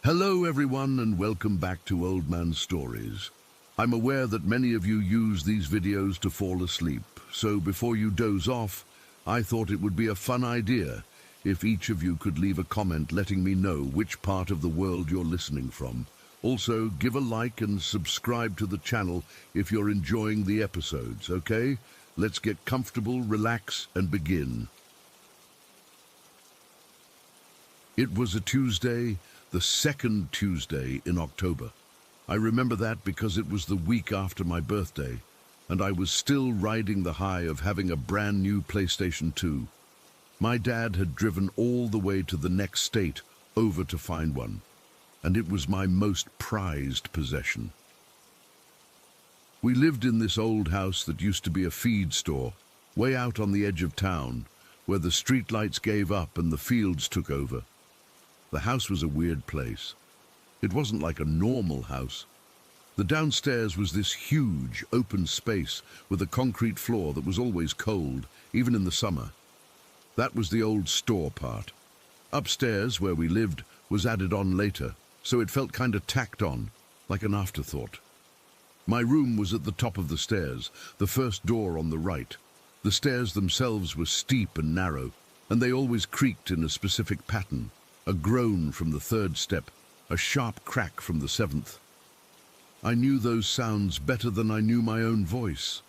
Hello everyone and welcome back to Old Man Stories. I'm aware that many of you use these videos to fall asleep, so before you doze off, I thought it would be a fun idea if each of you could leave a comment letting me know which part of the world you're listening from. Also, give a like and subscribe to the channel if you're enjoying the episodes, okay? Let's get comfortable, relax, and begin. It was a Tuesday, the second Tuesday in October. I remember that because it was the week after my birthday, and I was still riding the high of having a brand new PlayStation 2. My dad had driven all the way to the next state over to find one, and it was my most prized possession. We lived in this old house that used to be a feed store, way out on the edge of town, where the streetlights gave up and the fields took over. The house was a weird place. It wasn't like a normal house. The downstairs was this huge, open space with a concrete floor that was always cold, even in the summer. That was the old store part. Upstairs, where we lived, was added on later, so it felt kind of tacked on, like an afterthought. My room was at the top of the stairs, the first door on the right. The stairs themselves were steep and narrow, and they always creaked in a specific pattern. A groan from the third step, a sharp crack from the seventh. I knew those sounds better than I knew my own voice.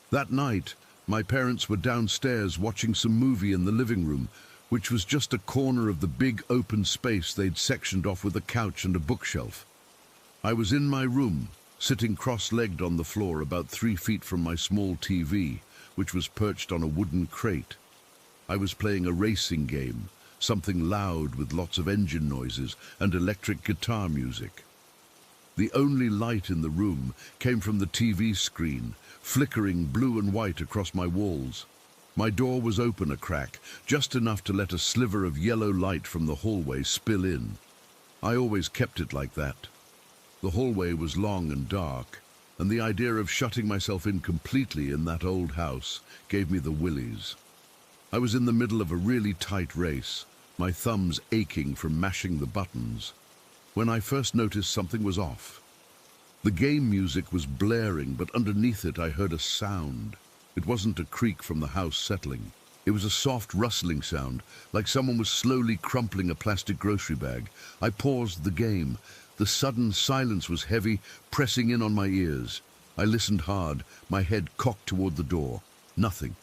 That night, my parents were downstairs watching some movie in the living room, which was just a corner of the big open space they'd sectioned off with a couch and a bookshelf. I was in my room, sitting cross-legged on the floor about 3 feet from my small TV, which was perched on a wooden crate. I was playing a racing game, something loud with lots of engine noises and electric guitar music. The only light in the room came from the TV screen, flickering blue and white across my walls. My door was open a crack, just enough to let a sliver of yellow light from the hallway spill in. I always kept it like that. The hallway was long and dark, and the idea of shutting myself in completely in that old house gave me the willies. I was in the middle of a really tight race, my thumbs aching from mashing the buttons, when I first noticed something was off. The game music was blaring, but underneath it I heard a sound. It wasn't a creak from the house settling. It was a soft rustling sound, like someone was slowly crumpling a plastic grocery bag. I paused the game. The sudden silence was heavy, pressing in on my ears. I listened hard, my head cocked toward the door. Nothing.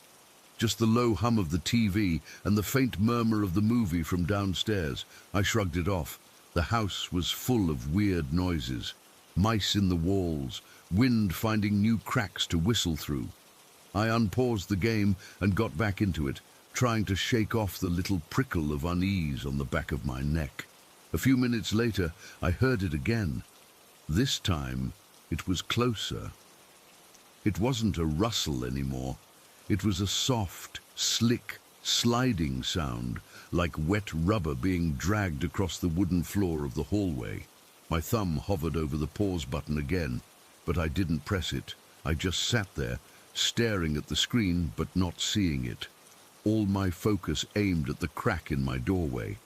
Just the low hum of the TV and the faint murmur of the movie from downstairs. I shrugged it off. The house was full of weird noises. Mice in the walls, wind finding new cracks to whistle through. I unpaused the game and got back into it, trying to shake off the little prickle of unease on the back of my neck. A few minutes later, I heard it again. This time, it was closer. It wasn't a rustle anymore. It was a soft, slick, sliding sound, like wet rubber being dragged across the wooden floor of the hallway. My thumb hovered over the pause button again, but I didn't press it. I just sat there, staring at the screen but not seeing it. All my focus aimed at the crack in my doorway.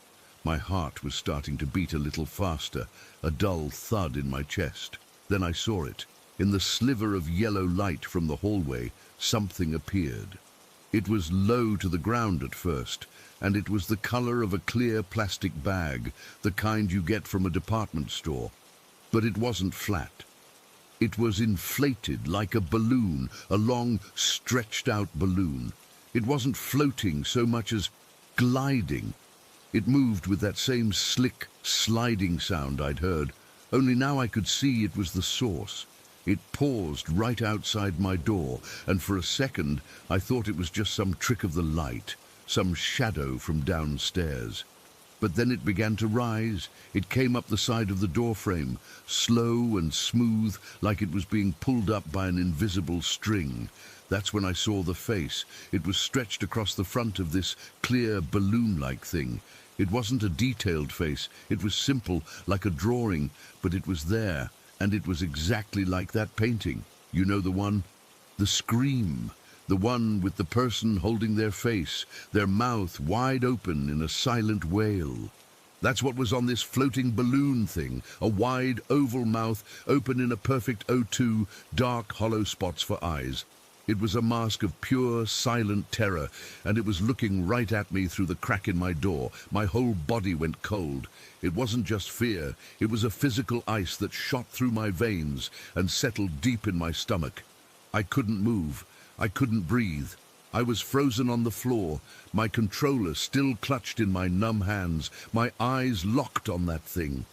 My heart was starting to beat a little faster, a dull thud in my chest. Then I saw it. In the sliver of yellow light from the hallway, something appeared. It was low to the ground at first, and it was the color of a clear plastic bag, the kind you get from a department store. But it wasn't flat. It was inflated like a balloon, a long, stretched-out balloon. It wasn't floating so much as gliding. It moved with that same slick, sliding sound I'd heard, only now I could see it was the source. It paused right outside my door, and for a second I thought it was just some trick of the light, some shadow from downstairs. But then it began to rise. It came up the side of the doorframe, slow and smooth, like it was being pulled up by an invisible string. That's when I saw the face. It was stretched across the front of this clear balloon-like thing. It wasn't a detailed face. It was simple, like a drawing, but it was there. And it was exactly like that painting. You know the one? The scream. The one with the person holding their face, their mouth wide open in a silent wail. That's what was on this floating balloon thing, a wide oval mouth open in a perfect O2, dark hollow spots for eyes. It was a mask of pure, silent terror, and it was looking right at me through the crack in my door. My whole body went cold. It wasn't just fear, it was a physical ice that shot through my veins and settled deep in my stomach. I couldn't move. I couldn't breathe. I was frozen on the floor, my controller still clutched in my numb hands, my eyes locked on that thing.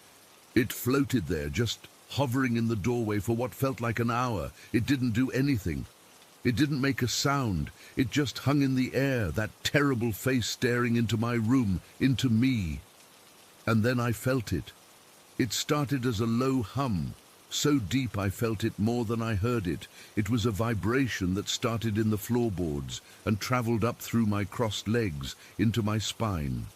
It floated there, just hovering in the doorway for what felt like an hour. It didn't do anything. It didn't make a sound. It just hung in the air, that terrible face staring into my room, into me. And then I felt it. It started as a low hum. So deep I felt it more than I heard it. It was a vibration that started in the floorboards and traveled up through my crossed legs into my spine.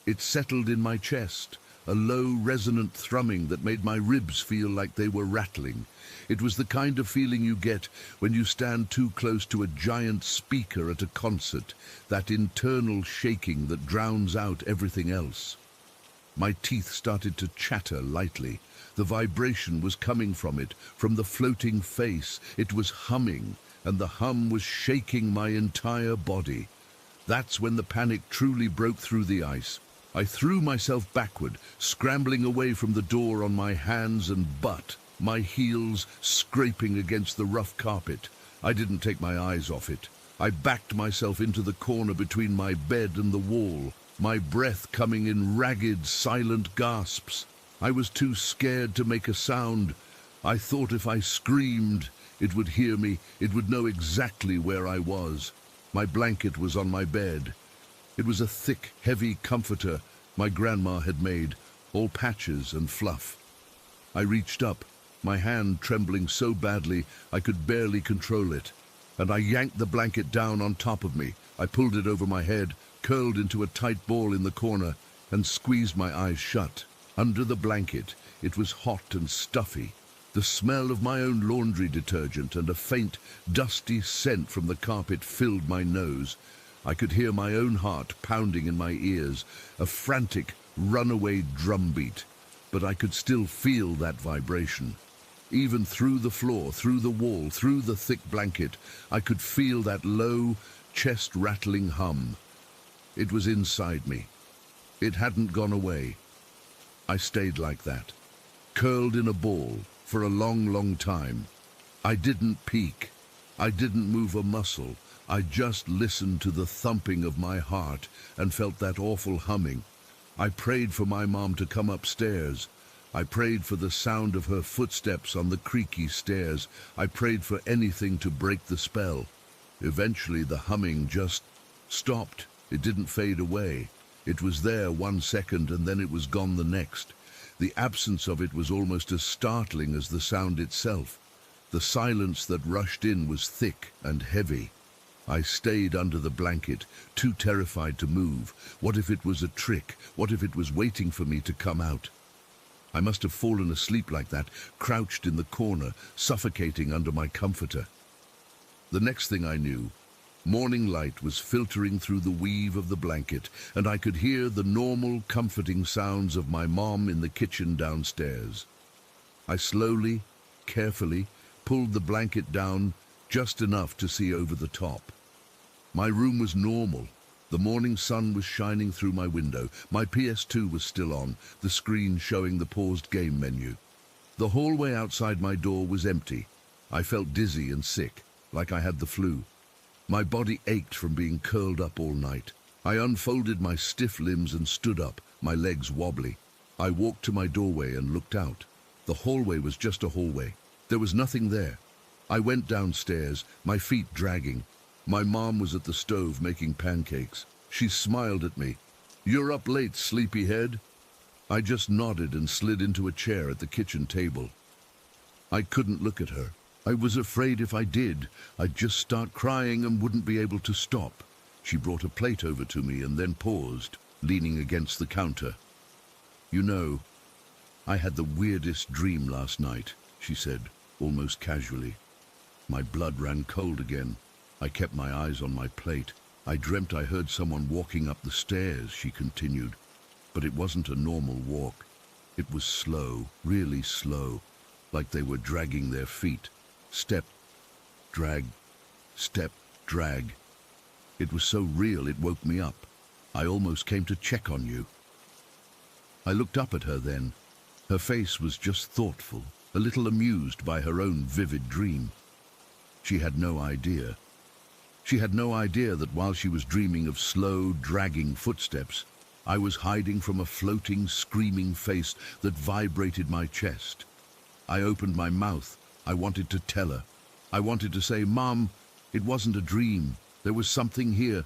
It settled in my chest, a low resonant thrumming that made my ribs feel like they were rattling. It was the kind of feeling you get when you stand too close to a giant speaker at a concert, that internal shaking that drowns out everything else. My teeth started to chatter lightly. The vibration was coming from it, from the floating face. It was humming, and the hum was shaking my entire body. That's when the panic truly broke through the ice. I threw myself backward, scrambling away from the door on my hands and butt, my heels scraping against the rough carpet. I didn't take my eyes off it. I backed myself into the corner between my bed and the wall, my breath coming in ragged, silent gasps. I was too scared to make a sound. I thought if I screamed, it would hear me, it would know exactly where I was. My blanket was on my bed. It was a thick, heavy comforter my grandma had made, all patches and fluff. I reached up, my hand trembling so badly I could barely control it, and I yanked the blanket down on top of me. I pulled it over my head, curled into a tight ball in the corner, and squeezed my eyes shut. Under the blanket, it was hot and stuffy. The smell of my own laundry detergent and a faint, dusty scent from the carpet filled my nose. I could hear my own heart pounding in my ears, a frantic, runaway drumbeat, but I could still feel that vibration. Even through the floor, through the wall, through the thick blanket, I could feel that low, chest-rattling hum. It was inside me. It hadn't gone away. I stayed like that, curled in a ball, for a long, long time. I didn't peek. I didn't move a muscle. I just listened to the thumping of my heart and felt that awful humming. I prayed for my mom to come upstairs. I prayed for the sound of her footsteps on the creaky stairs. I prayed for anything to break the spell. Eventually the humming just stopped. It didn't fade away. It was there 1 second and then it was gone the next. The absence of it was almost as startling as the sound itself. The silence that rushed in was thick and heavy. I stayed under the blanket, too terrified to move. What if it was a trick? What if it was waiting for me to come out? I must have fallen asleep like that, crouched in the corner, suffocating under my comforter. The next thing I knew, morning light was filtering through the weave of the blanket, and I could hear the normal, comforting sounds of my mom in the kitchen downstairs. I slowly, carefully, pulled the blanket down just enough to see over the top. My room was normal. The morning sun was shining through my window. My PS2 was still on, the screen showing the paused game menu. The hallway outside my door was empty. I felt dizzy and sick, like I had the flu. My body ached from being curled up all night. I unfolded my stiff limbs and stood up, my legs wobbly. I walked to my doorway and looked out. The hallway was just a hallway. There was nothing there. I went downstairs, my feet dragging. My mom was at the stove making pancakes. She smiled at me. "You're up late, sleepyhead." I just nodded and slid into a chair at the kitchen table. I couldn't look at her. I was afraid if I did, I'd just start crying and wouldn't be able to stop. She brought a plate over to me and then paused, leaning against the counter. "You know, I had the weirdest dream last night," she said, almost casually. My blood ran cold again. I kept my eyes on my plate. "I dreamt I heard someone walking up the stairs," she continued. but it wasn't a normal walk. It was slow, really slow, like they were dragging their feet. Step, drag, step, drag. It was so real it woke me up. I almost came to check on you. I looked up at her then. Her face was just thoughtful, a little amused by her own vivid dream. She had no idea. She had no idea that while she was dreaming of slow, dragging footsteps, I was hiding from a floating, screaming face that vibrated my chest. I opened my mouth. I wanted to tell her. I wanted to say, "Mom, it wasn't a dream. There was something here."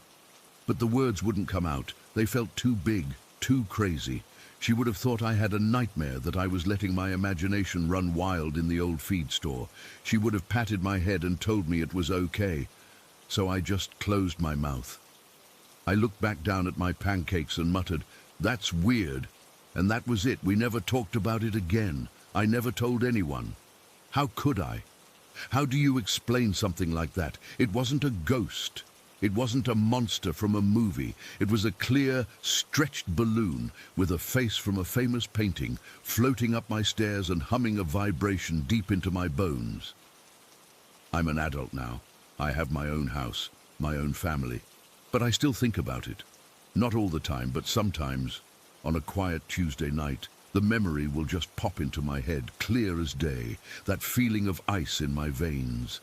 But the words wouldn't come out. They felt too big, too crazy. She would have thought I had a nightmare, that I was letting my imagination run wild in the old feed store. She would have patted my head and told me it was okay. So I just closed my mouth. I looked back down at my pancakes and muttered, "That's weird." And that was it. We never talked about it again. I never told anyone. How could I? How do you explain something like that? It wasn't a ghost. It wasn't a monster from a movie. It was a clear, stretched balloon with a face from a famous painting, floating up my stairs and humming a vibration deep into my bones. I'm an adult now. I have my own house, my own family. But I still think about it. Not all the time, but sometimes, on a quiet Tuesday night, the memory will just pop into my head, clear as day, that feeling of ice in my veins.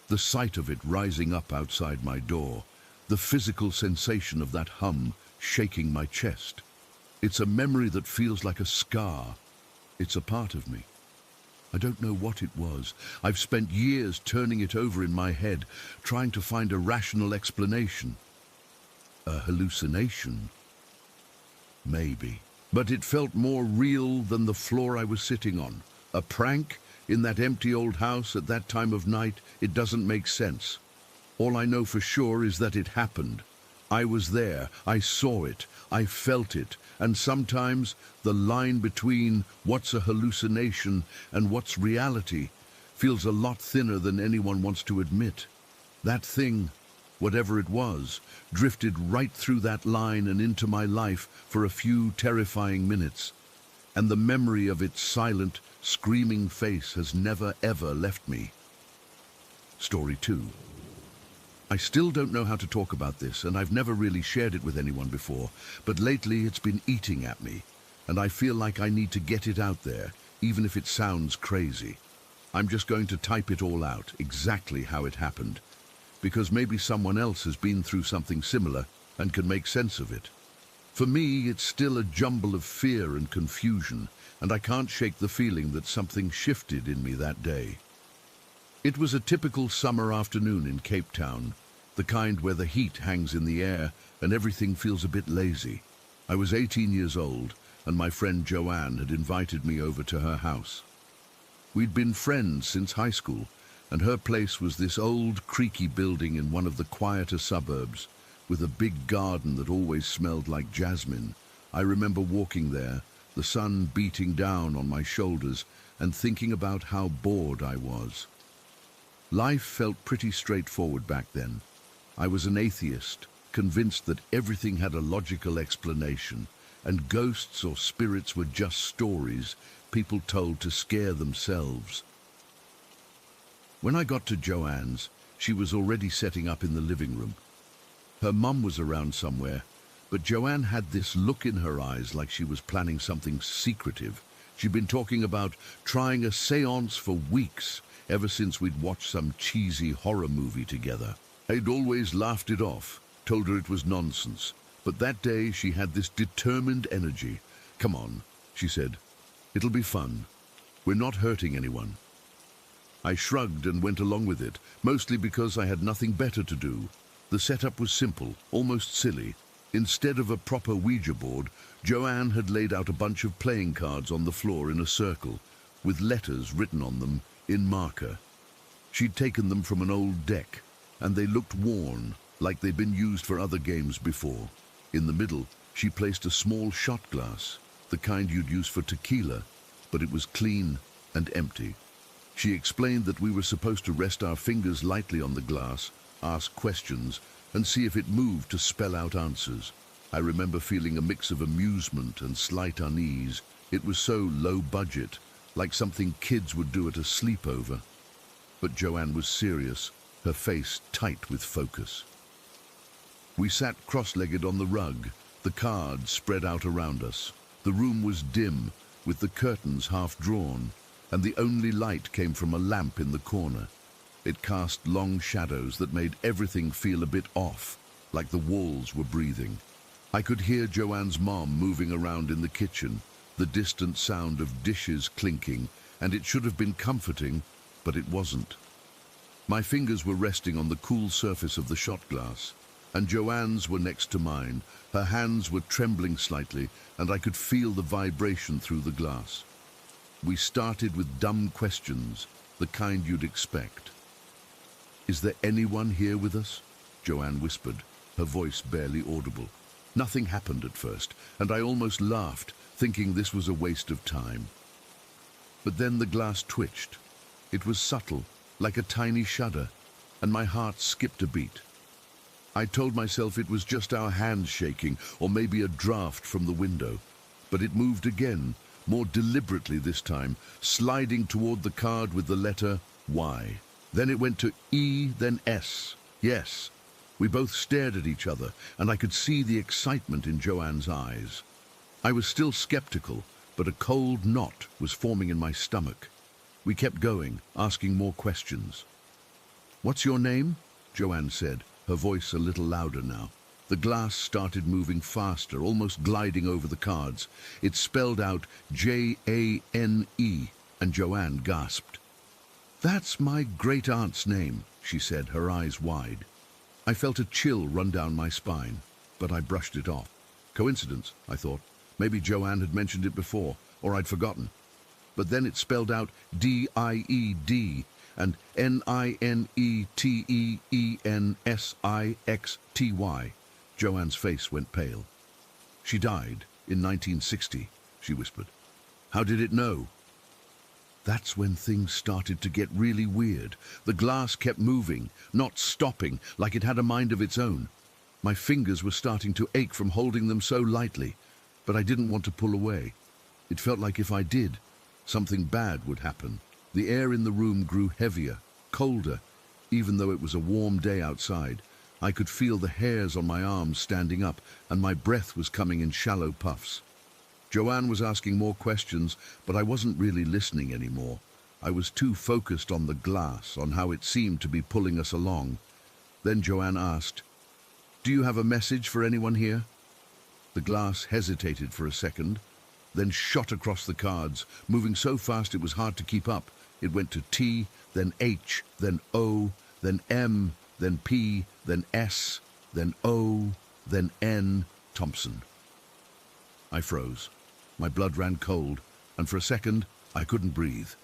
The sight of it rising up outside my door, the physical sensation of that hum shaking my chest. It's a memory that feels like a scar. It's a part of me. I don't know what it was. I've spent years turning it over in my head, trying to find a rational explanation. A hallucination? Maybe. But it felt more real than the floor I was sitting on. A prank? In that empty old house at that time of night? It doesn't make sense. All I know for sure is that it happened. I was there, I saw it, I felt it, and sometimes the line between what's a hallucination and what's reality feels a lot thinner than anyone wants to admit. That thing, whatever it was, drifted right through that line and into my life for a few terrifying minutes, and the memory of its silent, screaming face has never ever left me. Story 2. I still don't know how to talk about this, and I've never really shared it with anyone before, but lately it's been eating at me, and I feel like I need to get it out there, even if it sounds crazy. I'm just going to type it all out, exactly how it happened, because maybe someone else has been through something similar and can make sense of it. For me, it's still a jumble of fear and confusion, and I can't shake the feeling that something shifted in me that day. It was a typical summer afternoon in Cape Town, the kind where the heat hangs in the air and everything feels a bit lazy. I was 18 years old, and my friend Joanne had invited me over to her house. We'd been friends since high school, and her place was this old, creaky building in one of the quieter suburbs, with a big garden that always smelled like jasmine. I remember walking there, the sun beating down on my shoulders, and thinking about how bored I was. Life felt pretty straightforward back then. I was an atheist, convinced that everything had a logical explanation, and ghosts or spirits were just stories people told to scare themselves. When I got to Joanne's, she was already setting up in the living room. Her mum was around somewhere, but Joanne had this look in her eyes like she was planning something secretive. She'd been talking about trying a séance for weeks, ever since we'd watched some cheesy horror movie together. I'd always laughed it off, told her it was nonsense, but that day she had this determined energy. "Come on," she said. "It'll be fun. We're not hurting anyone." I shrugged and went along with it, mostly because I had nothing better to do. The setup was simple, almost silly. Instead of a proper Ouija board, Joanne had laid out a bunch of playing cards on the floor in a circle, with letters written on them in marker. She'd taken them from an old deck, and they looked worn, like they'd been used for other games before. In the middle, she placed a small shot glass, the kind you'd use for tequila, but it was clean and empty. She explained that we were supposed to rest our fingers lightly on the glass, ask questions, and see if it moved to spell out answers. I remember feeling a mix of amusement and slight unease. It was so low budget, like something kids would do at a sleepover. But Joanne was serious, her face tight with focus. We sat cross-legged on the rug, the cards spread out around us. The room was dim, with the curtains half drawn, and the only light came from a lamp in the corner. It cast long shadows that made everything feel a bit off, like the walls were breathing. I could hear Joanne's mom moving around in the kitchen, the distant sound of dishes clinking, and it should have been comforting, but it wasn't. My fingers were resting on the cool surface of the shot glass, and Joanne's were next to mine. Her hands were trembling slightly, and I could feel the vibration through the glass. We started with dumb questions, the kind you'd expect. "Is there anyone here with us?" Joanne whispered, her voice barely audible. Nothing happened at first, and I almost laughed, thinking this was a waste of time. But then the glass twitched. It was subtle, like a tiny shudder, and my heart skipped a beat. I told myself it was just our hands shaking, or maybe a draft from the window. But it moved again, more deliberately this time, sliding toward the card with the letter Y. Then it went to E, then S. Yes. We both stared at each other, and I could see the excitement in Joanne's eyes. I was still skeptical, but a cold knot was forming in my stomach. We kept going, asking more questions. "What's your name?" Joanne said, her voice a little louder now. The glass started moving faster, almost gliding over the cards. It spelled out Jane, and Joanne gasped. "That's my great-aunt's name," she said, her eyes wide. I felt a chill run down my spine, but I brushed it off. Coincidence, I thought. Maybe Joanne had mentioned it before, or I'd forgotten. But then it spelled out D-I-E-D and N-I-N-E-T-E-E-N-S-I-X-T-Y. Joanne's face went pale. "She died in 1960, she whispered. "How did it know?" That's when things started to get really weird. The glass kept moving, not stopping, like it had a mind of its own. My fingers were starting to ache from holding them so lightly, but I didn't want to pull away. It felt like if I did, something bad would happen. The air in the room grew heavier, colder, even though it was a warm day outside. I could feel the hairs on my arms standing up, and my breath was coming in shallow puffs. Joanne was asking more questions, but I wasn't really listening anymore. I was too focused on the glass, on how it seemed to be pulling us along. Then Joanne asked, "Do you have a message for anyone here?" The glass hesitated for a second, then shot across the cards, moving so fast it was hard to keep up. It went to T, then H, then O, then M, then P, then S, then O, then N, Thompson. I froze. My blood ran cold, and for a second, I couldn't breathe.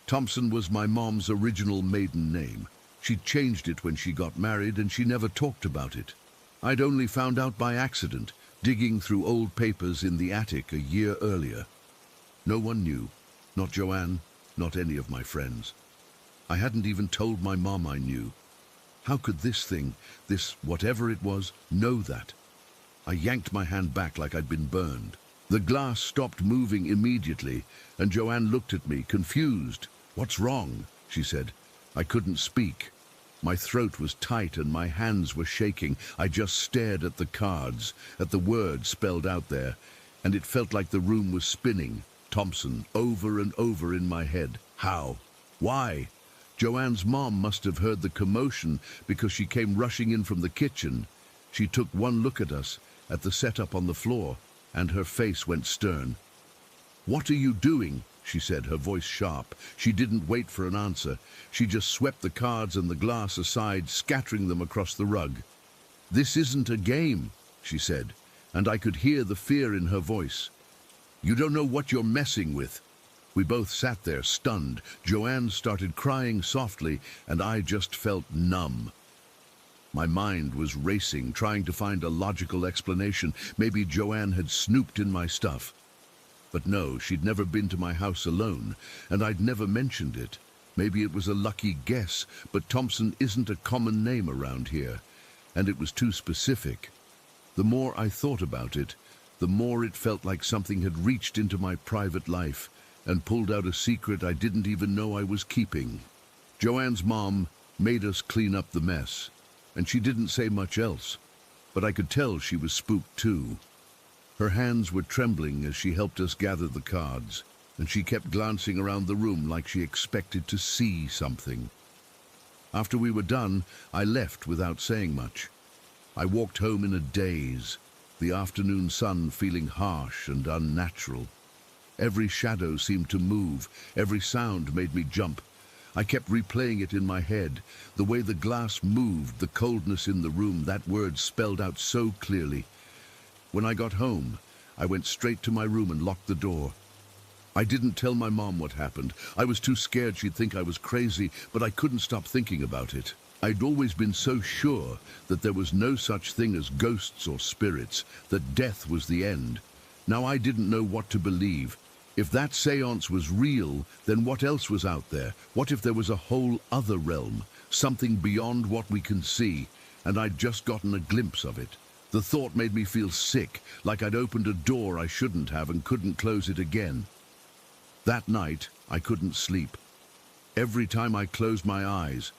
Thompson was my mom's original maiden name. She'd changed it when she got married, and she never talked about it. I'd only found out by accident, digging through old papers in the attic a year earlier. No one knew. Not Joanne, not any of my friends. I hadn't even told my mom I knew. How could this thing, this whatever it was, know that? I yanked my hand back like I'd been burned. The glass stopped moving immediately, and Joanne looked at me, confused. "What's wrong?" she said. I couldn't speak. My throat was tight and my hands were shaking. I just stared at the cards, at the words spelled out there, and it felt like the room was spinning, Thompson, over and over in my head. How? Why? Joanne's mom must have heard the commotion because she came rushing in from the kitchen. She took one look at us, at the setup on the floor, and her face went stern. "What are you doing?" she said, her voice sharp. She didn't wait for an answer. She just swept the cards and the glass aside, scattering them across the rug. "This isn't a game," she said, and I could hear the fear in her voice. "You don't know what you're messing with." We both sat there, stunned. Joanne started crying softly, and I just felt numb. My mind was racing, trying to find a logical explanation. Maybe Joanne had snooped in my stuff. But no, she'd never been to my house alone, and I'd never mentioned it. Maybe it was a lucky guess, but Thompson isn't a common name around here, and it was too specific. The more I thought about it, the more it felt like something had reached into my private life and pulled out a secret I didn't even know I was keeping. Joanne's mom made us clean up the mess, and she didn't say much else, but I could tell she was spooked too. Her hands were trembling as she helped us gather the cards, and she kept glancing around the room like she expected to see something. After we were done, I left without saying much. I walked home in a daze, the afternoon sun feeling harsh and unnatural. Every shadow seemed to move, every sound made me jump. I kept replaying it in my head, the way the glass moved, the coldness in the room, that word spelled out so clearly. When I got home, I went straight to my room and locked the door. I didn't tell my mom what happened. I was too scared she'd think I was crazy, but I couldn't stop thinking about it. I'd always been so sure that there was no such thing as ghosts or spirits, that death was the end. Now I didn't know what to believe. If that séance was real, then what else was out there? What if there was a whole other realm, something beyond what we can see, and I'd just gotten a glimpse of it? The thought made me feel sick, like I'd opened a door I shouldn't have and couldn't close it again. That night, I couldn't sleep. Every time I closed my eyes,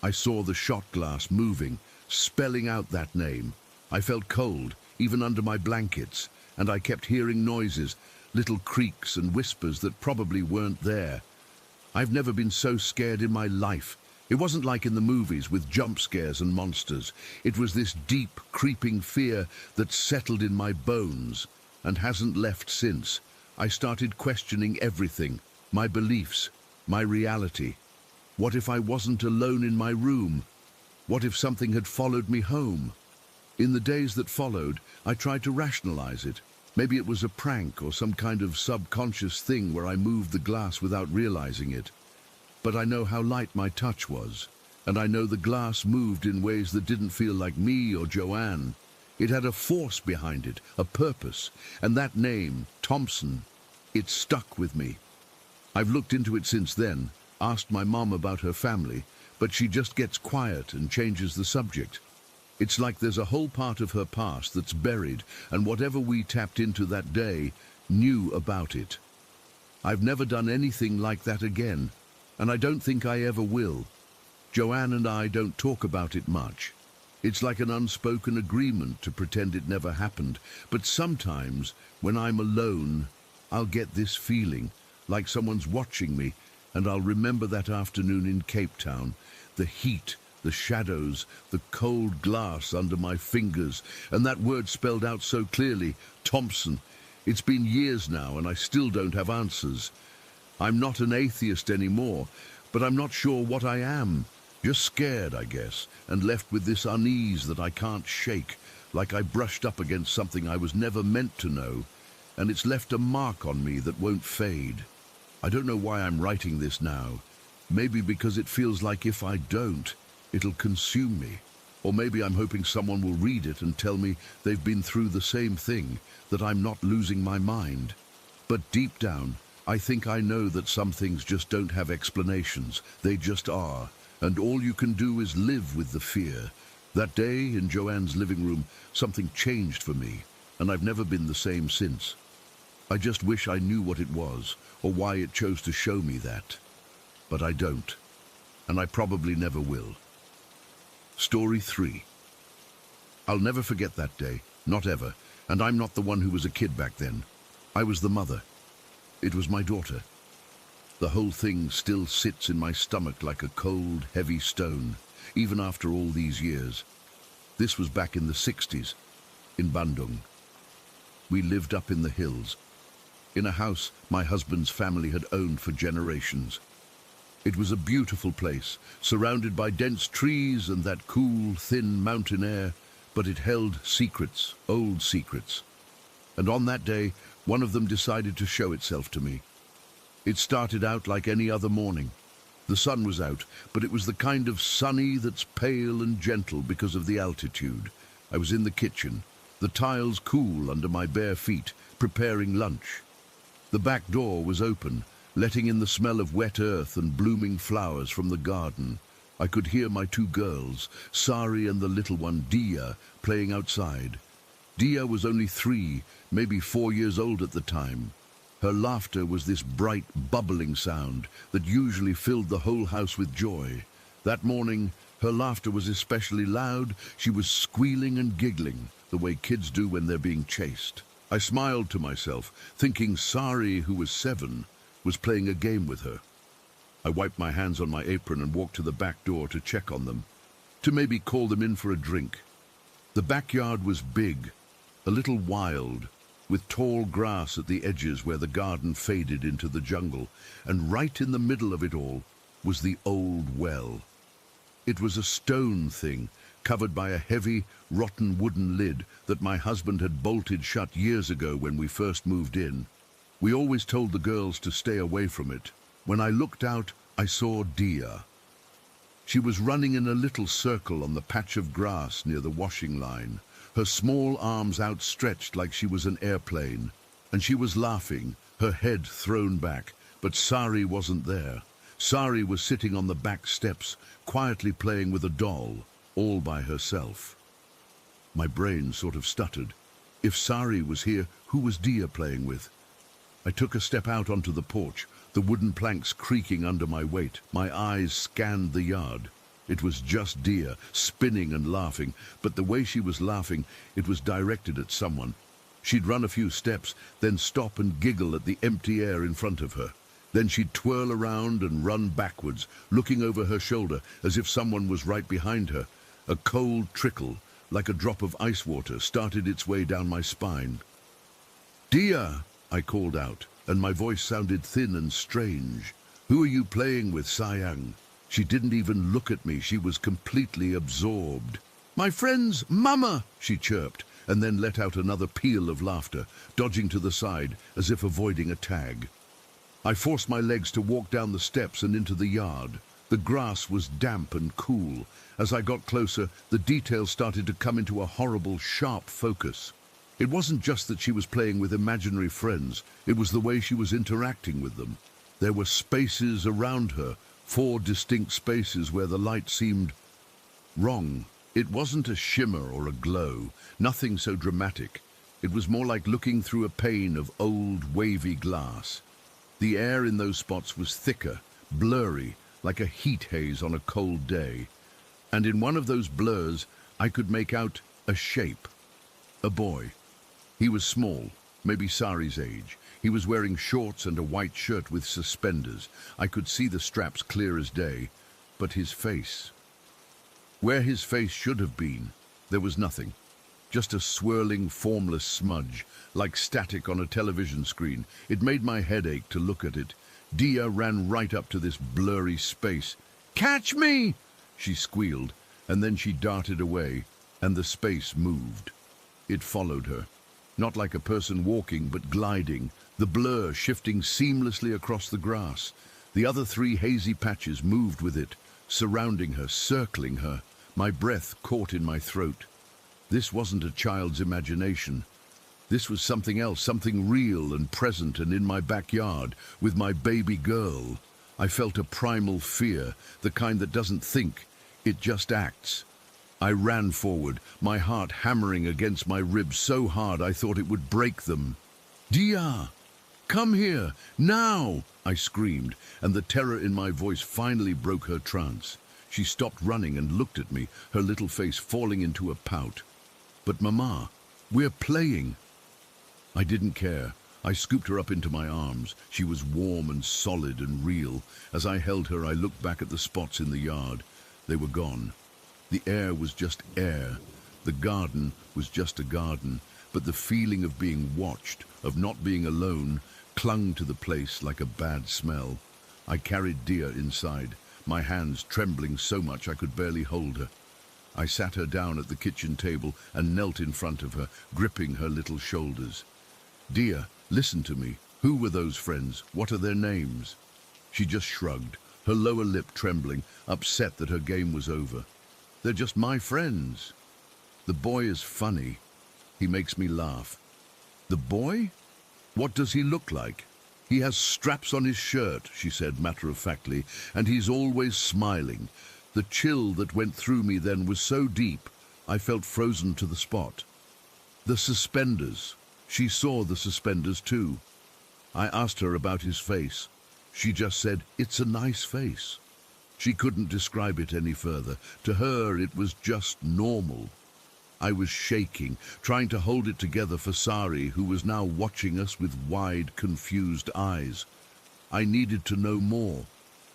I saw the shot glass moving, spelling out that name. I felt cold, even under my blankets, and I kept hearing noises, little creaks and whispers that probably weren't there. I've never been so scared in my life. It wasn't like in the movies with jump scares and monsters. It was this deep, creeping fear that settled in my bones and hasn't left since. I started questioning everything, my beliefs, my reality. What if I wasn't alone in my room? What if something had followed me home? In the days that followed, I tried to rationalize it. Maybe it was a prank or some kind of subconscious thing where I moved the glass without realizing it. But I know how light my touch was, and I know the glass moved in ways that didn't feel like me or Joanne. It had a force behind it, a purpose, and that name, Thompson, it stuck with me. I've looked into it since then, asked my mom about her family, but she just gets quiet and changes the subject. It's like there's a whole part of her past that's buried, and whatever we tapped into that day knew about it. I've never done anything like that again, and I don't think I ever will. Joanne and I don't talk about it much. It's like an unspoken agreement to pretend it never happened, but sometimes, when I'm alone, I'll get this feeling, like someone's watching me, and I'll remember that afternoon in Cape Town, the heat, the shadows, the cold glass under my fingers, and that word spelled out so clearly, Thompson. It's been years now, and I still don't have answers. I'm not an atheist anymore, but I'm not sure what I am. Just scared, I guess, and left with this unease that I can't shake, like I brushed up against something I was never meant to know, and it's left a mark on me that won't fade. I don't know why I'm writing this now. Maybe because it feels like if I don't, it'll consume me. Or maybe I'm hoping someone will read it and tell me they've been through the same thing, that I'm not losing my mind. But deep down, I think I know that some things just don't have explanations. They just are. And all you can do is live with the fear. That day in Joanne's living room, something changed for me, and I've never been the same since. I just wish I knew what it was, or why it chose to show me that. But I don't, and I probably never will. Story 3. I'll never forget that day, not ever, and I'm not the one who was a kid back then. I was the mother. It was my daughter. The whole thing still sits in my stomach like a cold, heavy stone, even after all these years. This was back in the 60s, in Bandung. We lived up in the hills, in a house my husband's family had owned for generations. It was a beautiful place, surrounded by dense trees and that cool, thin mountain air, but it held secrets, old secrets. And on that day, one of them decided to show itself to me. It started out like any other morning. The sun was out, but it was the kind of sunny that's pale and gentle because of the altitude. I was in the kitchen, the tiles cool under my bare feet, preparing lunch. The back door was open, letting in the smell of wet earth and blooming flowers from the garden. I could hear my 2 girls, Sari and the little one, Dia, playing outside. Dia was only 3, maybe 4 years old at the time. Her laughter was this bright, bubbling sound that usually filled the whole house with joy. That morning, her laughter was especially loud. She was squealing and giggling, the way kids do when they're being chased. I smiled to myself, thinking Sari, who was 7, was playing a game with her. I wiped my hands on my apron and walked to the back door to check on them, to maybe call them in for a drink. The backyard was big, a little wild, with tall grass at the edges where the garden faded into the jungle, and right in the middle of it all was the old well. It was a stone thing, covered by a heavy, rotten wooden lid that my husband had bolted shut years ago when we first moved in. We always told the girls to stay away from it. When I looked out, I saw Dia. She was running in a little circle on the patch of grass near the washing line, her small arms outstretched like she was an airplane, and she was laughing, her head thrown back, but Sari wasn't there. Sari was sitting on the back steps, quietly playing with a doll, all by herself. My brain sort of stuttered. If Sari was here, who was Dia playing with? I took a step out onto the porch, the wooden planks creaking under my weight. My eyes scanned the yard. It was just Dia, spinning and laughing, but the way she was laughing, it was directed at someone. She'd run a few steps, then stop and giggle at the empty air in front of her. Then she'd twirl around and run backwards, looking over her shoulder as if someone was right behind her. A cold trickle, like a drop of ice water, started its way down my spine. "Dia!" I called out, and my voice sounded thin and strange. "Who are you playing with, Sayang?" She didn't even look at me. She was completely absorbed. "My friend's mama!" she chirped, and then let out another peal of laughter, dodging to the side as if avoiding a tag. I forced my legs to walk down the steps and into the yard. The grass was damp and cool. As I got closer, the details started to come into a horrible, sharp focus. It wasn't just that she was playing with imaginary friends. It was the way she was interacting with them. There were spaces around her, 4 distinct spaces where the light seemed wrong. It wasn't a shimmer or a glow, nothing so dramatic. It was more like looking through a pane of old, wavy glass. The air in those spots was thicker, blurry, like a heat haze on a cold day. And in one of those blurs, I could make out a shape. A boy. He was small, maybe Sari's age. He was wearing shorts and a white shirt with suspenders. I could see the straps clear as day. But his face... Where his face should have been, there was nothing. Just a swirling, formless smudge, like static on a television screen. It made my head ache to look at it. Dia ran right up to this blurry space. "Catch me!" she squealed, and then she darted away, and the space moved. It followed her. Not like a person walking, but gliding, the blur shifting seamlessly across the grass. The other 3 hazy patches moved with it, surrounding her, circling her. My breath caught in my throat. This wasn't a child's imagination. This was something else, something real and present and in my backyard, with my baby girl. I felt a primal fear, the kind that doesn't think, it just acts. I ran forward, my heart hammering against my ribs so hard I thought it would break them. "Dia! Come here, now!" I screamed, and the terror in my voice finally broke her trance. She stopped running and looked at me, her little face falling into a pout. "But Mama, we're playing." I didn't care. I scooped her up into my arms. She was warm and solid and real. As I held her, I looked back at the spots in the yard. They were gone. The air was just air. The garden was just a garden. But the feeling of being watched, of not being alone, clung to the place like a bad smell. I carried Dia inside, my hands trembling so much I could barely hold her. I sat her down at the kitchen table and knelt in front of her, gripping her little shoulders. "Dia, listen to me. Who were those friends? What are their names?" She just shrugged, her lower lip trembling, upset that her game was over. "They're just my friends. The boy is funny. He makes me laugh." "The boy? What does he look like?" "He has straps on his shirt," she said matter-of-factly, "and he's always smiling." The chill that went through me then was so deep, I felt frozen to the spot. The suspenders. She saw the suspenders too. I asked her about his face. She just said, "It's a nice face." She couldn't describe it any further. To her, it was just normal. I was shaking, trying to hold it together for Sari, who was now watching us with wide, confused eyes. I needed to know more.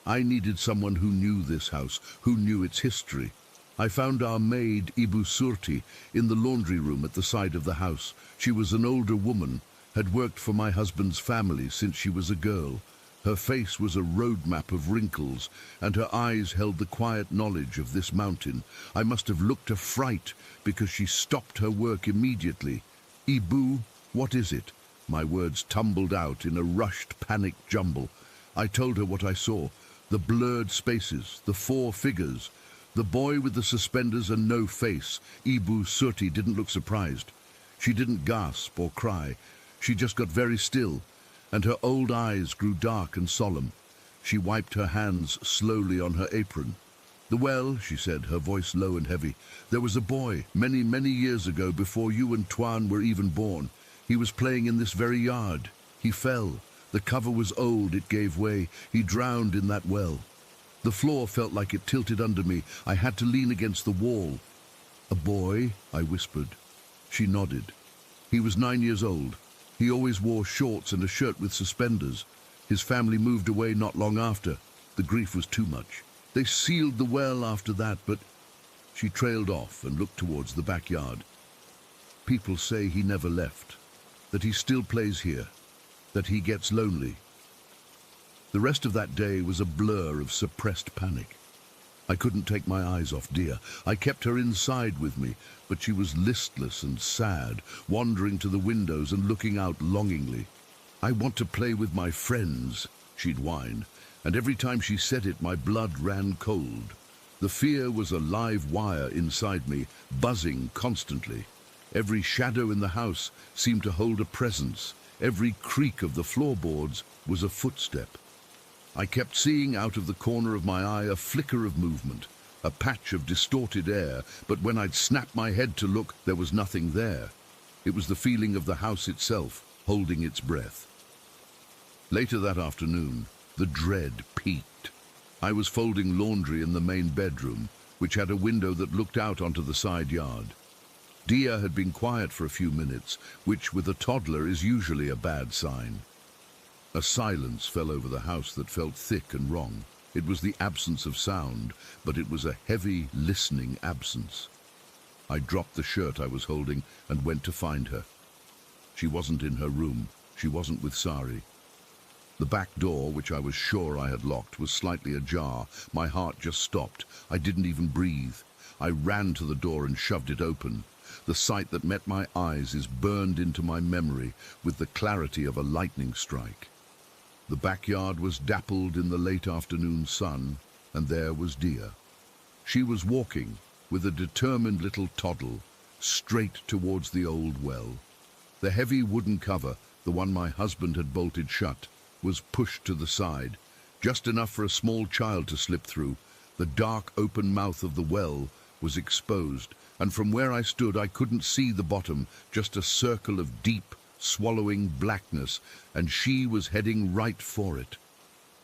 I needed someone who knew this house, who knew its history. I found our maid, Ibu Surti, in the laundry room at the side of the house. She was an older woman, had worked for my husband's family since she was a girl. Her face was a roadmap of wrinkles, and her eyes held the quiet knowledge of this mountain. I must have looked a fright, because she stopped her work immediately. "Ibu, what is it?" My words tumbled out in a rushed, panicked jumble. I told her what I saw, the blurred spaces, the four figures, the boy with the suspenders and no face. Ibu Surti didn't look surprised. She didn't gasp or cry. She just got very still, and her old eyes grew dark and solemn. She wiped her hands slowly on her apron. "The well," she said, her voice low and heavy. "There was a boy, many, many years ago, before you and Tuan were even born. He was playing in this very yard. He fell. The cover was old, it gave way. He drowned in that well. The floor felt like it tilted under me. I had to lean against the wall." "A boy?" I whispered. She nodded. "He was 9 years old. He always wore shorts and a shirt with suspenders. His family moved away not long after. The grief was too much. They sealed the well after that, but..." She trailed off and looked towards the backyard. "People say he never left, that he still plays here, that he gets lonely." The rest of that day was a blur of suppressed panic. I couldn't take my eyes off Dia. I kept her inside with me, but she was listless and sad, wandering to the windows and looking out longingly. "I want to play with my friends," she'd whine, and every time she said it, my blood ran cold. The fear was a live wire inside me, buzzing constantly. Every shadow in the house seemed to hold a presence. Every creak of the floorboards was a footstep. I kept seeing out of the corner of my eye a flicker of movement, a patch of distorted air, but when I'd snap my head to look, there was nothing there. It was the feeling of the house itself, holding its breath. Later that afternoon, the dread peaked. I was folding laundry in the main bedroom, which had a window that looked out onto the side yard. Dia had been quiet for a few minutes, which with a toddler is usually a bad sign. A silence fell over the house that felt thick and wrong. It was the absence of sound, but it was a heavy, listening absence. I dropped the shirt I was holding and went to find her. She wasn't in her room. She wasn't with Sari. The back door, which I was sure I had locked, was slightly ajar. My heart just stopped. I didn't even breathe. I ran to the door and shoved it open. The sight that met my eyes is burned into my memory with the clarity of a lightning strike. The backyard was dappled in the late afternoon sun, and there was Dia. She was walking, with a determined little toddle, straight towards the old well. The heavy wooden cover, the one my husband had bolted shut, was pushed to the side, just enough for a small child to slip through. The dark, open mouth of the well was exposed, and from where I stood I couldn't see the bottom, just a circle of deep, swallowing blackness, and she was heading right for it.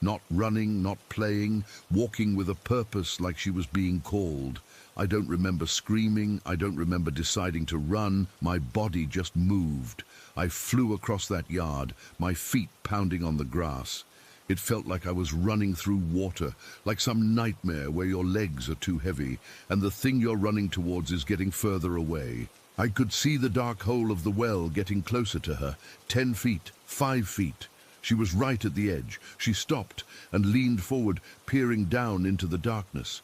Not running, not playing, walking with a purpose like she was being called. I don't remember screaming, I don't remember deciding to run, my body just moved. I flew across that yard, my feet pounding on the grass. It felt like I was running through water, like some nightmare where your legs are too heavy, and the thing you're running towards is getting further away. I could see the dark hole of the well getting closer to her, 10 feet, 5 feet. She was right at the edge. She stopped and leaned forward, peering down into the darkness.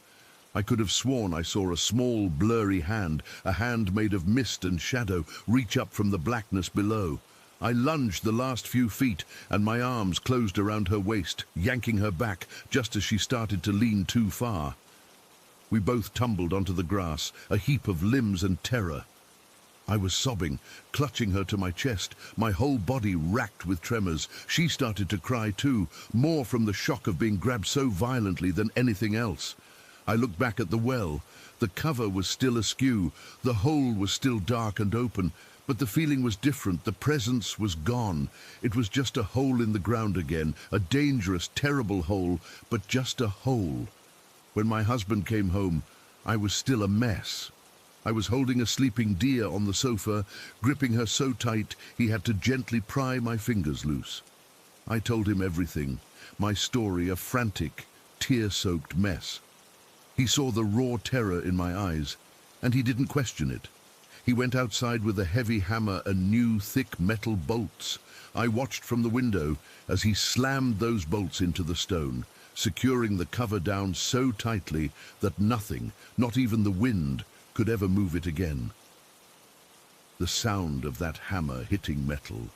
I could have sworn I saw a small, blurry hand, a hand made of mist and shadow, reach up from the blackness below. I lunged the last few feet, and my arms closed around her waist, yanking her back just as she started to lean too far. We both tumbled onto the grass, a heap of limbs and terror. I was sobbing, clutching her to my chest, my whole body racked with tremors. She started to cry too, more from the shock of being grabbed so violently than anything else. I looked back at the well. The cover was still askew, the hole was still dark and open, But the feeling was different. The presence was gone. It was just a hole in the ground again, a dangerous, terrible hole, but just a hole. When my husband came home, I was still a mess. I was holding a sleeping deer on the sofa, gripping her so tight he had to gently pry my fingers loose. I told him everything, my story, a frantic, tear-soaked mess. He saw the raw terror in my eyes, and he didn't question it. He went outside with a heavy hammer and new, thick metal bolts. I watched from the window as he slammed those bolts into the stone, securing the cover down so tightly that nothing, not even the wind, could ever move it again. The sound of that hammer hitting metal,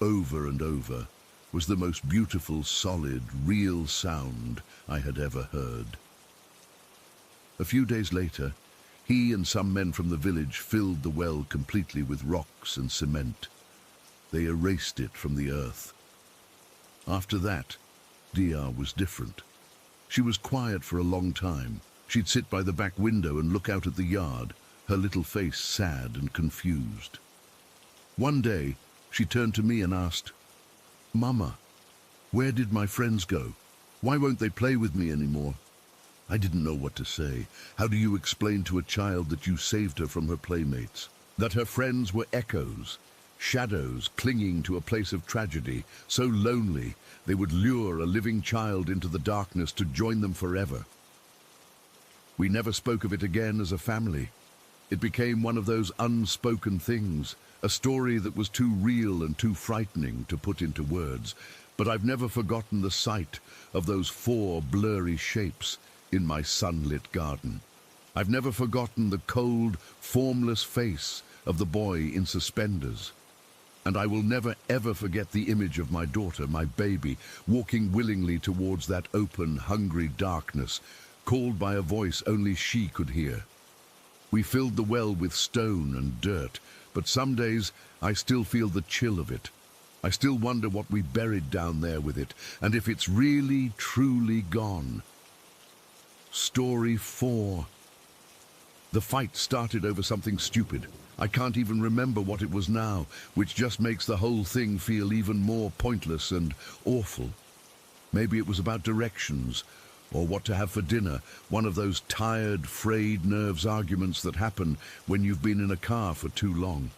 over and over, was the most beautiful, solid, real sound I had ever heard. A few days later, he and some men from the village filled the well completely with rocks and cement. They erased it from the earth. After that, Dia was different. She was quiet for a long time. She'd sit by the back window and look out at the yard, her little face sad and confused. One day, she turned to me and asked, "Mama, where did my friends go? Why won't they play with me anymore?" I didn't know what to say. How do you explain to a child that you saved her from her playmates? That her friends were echoes, shadows clinging to a place of tragedy, so lonely they would lure a living child into the darkness to join them forever. We never spoke of it again as a family. It became one of those unspoken things, a story that was too real and too frightening to put into words. But I've never forgotten the sight of those 4 blurry shapes in my sunlit garden. I've never forgotten the cold, formless face of the boy in suspenders. And I will never ever forget the image of my daughter, my baby, walking willingly towards that open, hungry darkness, called by a voice only she could hear. We filled the well with stone and dirt, but some days I still feel the chill of it. I still wonder what we buried down there with it, and if it's really, truly gone. Story 4. The fight started over something stupid. I can't even remember what it was now, which just makes the whole thing feel even more pointless and awful. Maybe it was about directions, or what to have for dinner, one of those tired, frayed nerves arguments that happen when you've been in a car for too long.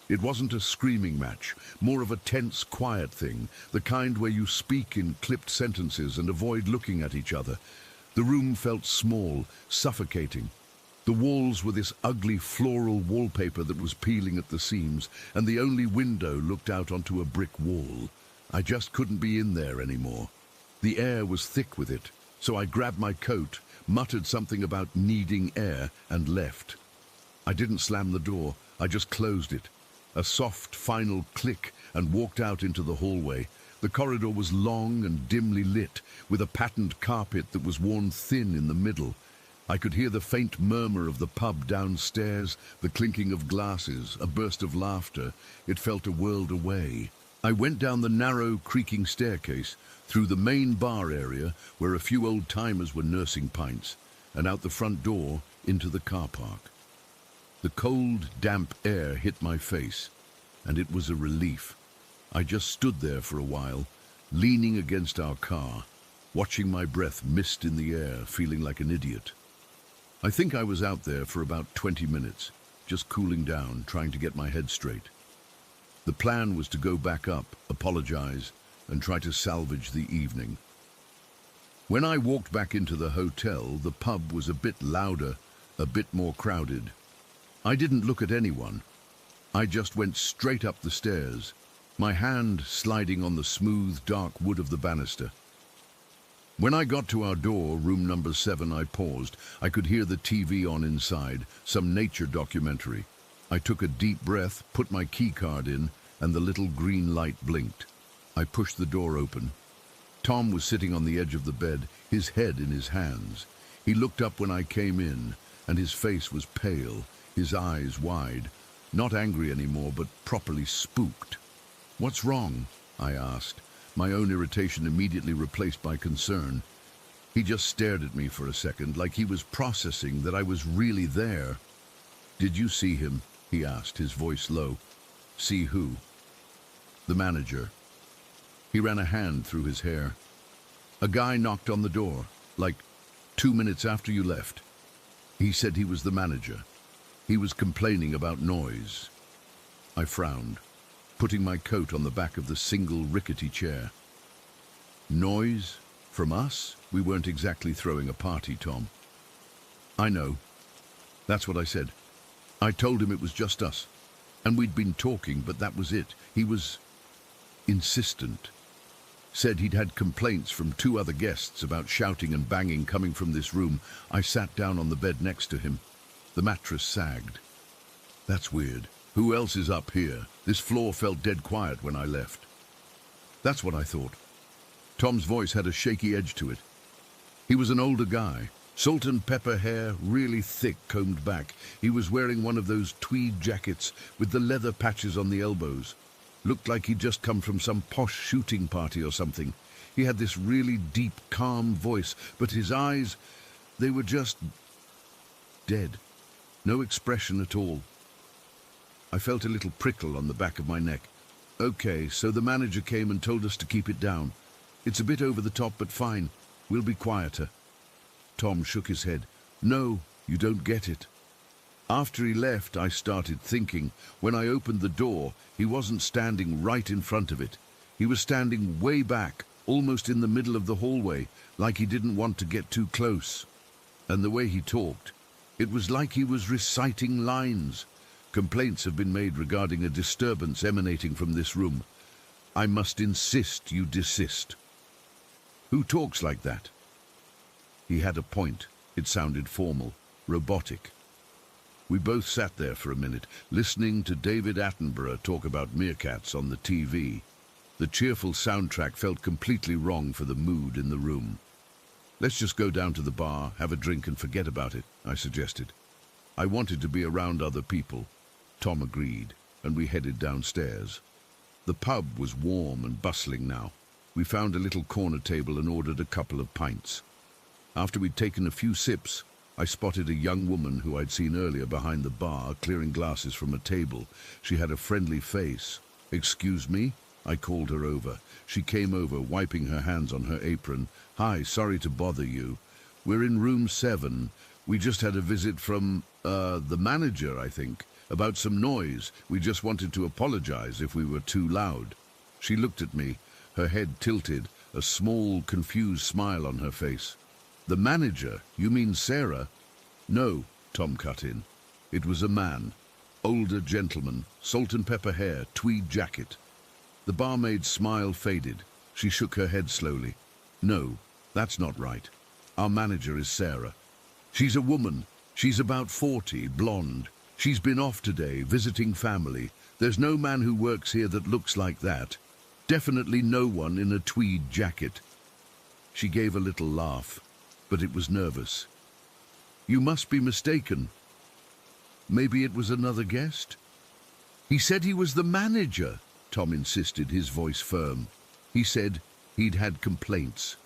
It wasn't a screaming match, more of a tense, quiet thing, the kind where you speak in clipped sentences and avoid looking at each other. The room felt small, suffocating. The walls were this ugly floral wallpaper that was peeling at the seams, and the only window looked out onto a brick wall. I just couldn't be in there anymore. The air was thick with it, so I grabbed my coat, muttered something about needing air, and left. I didn't slam the door, I just closed it. A soft, final click, and walked out into the hallway. The corridor was long and dimly lit, with a patterned carpet that was worn thin in the middle. I could hear the faint murmur of the pub downstairs, the clinking of glasses, a burst of laughter. It felt a world away. I went down the narrow, creaking staircase, through the main bar area, where a few old-timers were nursing pints, and out the front door into the car park. The cold, damp air hit my face, and it was a relief. I just stood there for a while, leaning against our car, watching my breath mist in the air, feeling like an idiot. I think I was out there for about 20 minutes, just cooling down, trying to get my head straight. The plan was to go back up, apologize, and try to salvage the evening. When I walked back into the hotel, the pub was a bit louder, a bit more crowded. I didn't look at anyone. I just went straight up the stairs, my hand sliding on the smooth, dark wood of the banister. When I got to our door, room number 7, I paused. I could hear the TV on inside, some nature documentary. I took a deep breath, put my key card in, and the little green light blinked. I pushed the door open. Tom was sitting on the edge of the bed, his head in his hands. He looked up when I came in, and his face was pale, his eyes wide, not angry anymore, but properly spooked. "What's wrong?" I asked, my own irritation immediately replaced by concern. He just stared at me for a second, like he was processing that I was really there. "Did you see him?" he asked, his voice low. See who? The manager. He ran a hand through his hair. A guy knocked on the door, like 2 minutes after you left. He said he was the manager. He was complaining about noise. I frowned, putting my coat on the back of the single rickety chair. Noise? From us? We weren't exactly throwing a party, Tom. I know. That's what I said. I told him it was just us. And we'd been talking, but that was it. He was insistent. Said he'd had complaints from 2 other guests about shouting and banging coming from this room. I sat down on the bed next to him. The mattress sagged. That's weird. Who else is up here? This floor felt dead quiet when I left. That's what I thought. Tom's voice had a shaky edge to it. He was an older guy. Salt and pepper hair, really thick, combed back. He was wearing one of those tweed jackets with the leather patches on the elbows. Looked like he'd just come from some posh shooting party or something. He had this really deep, calm voice, but his eyes, they were just dead. No expression at all. I felt a little prickle on the back of my neck. Okay, so the manager came and told us to keep it down. It's a bit over the top, but fine. We'll be quieter. Tom shook his head. No, you don't get it. After he left, I started thinking. When I opened the door, he wasn't standing right in front of it. He was standing way back, almost in the middle of the hallway, like he didn't want to get too close. And the way he talked, it was like he was reciting lines. Complaints have been made regarding a disturbance emanating from this room. I must insist you desist. Who talks like that? He had a point. It sounded formal, robotic. We both sat there for a minute, listening to David Attenborough talk about meerkats on the TV. The cheerful soundtrack felt completely wrong for the mood in the room. Let's just go down to the bar, have a drink and forget about it, I suggested. I wanted to be around other people. Tom agreed, and we headed downstairs. The pub was warm and bustling now. We found a little corner table and ordered a couple of pints. After we'd taken a few sips, I spotted a young woman who I'd seen earlier behind the bar, clearing glasses from a table. She had a friendly face. Excuse me? I called her over. She came over, wiping her hands on her apron. Hi, sorry to bother you. We're in room 7. We just had a visit from, the manager, I think, about some noise. We just wanted to apologize if we were too loud. She looked at me, her head tilted, a small, confused smile on her face. The manager? You mean Sarah? No, Tom cut in. It was a man. Older gentleman, salt and pepper hair, tweed jacket. The barmaid's smile faded. She shook her head slowly. No, that's not right. Our manager is Sarah. She's a woman. She's about 40, blonde. She's been off today, visiting family. There's no man who works here that looks like that. Definitely no one in a tweed jacket. She gave a little laugh, but it was nervous. You must be mistaken. Maybe it was another guest? He said he was the manager, Tom insisted, his voice firm. He said he'd had complaints.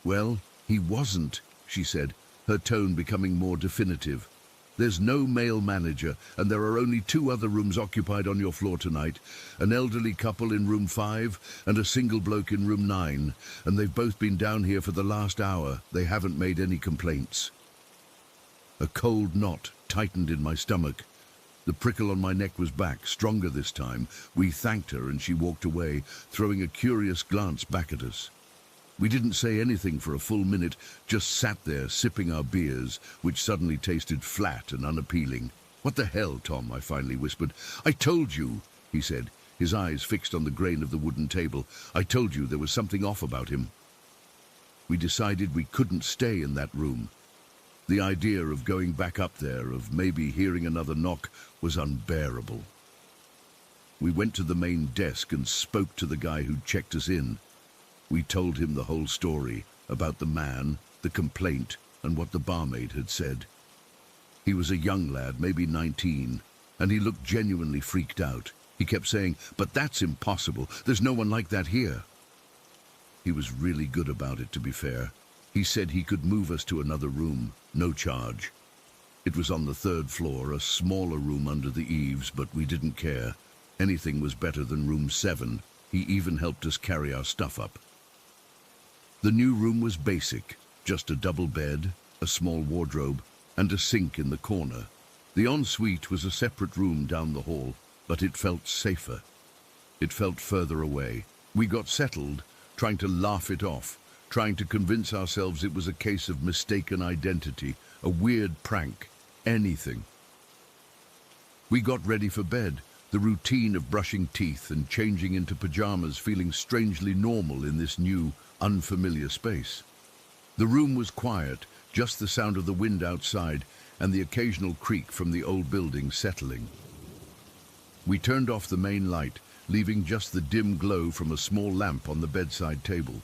Well, he wasn't, she said, her tone becoming more definitive. There's no male manager, and there are only 2 other rooms occupied on your floor tonight, an elderly couple in room 5 and a single bloke in room 9, and they've both been down here for the last hour. They haven't made any complaints. A cold knot tightened in my stomach. The prickle on my neck was back, stronger this time. We thanked her and she walked away, throwing a curious glance back at us. We didn't say anything for a full minute, just sat there sipping our beers, which suddenly tasted flat and unappealing. What the hell, Tom, I finally whispered. I told you, he said, his eyes fixed on the grain of the wooden table. I told you there was something off about him. We decided we couldn't stay in that room. The idea of going back up there, of maybe hearing another knock, was unbearable. We went to the main desk and spoke to the guy who'd checked us in. We told him the whole story, about the man, the complaint, and what the barmaid had said. He was a young lad, maybe 19, and he looked genuinely freaked out. He kept saying, "But that's impossible. There's no one like that here." He was really good about it, to be fair. He said he could move us to another room, no charge. It was on the 3rd floor, a smaller room under the eaves, but we didn't care. Anything was better than room 7. He even helped us carry our stuff up. The new room was basic, just a double bed, a small wardrobe, and a sink in the corner. The ensuite was a separate room down the hall, but it felt safer. It felt further away. We got settled, trying to laugh it off, trying to convince ourselves it was a case of mistaken identity, a weird prank, anything. We got ready for bed, the routine of brushing teeth and changing into pajamas feeling strangely normal in this new, unfamiliar space. The room was quiet, just the sound of the wind outside and the occasional creak from the old building settling. We turned off the main light, leaving just the dim glow from a small lamp on the bedside table.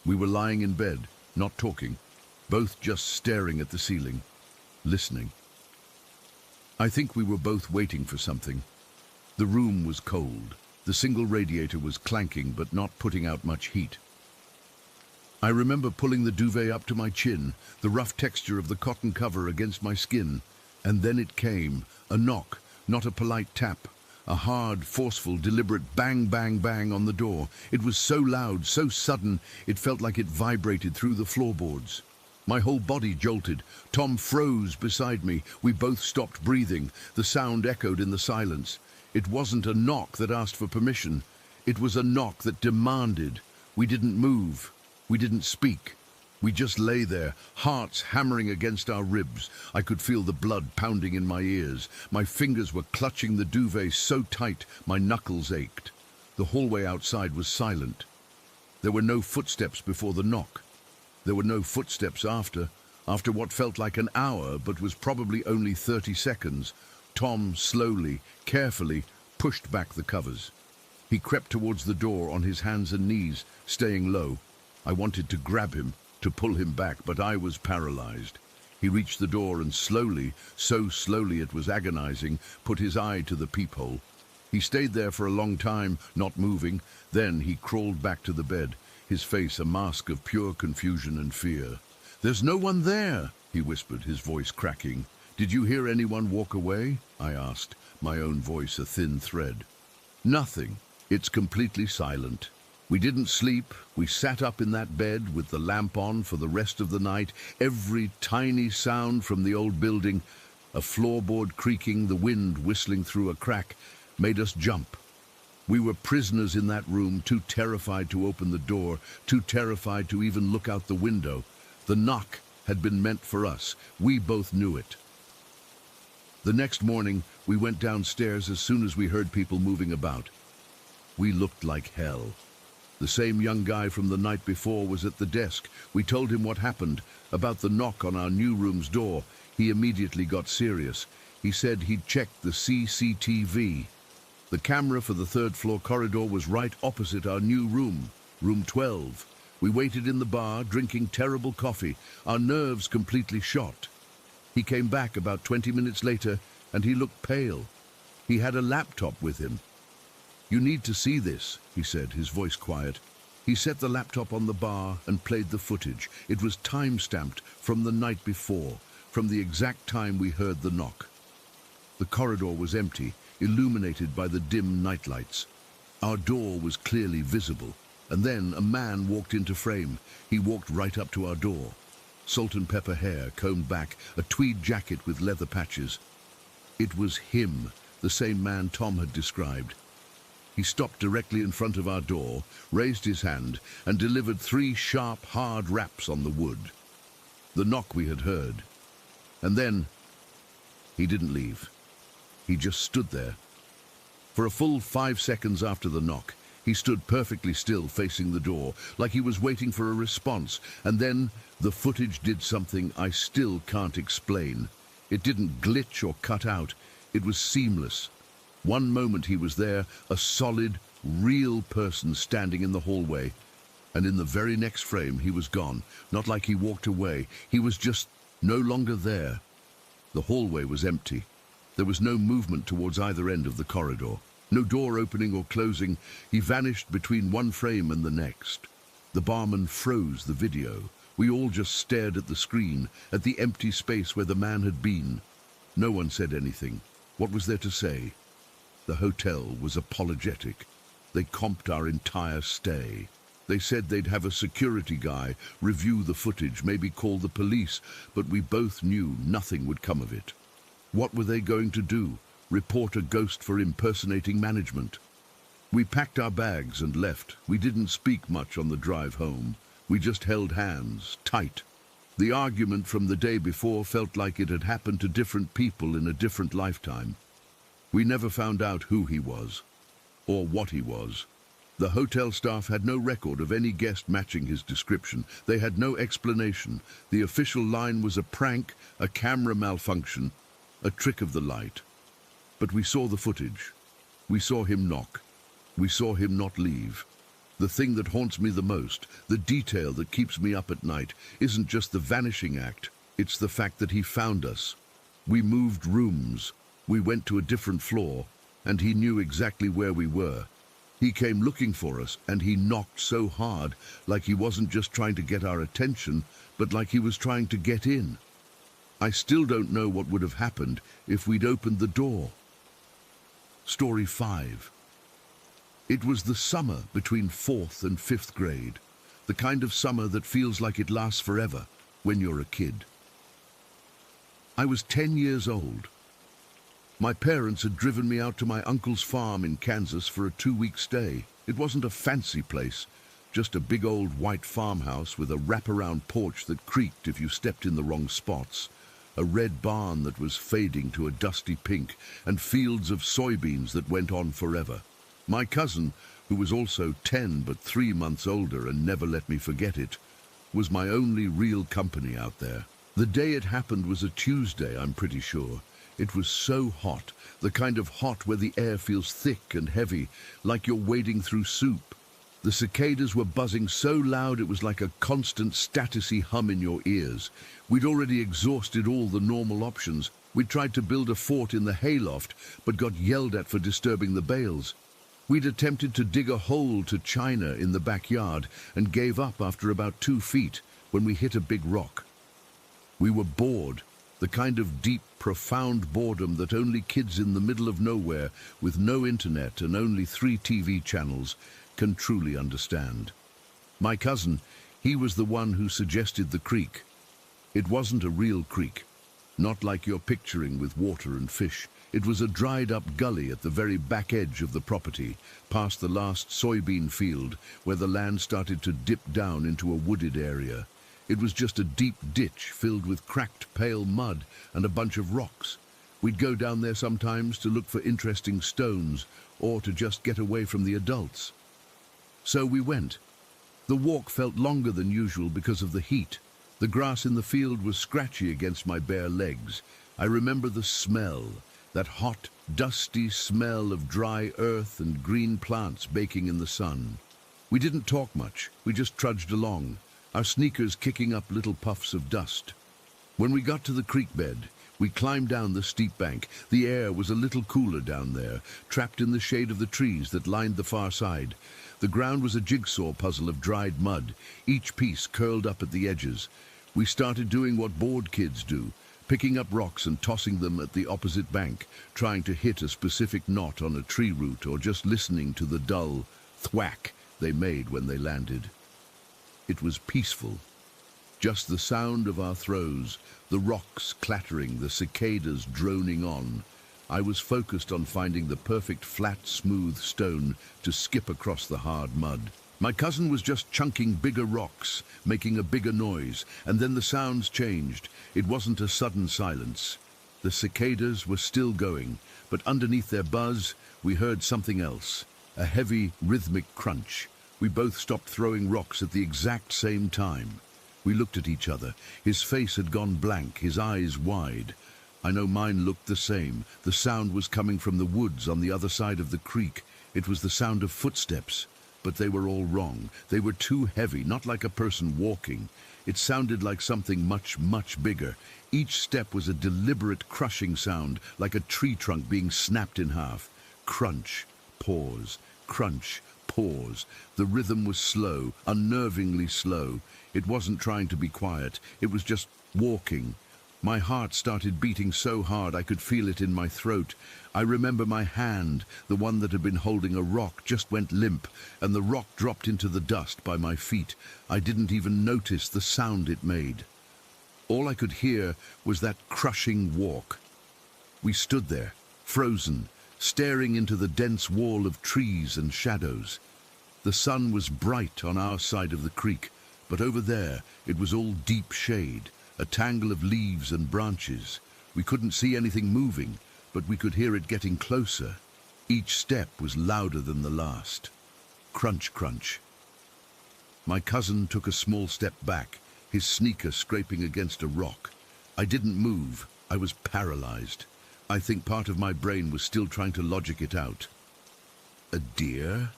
We were lying in bed, not talking, both just staring at the ceiling, listening. I think we were both waiting for something. The room was cold. The single radiator was clanking but not putting out much heat. I remember pulling the duvet up to my chin, the rough texture of the cotton cover against my skin, and then it came, a knock, not a polite tap, a hard, forceful, deliberate bang, bang, bang on the door. It was so loud, so sudden, it felt like it vibrated through the floorboards. My whole body jolted. Tom froze beside me. We both stopped breathing. The sound echoed in the silence. It wasn't a knock that asked for permission. It was a knock that demanded. We didn't move. We didn't speak. We just lay there, hearts hammering against our ribs. I could feel the blood pounding in my ears. My fingers were clutching the duvet so tight, my knuckles ached. The hallway outside was silent. There were no footsteps before the knock. There were no footsteps after what felt like an hour but was probably only 30 seconds. Tom slowly, carefully pushed back the covers. He crept towards the door on his hands and knees, staying low. I wanted to grab him, to pull him back, but I was paralyzed. He reached the door and slowly, so slowly it was agonizing, put his eye to the peephole. He stayed there for a long time, not moving. Then he crawled back to the bed, his face a mask of pure confusion and fear. "There's no one there," he whispered, his voice cracking. "Did you hear anyone walk away?" I asked, my own voice a thin thread. "Nothing. It's completely silent." We didn't sleep. We sat up in that bed with the lamp on for the rest of the night. Every tiny sound from the old building, a floorboard creaking, the wind whistling through a crack, made us jump. We were prisoners in that room, too terrified to open the door, too terrified to even look out the window. The knock had been meant for us. We both knew it. The next morning, we went downstairs as soon as we heard people moving about. We looked like hell. The same young guy from the night before was at the desk. We told him what happened, about the knock on our new room's door. He immediately got serious. He said he'd checked the CCTV. The camera for the third-floor corridor was right opposite our new room, room 12. We waited in the bar, drinking terrible coffee, our nerves completely shot. He came back about 20 minutes later, and he looked pale. He had a laptop with him. "You need to see this," he said, his voice quiet. He set the laptop on the bar and played the footage. It was time-stamped from the night before, from the exact time we heard the knock. The corridor was empty, illuminated by the dim nightlights. Our door was clearly visible, and then a man walked into frame. He walked right up to our door. Salt and pepper hair combed back, a tweed jacket with leather patches. It was him, the same man Tom had described. He stopped directly in front of our door, raised his hand, and delivered 3 sharp, hard raps on the wood. The knock we had heard. And then he didn't leave. He just stood there. For a full 5 seconds after the knock, he stood perfectly still facing the door, like he was waiting for a response. And then the footage did something I still can't explain. It didn't glitch or cut out. It was seamless. One moment he was there, a solid, real person standing in the hallway. And in the very next frame, he was gone. Not like he walked away. He was just no longer there. The hallway was empty. There was no movement towards either end of the corridor. No door opening or closing. He vanished between one frame and the next. The barman froze the video. We all just stared at the screen, at the empty space where the man had been. No one said anything. What was there to say? The hotel was apologetic. They comped our entire stay. They said they'd have a security guy review the footage, maybe call the police, but we both knew nothing would come of it. What were they going to do? Report a ghost for impersonating management? We packed our bags and left. We didn't speak much on the drive home. We just held hands, tight. The argument from the day before felt like it had happened to different people in a different lifetime. We never found out who he was, or what he was. The hotel staff had no record of any guest matching his description. They had no explanation. The official line was a prank, a camera malfunction, a trick of the light. But we saw the footage. We saw him knock. We saw him not leave. The thing that haunts me the most, the detail that keeps me up at night, isn't just the vanishing act. It's the fact that he found us. We moved rooms. We went to a different floor, and he knew exactly where we were. He came looking for us, and he knocked so hard, like he wasn't just trying to get our attention, but like he was trying to get in. I still don't know what would have happened if we'd opened the door. Story 5. It was the summer between 4th and 5th grade, the kind of summer that feels like it lasts forever when you're a kid. I was 10 years old. My parents had driven me out to my uncle's farm in Kansas for a 2-week stay. It wasn't a fancy place, just a big old white farmhouse with a wraparound porch that creaked if you stepped in the wrong spots, a red barn that was fading to a dusty pink, and fields of soybeans that went on forever. My cousin, who was also 10 but 3 months older and never let me forget it, was my only real company out there. The day it happened was a Tuesday, I'm pretty sure. It was so hot, the kind of hot where the air feels thick and heavy, like you're wading through soup. The cicadas were buzzing so loud it was like a constant static-y hum in your ears. We'd already exhausted all the normal options. We'd tried to build a fort in the hayloft, but got yelled at for disturbing the bales. We'd attempted to dig a hole to China in the backyard and gave up after about 2 feet when we hit a big rock. We were bored, the kind of deep, profound boredom that only kids in the middle of nowhere with no internet and only 3 TV channels can truly understand. My cousin, he was the one who suggested the creek. It wasn't a real creek, not like you're picturing with water and fish. It was a dried-up gully at the very back edge of the property, past the last soybean field, where the land started to dip down into a wooded area. It was just a deep ditch filled with cracked, pale mud and a bunch of rocks. We'd go down there sometimes to look for interesting stones or to just get away from the adults. So we went. The walk felt longer than usual because of the heat. The grass in the field was scratchy against my bare legs. I remember the smell, that hot, dusty smell of dry earth and green plants baking in the sun. We didn't talk much. We just trudged along, our sneakers kicking up little puffs of dust. When we got to the creek bed, we climbed down the steep bank. The air was a little cooler down there, trapped in the shade of the trees that lined the far side. The ground was a jigsaw puzzle of dried mud, each piece curled up at the edges. We started doing what bored kids do, picking up rocks and tossing them at the opposite bank, trying to hit a specific knot on a tree root or just listening to the dull thwack they made when they landed. It was peaceful. Just the sound of our throws, the rocks clattering, the cicadas droning on. I was focused on finding the perfect flat, smooth stone to skip across the hard mud. My cousin was just chunking bigger rocks, making a bigger noise, and then the sounds changed. It wasn't a sudden silence. The cicadas were still going, but underneath their buzz, we heard something else, a heavy, rhythmic crunch. We both stopped throwing rocks at the exact same time. We looked at each other. His face had gone blank, his eyes wide. I know mine looked the same. The sound was coming from the woods on the other side of the creek. It was the sound of footsteps. But they were all wrong. They were too heavy, not like a person walking. It sounded like something much, much bigger. Each step was a deliberate crushing sound, like a tree trunk being snapped in half. Crunch, pause, crunch, pause. The rhythm was slow, unnervingly slow. It wasn't trying to be quiet. It was just walking, My heart started beating so hard I could feel it in my throat. I remember my hand, the one that had been holding a rock, just went limp, and the rock dropped into the dust by my feet. I didn't even notice the sound it made. All I could hear was that crushing walk. We stood there, frozen, staring into the dense wall of trees and shadows. The sun was bright on our side of the creek, but over there it was all deep shade, a tangle of leaves and branches. We couldn't see anything moving, but we could hear it getting closer. Each step was louder than the last. Crunch, crunch. My cousin took a small step back, his sneaker scraping against a rock. I didn't move. I was paralyzed. I think part of my brain was still trying to logic it out. A deer?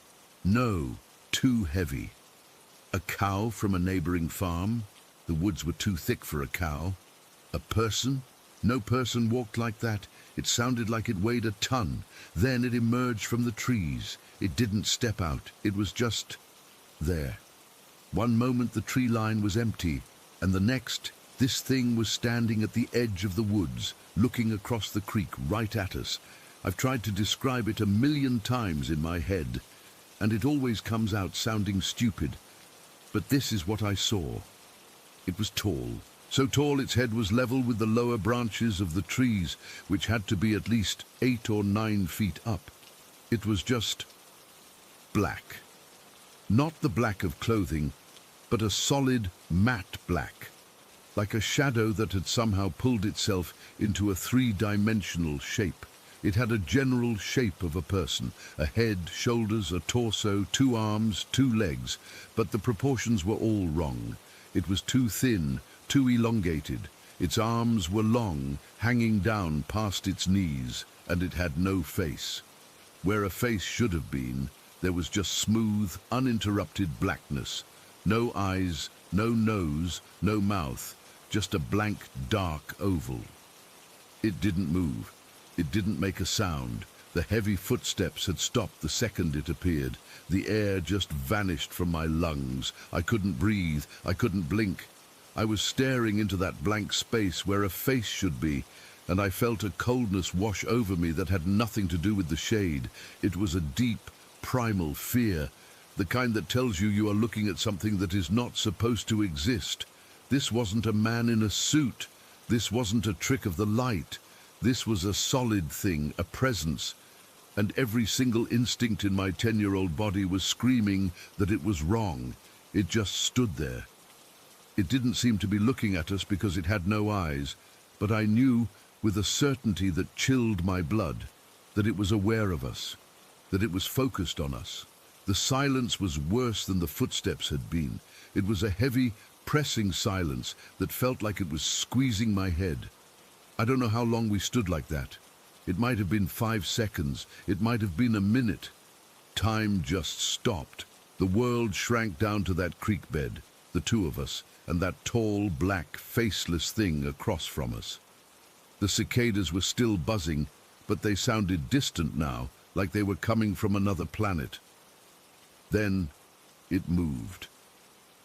No, too heavy. A cow from a neighboring farm? The woods were too thick for a cow. A person? No person walked like that. It sounded like it weighed a ton. Then it emerged from the trees. It didn't step out. It was just there. One moment the tree line was empty, and the next, this thing was standing at the edge of the woods, looking across the creek right at us. I've tried to describe it 1,000,000 times in my head, and it always comes out sounding stupid. But this is what I saw. It was tall, so tall its head was level with the lower branches of the trees, which had to be at least 8 or 9 feet up. It was just black. Not the black of clothing, but a solid, matte black, like a shadow that had somehow pulled itself into a 3-dimensional shape. It had a general shape of a person, a head, shoulders, a torso, 2 arms, 2 legs, but the proportions were all wrong. It was too thin, too elongated. Its arms were long, hanging down past its knees, and it had no face. Where a face should have been, there was just smooth, uninterrupted blackness. No eyes, no nose, no mouth, just a blank, dark oval. It didn't move. It didn't make a sound. The heavy footsteps had stopped the second it appeared. The air just vanished from my lungs. I couldn't breathe. I couldn't blink. I was staring into that blank space where a face should be, and I felt a coldness wash over me that had nothing to do with the shade. It was a deep, primal fear, the kind that tells you are looking at something that is not supposed to exist. This wasn't a man in a suit. This wasn't a trick of the light. This was a solid thing, a presence, and every single instinct in my 10-year-old body was screaming that it was wrong. It just stood there. It didn't seem to be looking at us because it had no eyes, but I knew with a certainty that chilled my blood that it was aware of us, that it was focused on us. The silence was worse than the footsteps had been. It was a heavy, pressing silence that felt like it was squeezing my head. I don't know how long we stood like that. It might have been 5 seconds. It might have been a minute. Time just stopped. The world shrank down to that creek bed, the 2 of us, and that tall, black, faceless thing across from us. The cicadas were still buzzing, but they sounded distant now, like they were coming from another planet. Then it moved.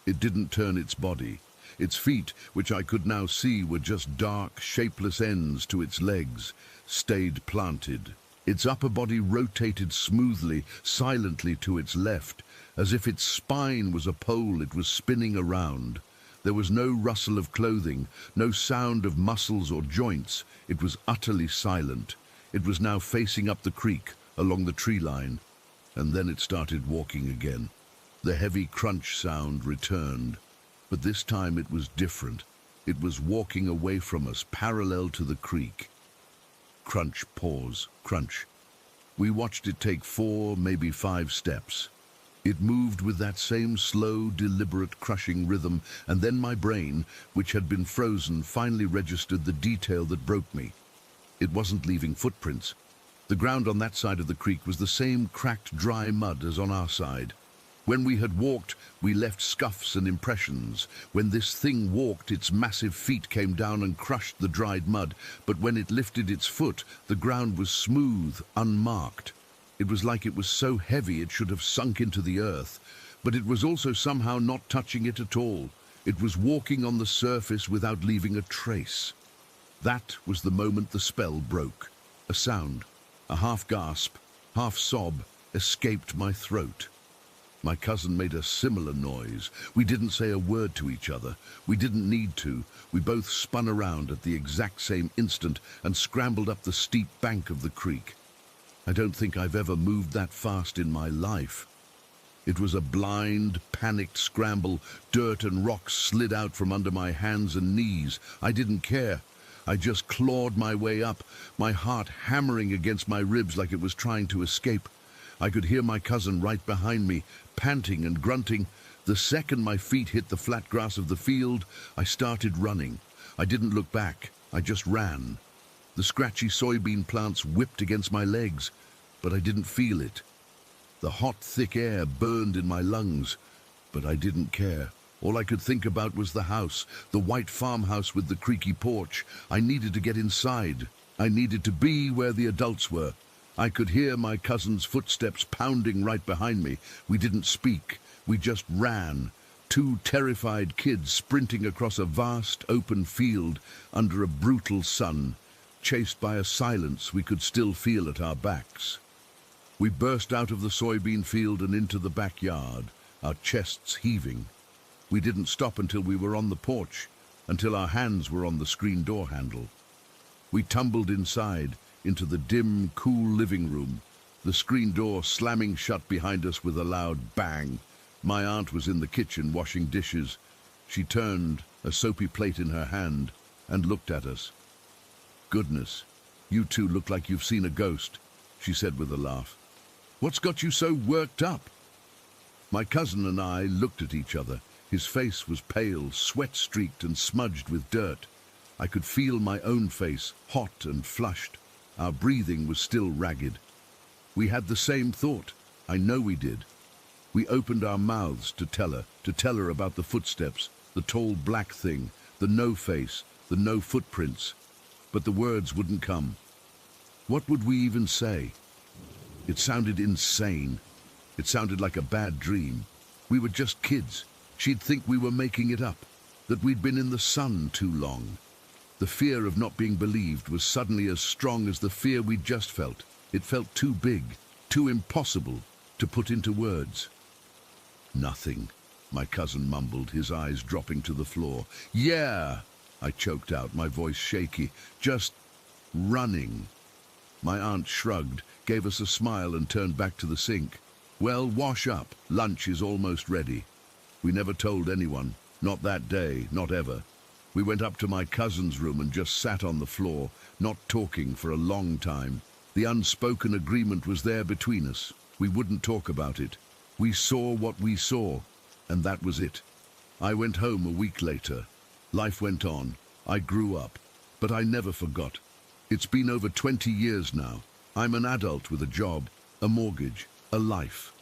It didn't turn its body. Its feet, which I could now see were just dark, shapeless ends to its legs, stayed planted. Its upper body rotated smoothly, silently to its left, as if its spine was a pole it was spinning around. There was no rustle of clothing, no sound of muscles or joints. It was utterly silent. It was now facing up the creek, along the tree line, and then it started walking again. The heavy crunch sound returned, but this time it was different. It was walking away from us, parallel to the creek. Crunch, pause, crunch. We watched it take 4, maybe 5 steps. It moved with that same slow, deliberate, crushing rhythm, and then my brain, which had been frozen, finally registered the detail that broke me. It wasn't leaving footprints. The ground on that side of the creek was the same cracked, dry mud as on our side. When we had walked, we left scuffs and impressions. When this thing walked, its massive feet came down and crushed the dried mud, but when it lifted its foot, the ground was smooth, unmarked. It was like it was so heavy it should have sunk into the earth, but it was also somehow not touching it at all. It was walking on the surface without leaving a trace. That was the moment the spell broke. A sound, a half gasp, half sob, escaped my throat. My cousin made a similar noise. We didn't say a word to each other. We didn't need to. We both spun around at the exact same instant and scrambled up the steep bank of the creek. I don't think I've ever moved that fast in my life. It was a blind, panicked scramble. Dirt and rocks slid out from under my hands and knees. I didn't care. I just clawed my way up, my heart hammering against my ribs like it was trying to escape. I could hear my cousin right behind me, panting and grunting. The second my feet hit the flat grass of the field, I started running. I didn't look back. I just ran. The scratchy soybean plants whipped against my legs, but I didn't feel it. The hot, thick air burned in my lungs, but I didn't care. All I could think about was the house, the white farmhouse with the creaky porch. I needed to get inside. I needed to be where the adults were. I could hear my cousin's footsteps pounding right behind me. We didn't speak. We just ran. Two terrified kids sprinting across a vast open field under a brutal sun, chased by a silence we could still feel at our backs. We burst out of the soybean field and into the backyard, our chests heaving. We didn't stop until we were on the porch, until our hands were on the screen door handle. We tumbled inside, into the dim, cool living room, the screen door slamming shut behind us with a loud bang. My aunt was in the kitchen washing dishes. She turned, a soapy plate in her hand, and looked at us. "Goodness, you two look like you've seen a ghost," she said with a laugh. "What's got you so worked up?" My cousin and I looked at each other. His face was pale, sweat-streaked and smudged with dirt. I could feel my own face, hot and flushed. Our breathing was still ragged. We had the same thought. I know we did. We opened our mouths to tell her about the footsteps, the tall black thing, the no face, the no footprints. But the words wouldn't come. What would we even say? It sounded insane. It sounded like a bad dream. We were just kids. She'd think we were making it up, that we'd been in the sun too long. The fear of not being believed was suddenly as strong as the fear we'd just felt. It felt too big, too impossible to put into words. "Nothing," my cousin mumbled, his eyes dropping to the floor. "Yeah," I choked out, my voice shaky. "Just running." My aunt shrugged, gave us a smile and turned back to the sink. "Well, wash up. Lunch is almost ready." We never told anyone. Not that day, not ever. We went up to my cousin's room and just sat on the floor, not talking for a long time. The unspoken agreement was there between us. We wouldn't talk about it. We saw what we saw, and that was it. I went home a week later. Life went on. I grew up, but I never forgot. It's been over 20 years now. I'm an adult with a job, a mortgage, a life.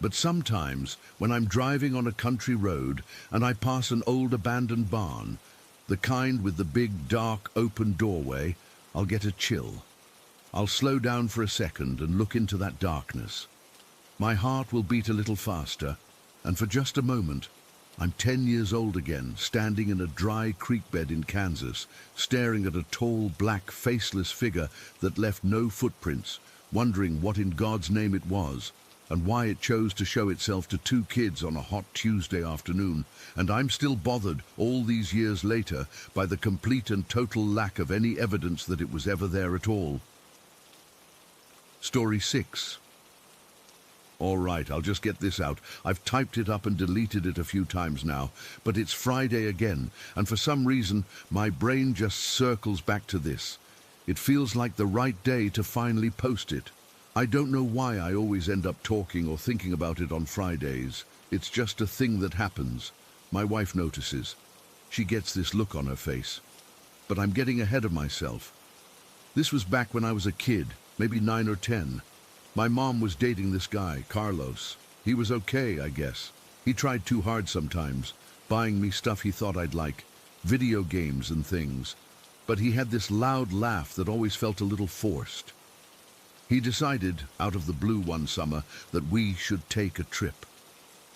But sometimes, when I'm driving on a country road and I pass an old abandoned barn, the kind with the big, dark, open doorway, I'll get a chill. I'll slow down for a second and look into that darkness. My heart will beat a little faster, and for just a moment, I'm 10 years old again, standing in a dry creek bed in Kansas, staring at a tall, black, faceless figure that left no footprints, wondering what in God's name it was, and why it chose to show itself to two kids on a hot Tuesday afternoon. And I'm still bothered, all these years later, by the complete and total lack of any evidence that it was ever there at all. Story 6. All right, I'll just get this out. I've typed it up and deleted it a few times now, but it's Friday again, and for some reason, my brain just circles back to this. It feels like the right day to finally post it. I don't know why I always end up talking or thinking about it on Fridays. It's just a thing that happens. My wife notices. She gets this look on her face. But I'm getting ahead of myself. This was back when I was a kid, maybe 9 or 10. My mom was dating this guy, Carlos. He was okay, I guess. He tried too hard sometimes, buying me stuff he thought I'd like, video games and things. But he had this loud laugh that always felt a little forced. He decided, out of the blue one summer, that we should take a trip.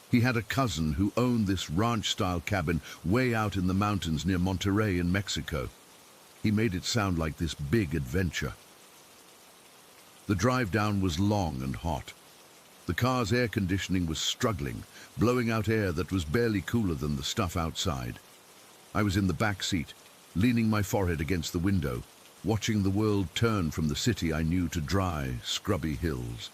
He had a cousin who owned this ranch-style cabin way out in the mountains near Monterrey in Mexico. He made it sound like this big adventure. The drive down was long and hot. The car's air conditioning was struggling, blowing out air that was barely cooler than the stuff outside. I was in the back seat, leaning my forehead against the window, watching the world turn from the city I knew to dry, scrubby hills.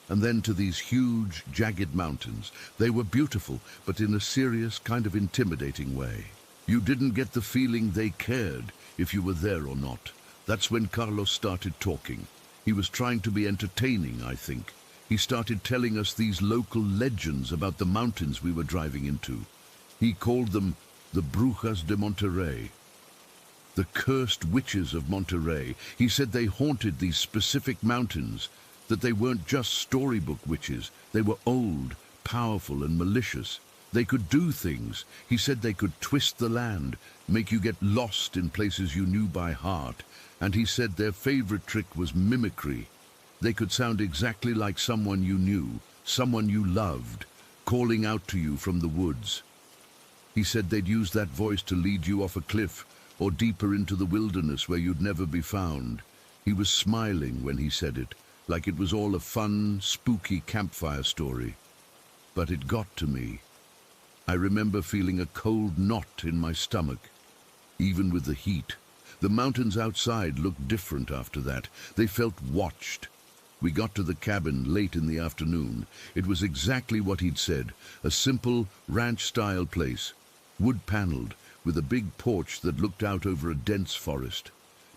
And then to these huge, jagged mountains. They were beautiful, but in a serious, kind of intimidating way. You didn't get the feeling they cared if you were there or not. That's when Carlos started talking. He was trying to be entertaining, I think. He started telling us these local legends about the mountains we were driving into. He called them the Brujas de Monterrey, the cursed witches of Monterrey. He said they haunted these specific mountains, that they weren't just storybook witches. They were old, powerful, and malicious. They could do things. He said they could twist the land, make you get lost in places you knew by heart. And he said their favorite trick was mimicry. They could sound exactly like someone you knew, someone you loved, calling out to you from the woods. He said they'd use that voice to lead you off a cliff or deeper into the wilderness where you'd never be found. He was smiling when he said it, like it was all a fun, spooky campfire story. But it got to me. I remember feeling a cold knot in my stomach, even with the heat. The mountains outside looked different after that. They felt watched. We got to the cabin late in the afternoon. It was exactly what he'd said, a simple ranch-style place, wood-paneled, with a big porch that looked out over a dense forest.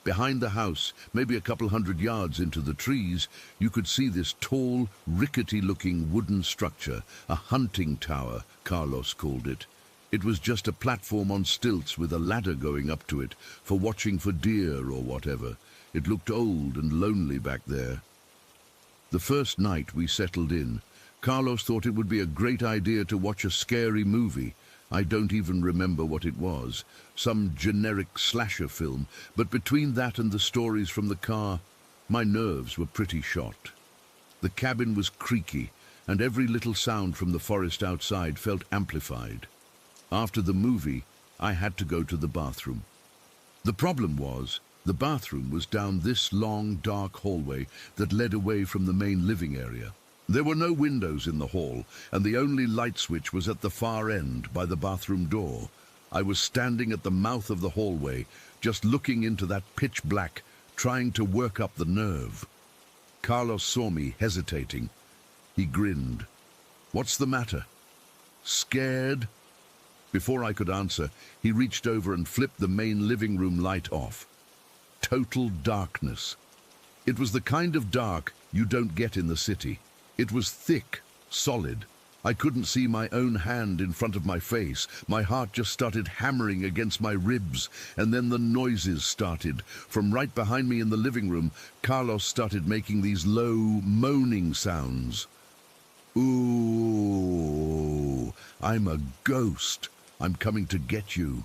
Behind the house, maybe a couple 100 yards into the trees, you could see this tall, rickety-looking wooden structure, a hunting tower, Carlos called it. It was just a platform on stilts with a ladder going up to it for watching for deer or whatever. It looked old and lonely back there. The first night we settled in, Carlos thought it would be a great idea to watch a scary movie. I don't even remember what it was, some generic slasher film, but between that and the stories from the car, my nerves were pretty shot. The cabin was creaky, and every little sound from the forest outside felt amplified. After the movie, I had to go to the bathroom. The problem was, the bathroom was down this long, dark hallway that led away from the main living area. There were no windows in the hall, and the only light switch was at the far end by the bathroom door. I was standing at the mouth of the hallway, just looking into that pitch black, trying to work up the nerve. Carlos saw me hesitating. He grinned. "What's the matter? Scared?" Before I could answer, he reached over and flipped the main living room light off. Total darkness. It was the kind of dark you don't get in the city. It was thick, solid. I couldn't see my own hand in front of my face. My heart just started hammering against my ribs, and then the noises started. From right behind me in the living room, Carlos started making these low, moaning sounds. "Ooh, I'm a ghost. I'm coming to get you."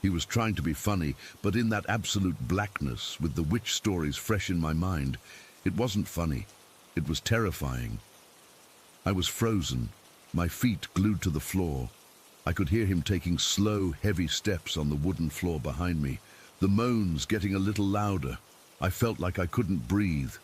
He was trying to be funny, but in that absolute blackness, with the witch stories fresh in my mind, it wasn't funny. It was terrifying. I was frozen, my feet glued to the floor. I could hear him taking slow, heavy steps on the wooden floor behind me, the moans getting a little louder. I felt like I couldn't breathe.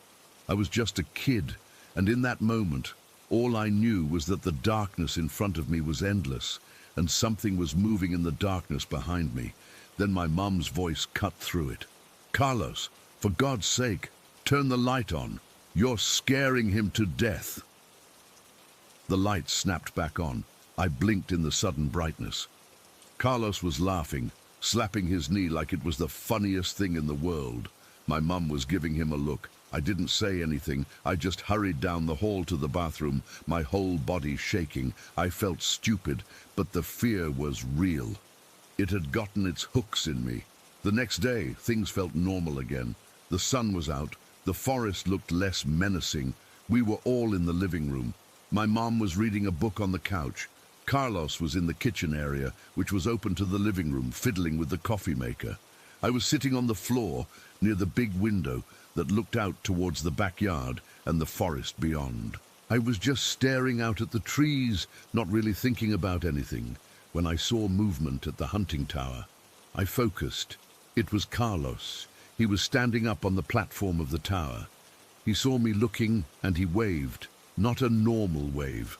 I was just a kid, and in that moment, all I knew was that the darkness in front of me was endless, and something was moving in the darkness behind me. Then my mum's voice cut through it. "Carlos, for God's sake, turn the light on. You're scaring him to death." The light snapped back on. I blinked in the sudden brightness. Carlos was laughing, slapping his knee like it was the funniest thing in the world. My mum was giving him a look. I didn't say anything. I just hurried down the hall to the bathroom, my whole body shaking. I felt stupid, but the fear was real. It had gotten its hooks in me. The next day, things felt normal again. The sun was out. The forest looked less menacing. We were all in the living room. My mom was reading a book on the couch. Carlos was in the kitchen area, which was open to the living room, fiddling with the coffee maker. I was sitting on the floor near the big window that looked out towards the backyard and the forest beyond. I was just staring out at the trees, not really thinking about anything, when I saw movement at the hunting tower. I focused. It was Carlos. He was standing up on the platform of the tower. He saw me looking and he waved, not a normal wave.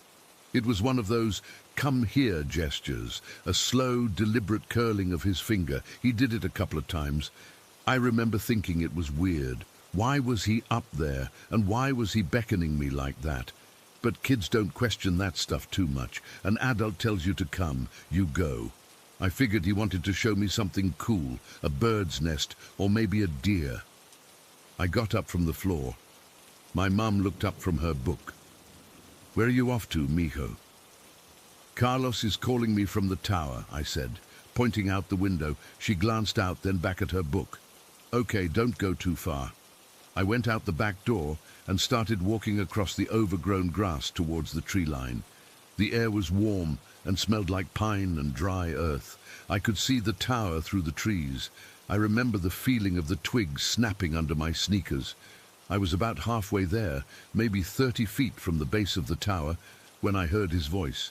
It was one of those "come here" gestures, a slow, deliberate curling of his finger. He did it a couple of times. I remember thinking it was weird. Why was he up there, and why was he beckoning me like that? But kids don't question that stuff too much. An adult tells you to come, you go. I figured he wanted to show me something cool, a bird's nest, or maybe a deer. I got up from the floor. My mum looked up from her book. "Where are you off to, mijo?" "Carlos is calling me from the tower," I said, pointing out the window. She glanced out, then back at her book. "Okay, don't go too far." I went out the back door and started walking across the overgrown grass towards the tree line. The air was warm and smelled like pine and dry earth. I could see the tower through the trees. I remember the feeling of the twigs snapping under my sneakers. I was about halfway there, maybe 30 feet from the base of the tower, when I heard his voice.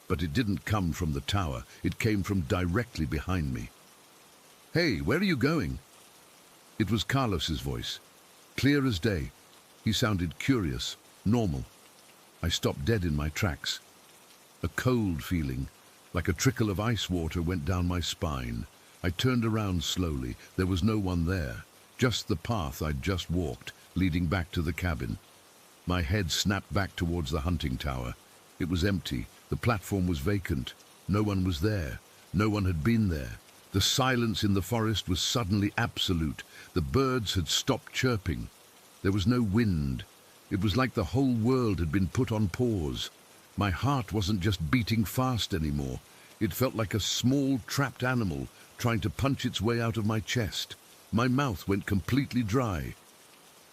But it didn't come from the tower. It came from directly behind me. "Hey, where are you going?" It was Carlos's voice, clear as day. He sounded curious, normal. I stopped dead in my tracks. A cold feeling, like a trickle of ice water, went down my spine. I turned around slowly. There was no one there, just the path I'd just walked, leading back to the cabin. My head snapped back towards the hunting tower. It was empty. The platform was vacant. No one was there. No one had been there. The silence in the forest was suddenly absolute. The birds had stopped chirping. There was no wind. It was like the whole world had been put on pause. My heart wasn't just beating fast anymore. It felt like a small, trapped animal trying to punch its way out of my chest. My mouth went completely dry.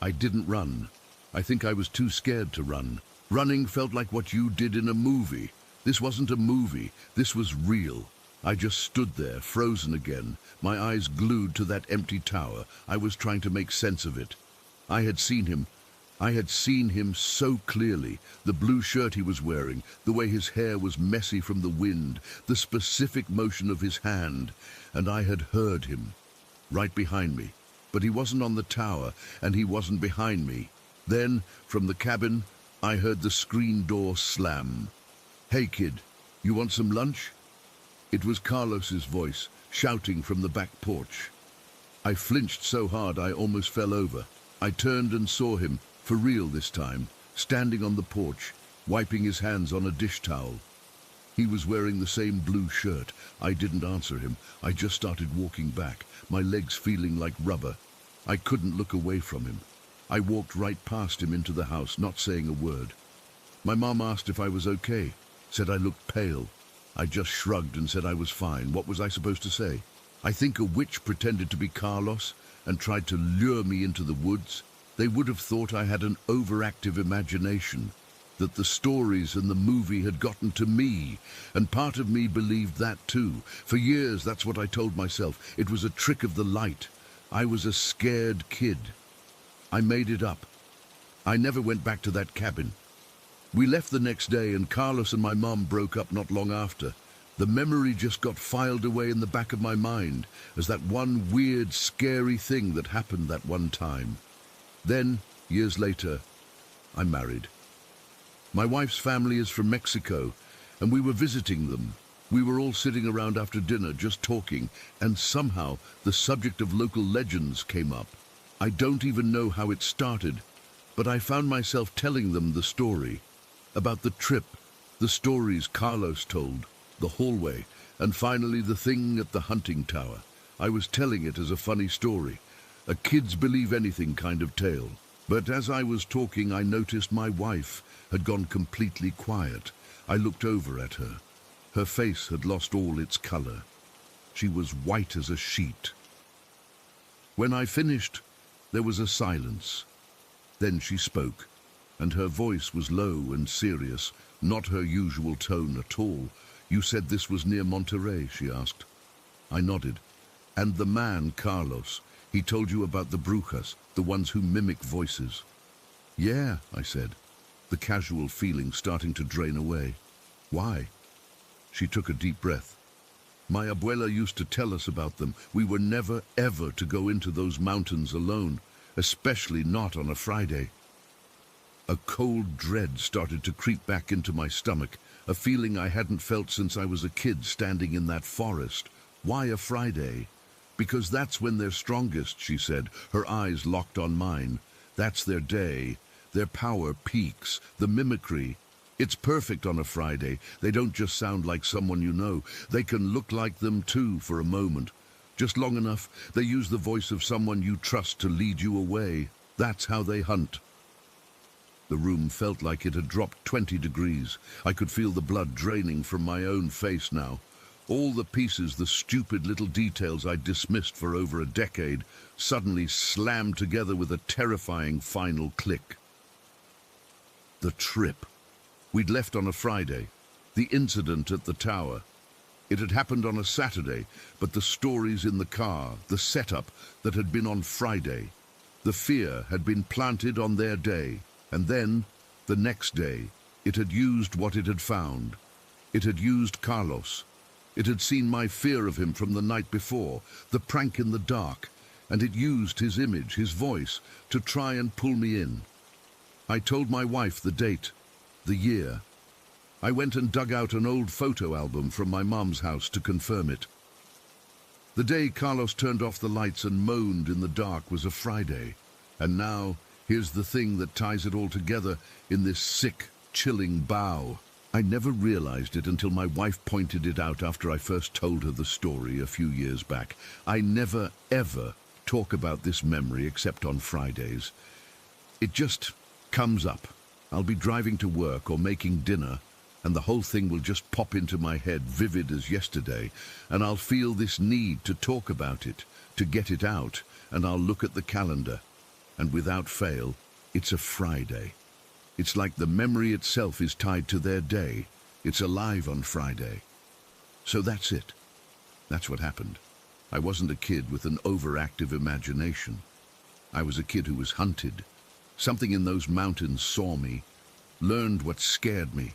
I didn't run. I think I was too scared to run. Running felt like what you did in a movie. This wasn't a movie. This was real. I just stood there, frozen again, my eyes glued to that empty tower. I was trying to make sense of it. I had seen him. I had seen him so clearly. The blue shirt he was wearing, the way his hair was messy from the wind, the specific motion of his hand. And I had heard him, right behind me. But he wasn't on the tower, and he wasn't behind me. Then, from the cabin, I heard the screen door slam. "Hey, kid, you want some lunch?" It was Carlos's voice, shouting from the back porch. I flinched so hard I almost fell over. I turned and saw him, for real this time, standing on the porch, wiping his hands on a dish towel. He was wearing the same blue shirt. I didn't answer him. I just started walking back, my legs feeling like rubber. I couldn't look away from him. I walked right past him into the house, not saying a word. My mom asked if I was okay, said I looked pale. I just shrugged and said I was fine. What was I supposed to say? I think a witch pretended to be Carlos and tried to lure me into the woods. They would have thought I had an overactive imagination, that the stories and the movie had gotten to me, and part of me believed that too. For years, that's what I told myself. It was a trick of the light. I was a scared kid. I made it up. I never went back to that cabin. We left the next day, and Carlos and my mom broke up not long after. The memory just got filed away in the back of my mind as that one weird, scary thing that happened that one time. Then, years later, I married. My wife's family is from Mexico, and we were visiting them. We were all sitting around after dinner, just talking, and somehow the subject of local legends came up. I don't even know how it started, but I found myself telling them the story. About the trip, the stories Carlos told, the hallway, and finally the thing at the hunting tower. I was telling it as a funny story, a kids believe anything kind of tale. But as I was talking, I noticed my wife had gone completely quiet. I looked over at her. Her face had lost all its color. She was white as a sheet. When I finished, there was a silence. Then she spoke, and her voice was low and serious, not her usual tone at all. "You said this was near Monterrey?" she asked. I nodded. "And the man, Carlos, he told you about the brujas, the ones who mimic voices?" "Yeah," I said, the casual feeling starting to drain away. "Why?" She took a deep breath. My abuela used to tell us about them. We were never, ever to go into those mountains alone, especially not on a Friday. A cold dread started to creep back into my stomach, a feeling I hadn't felt since I was a kid standing in that forest. Why a Friday? Because that's when they're strongest, she said, her eyes locked on mine. That's their day. Their power peaks, the mimicry. It's perfect on a Friday. They don't just sound like someone you know. They can look like them too for a moment. Just long enough, they use the voice of someone you trust to lead you away. That's how they hunt. The room felt like it had dropped 20 degrees. I could feel the blood draining from my own face now. All the pieces, the stupid little details I dismissed for over a decade, suddenly slammed together with a terrifying final click. The trip. We'd left on a Friday. The incident at the tower. It had happened on a Saturday, but the stories in the car, the setup that had been on Friday. The fear had been planted on their day. And then, the next day, it had used what it had found. It had used Carlos. It had seen my fear of him from the night before, the prank in the dark, and it used his image, his voice, to try and pull me in. I told my wife the date, the year. I went and dug out an old photo album from my mom's house to confirm it. The day Carlos turned off the lights and moaned in the dark was a Friday, and now here's the thing that ties it all together in this sick, chilling bow. I never realized it until my wife pointed it out after I first told her the story a few years back. I never, ever talk about this memory except on Fridays. It just comes up. I'll be driving to work or making dinner, and the whole thing will just pop into my head vivid as yesterday, and I'll feel this need to talk about it, to get it out, and I'll look at the calendar. And without fail, it's a Friday. It's like the memory itself is tied to their day. It's alive on Friday. So that's it. That's what happened. I wasn't a kid with an overactive imagination. I was a kid who was hunted. Something in those mountains saw me, learned what scared me,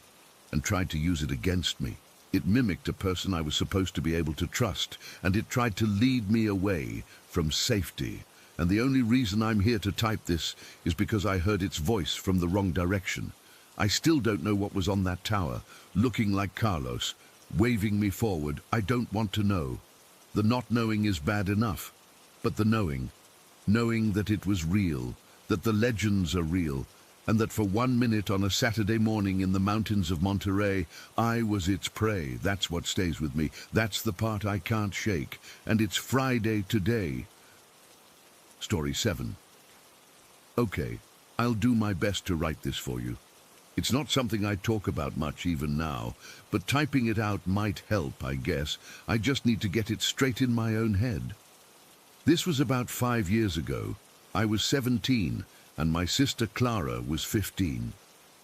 and tried to use it against me. It mimicked a person I was supposed to be able to trust, and it tried to lead me away from safety. And the only reason I'm here to type this is because I heard its voice from the wrong direction. I still don't know what was on that tower, looking like Carlos, waving me forward. I don't want to know. The not knowing is bad enough, but the knowing that it was real, that the legends are real, and that for 1 minute on a Saturday morning in the mountains of Monterey, I was its prey. That's what stays with me. That's the part I can't shake. And it's Friday today. Story 7. Okay, I'll do my best to write this for you. It's not something I talk about much even now, but typing it out might help, I guess. I just need to get it straight in my own head. This was about 5 years ago. I was 17, and my sister Clara was 15.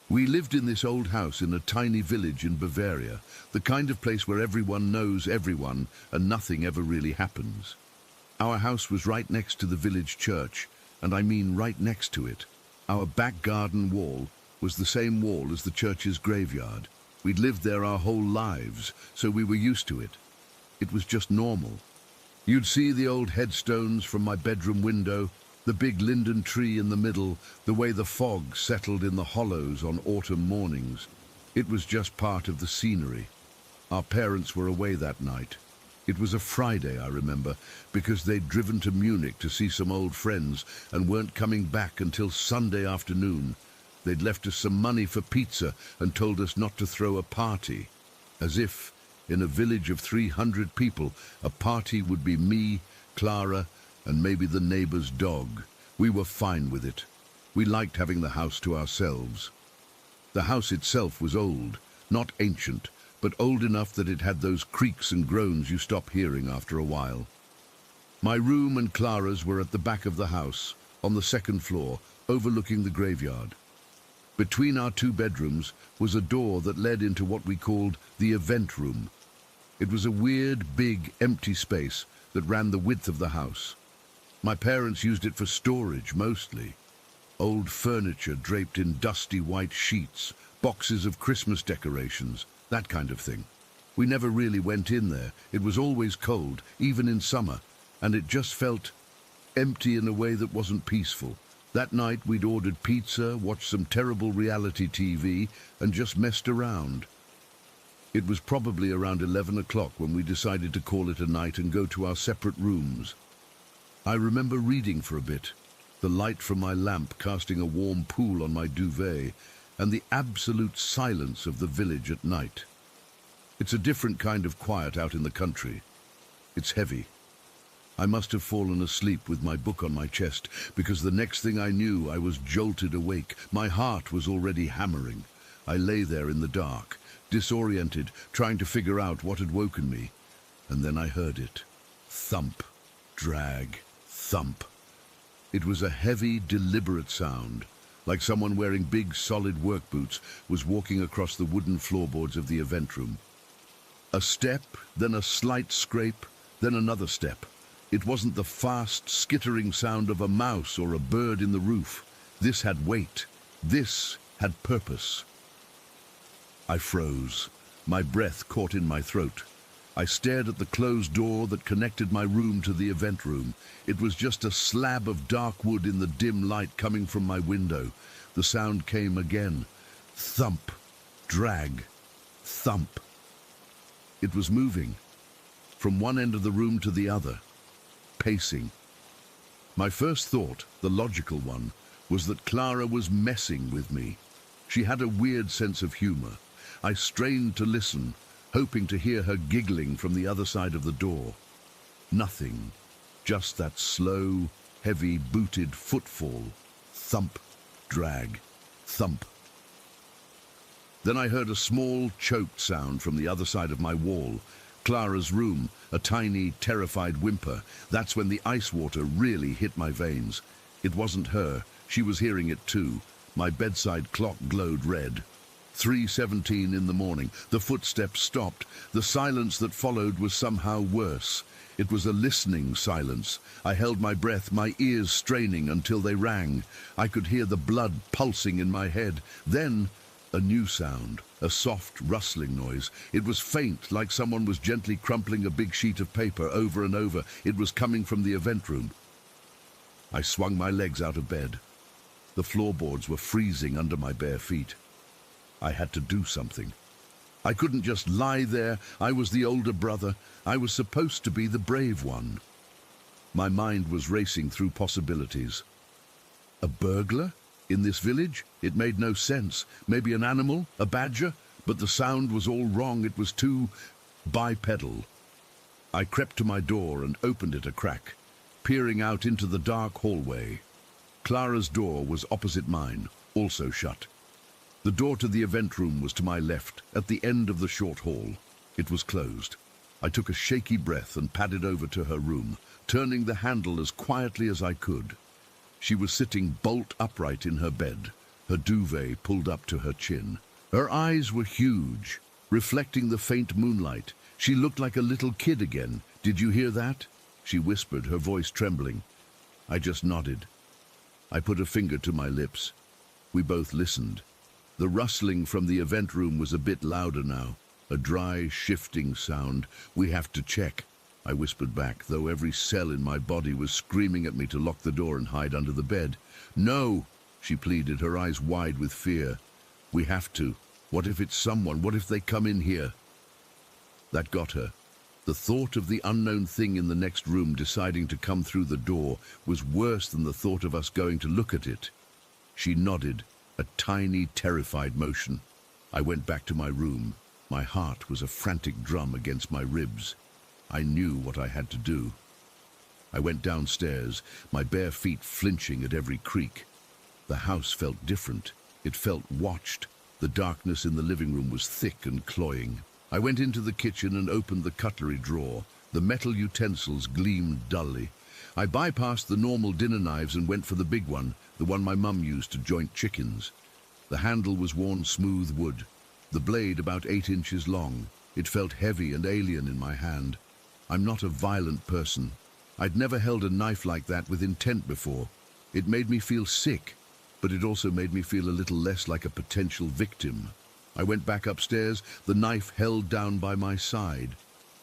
We lived in this old house in a tiny village in Bavaria, the kind of place where everyone knows everyone and nothing ever really happens. Our house was right next to the village church, and I mean right next to it. Our back garden wall was the same wall as the church's graveyard. We'd lived there our whole lives, so we were used to it. It was just normal. You'd see the old headstones from my bedroom window, the big linden tree in the middle, the way the fog settled in the hollows on autumn mornings. It was just part of the scenery. Our parents were away that night. It was a Friday, I remember, because they'd driven to Munich to see some old friends and weren't coming back until Sunday afternoon. They'd left us some money for pizza and told us not to throw a party. As if, in a village of 300 people, a party would be me, Clara, and maybe the neighbor's dog. We were fine with it. We liked having the house to ourselves. The house itself was old, not ancient, but old enough that it had those creaks and groans you stop hearing after a while. My room and Clara's were at the back of the house, on the second floor, overlooking the graveyard. Between our 2 bedrooms was a door that led into what we called the event room. It was a weird, big, empty space that ran the width of the house. My parents used it for storage, mostly. Old furniture draped in dusty white sheets, boxes of Christmas decorations, that kind of thing. We never really went in there. It was always cold, even in summer, and it just felt empty in a way that wasn't peaceful. That night we'd ordered pizza, watched some terrible reality TV, and just messed around. It was probably around 11 o'clock when we decided to call it a night and go to our separate rooms. I remember reading for a bit, the light from my lamp casting a warm pool on my duvet, and the absolute silence of the village at night. It's a different kind of quiet out in the country. It's heavy. I must have fallen asleep with my book on my chest, because the next thing I knew I was jolted awake. My heart was already hammering. I lay there in the dark, disoriented, trying to figure out what had woken me. And then I heard it. Thump, drag, thump. It was a heavy, deliberate sound, like someone wearing big, solid work boots was walking across the wooden floorboards of the event room. A step, then a slight scrape, then another step. It wasn't the fast, skittering sound of a mouse or a bird in the roof. This had weight. This had purpose. I froze. My breath caught in my throat. I stared at the closed door that connected my room to the event room. It was just a slab of dark wood in the dim light coming from my window. The sound came again. Thump, drag, thump. It was moving, from one end of the room to the other, pacing. My first thought, the logical one, was that Clara was messing with me. She had a weird sense of humor. I strained to listen, hoping to hear her giggling from the other side of the door. Nothing, just that slow, heavy, booted footfall. Thump, drag, thump. Then I heard a small, choked sound from the other side of my wall. Clara's room, a tiny, terrified whimper. That's when the ice water really hit my veins. It wasn't her. She was hearing it too. My bedside clock glowed red. 3:17 in the morning. The footsteps stopped. The silence that followed was somehow worse. It was a listening silence. I held my breath, my ears straining until they rang. I could hear the blood pulsing in my head. Then, a new sound, a soft rustling noise. It was faint, like someone was gently crumpling a big sheet of paper over and over. It was coming from the event room. I swung my legs out of bed. The floorboards were freezing under my bare feet. I had to do something. I couldn't just lie there. I was the older brother. I was supposed to be the brave one. My mind was racing through possibilities. A burglar? In this village? It made no sense. Maybe an animal? A badger? But the sound was all wrong. It was too bipedal. I crept to my door and opened it a crack, peering out into the dark hallway. Clara's door was opposite mine, also shut. The door to the event room was to my left, at the end of the short hall. It was closed. I took a shaky breath and padded over to her room, turning the handle as quietly as I could. She was sitting bolt upright in her bed, her duvet pulled up to her chin. Her eyes were huge, reflecting the faint moonlight. She looked like a little kid again. "Did you hear that?" she whispered, her voice trembling. I just nodded. I put a finger to my lips. We both listened. The rustling from the event room was a bit louder now, a dry, shifting sound. "We have to check," I whispered back, though every cell in my body was screaming at me to lock the door and hide under the bed. "No," she pleaded, her eyes wide with fear. "We have to. What if it's someone? What if they come in here?" That got her. The thought of the unknown thing in the next room deciding to come through the door was worse than the thought of us going to look at it. She nodded, a tiny, terrified motion. I went back to my room. My heart was a frantic drum against my ribs. I knew what I had to do. I went downstairs, my bare feet flinching at every creak. The house felt different. It felt watched. The darkness in the living room was thick and cloying. I went into the kitchen and opened the cutlery drawer. The metal utensils gleamed dully. I bypassed the normal dinner knives and went for the big one, the one my mum used to joint chickens. The handle was worn smooth wood, the blade about 8 inches long. It felt heavy and alien in my hand. I'm not a violent person. I'd never held a knife like that with intent before. It made me feel sick, but it also made me feel a little less like a potential victim. I went back upstairs, the knife held down by my side.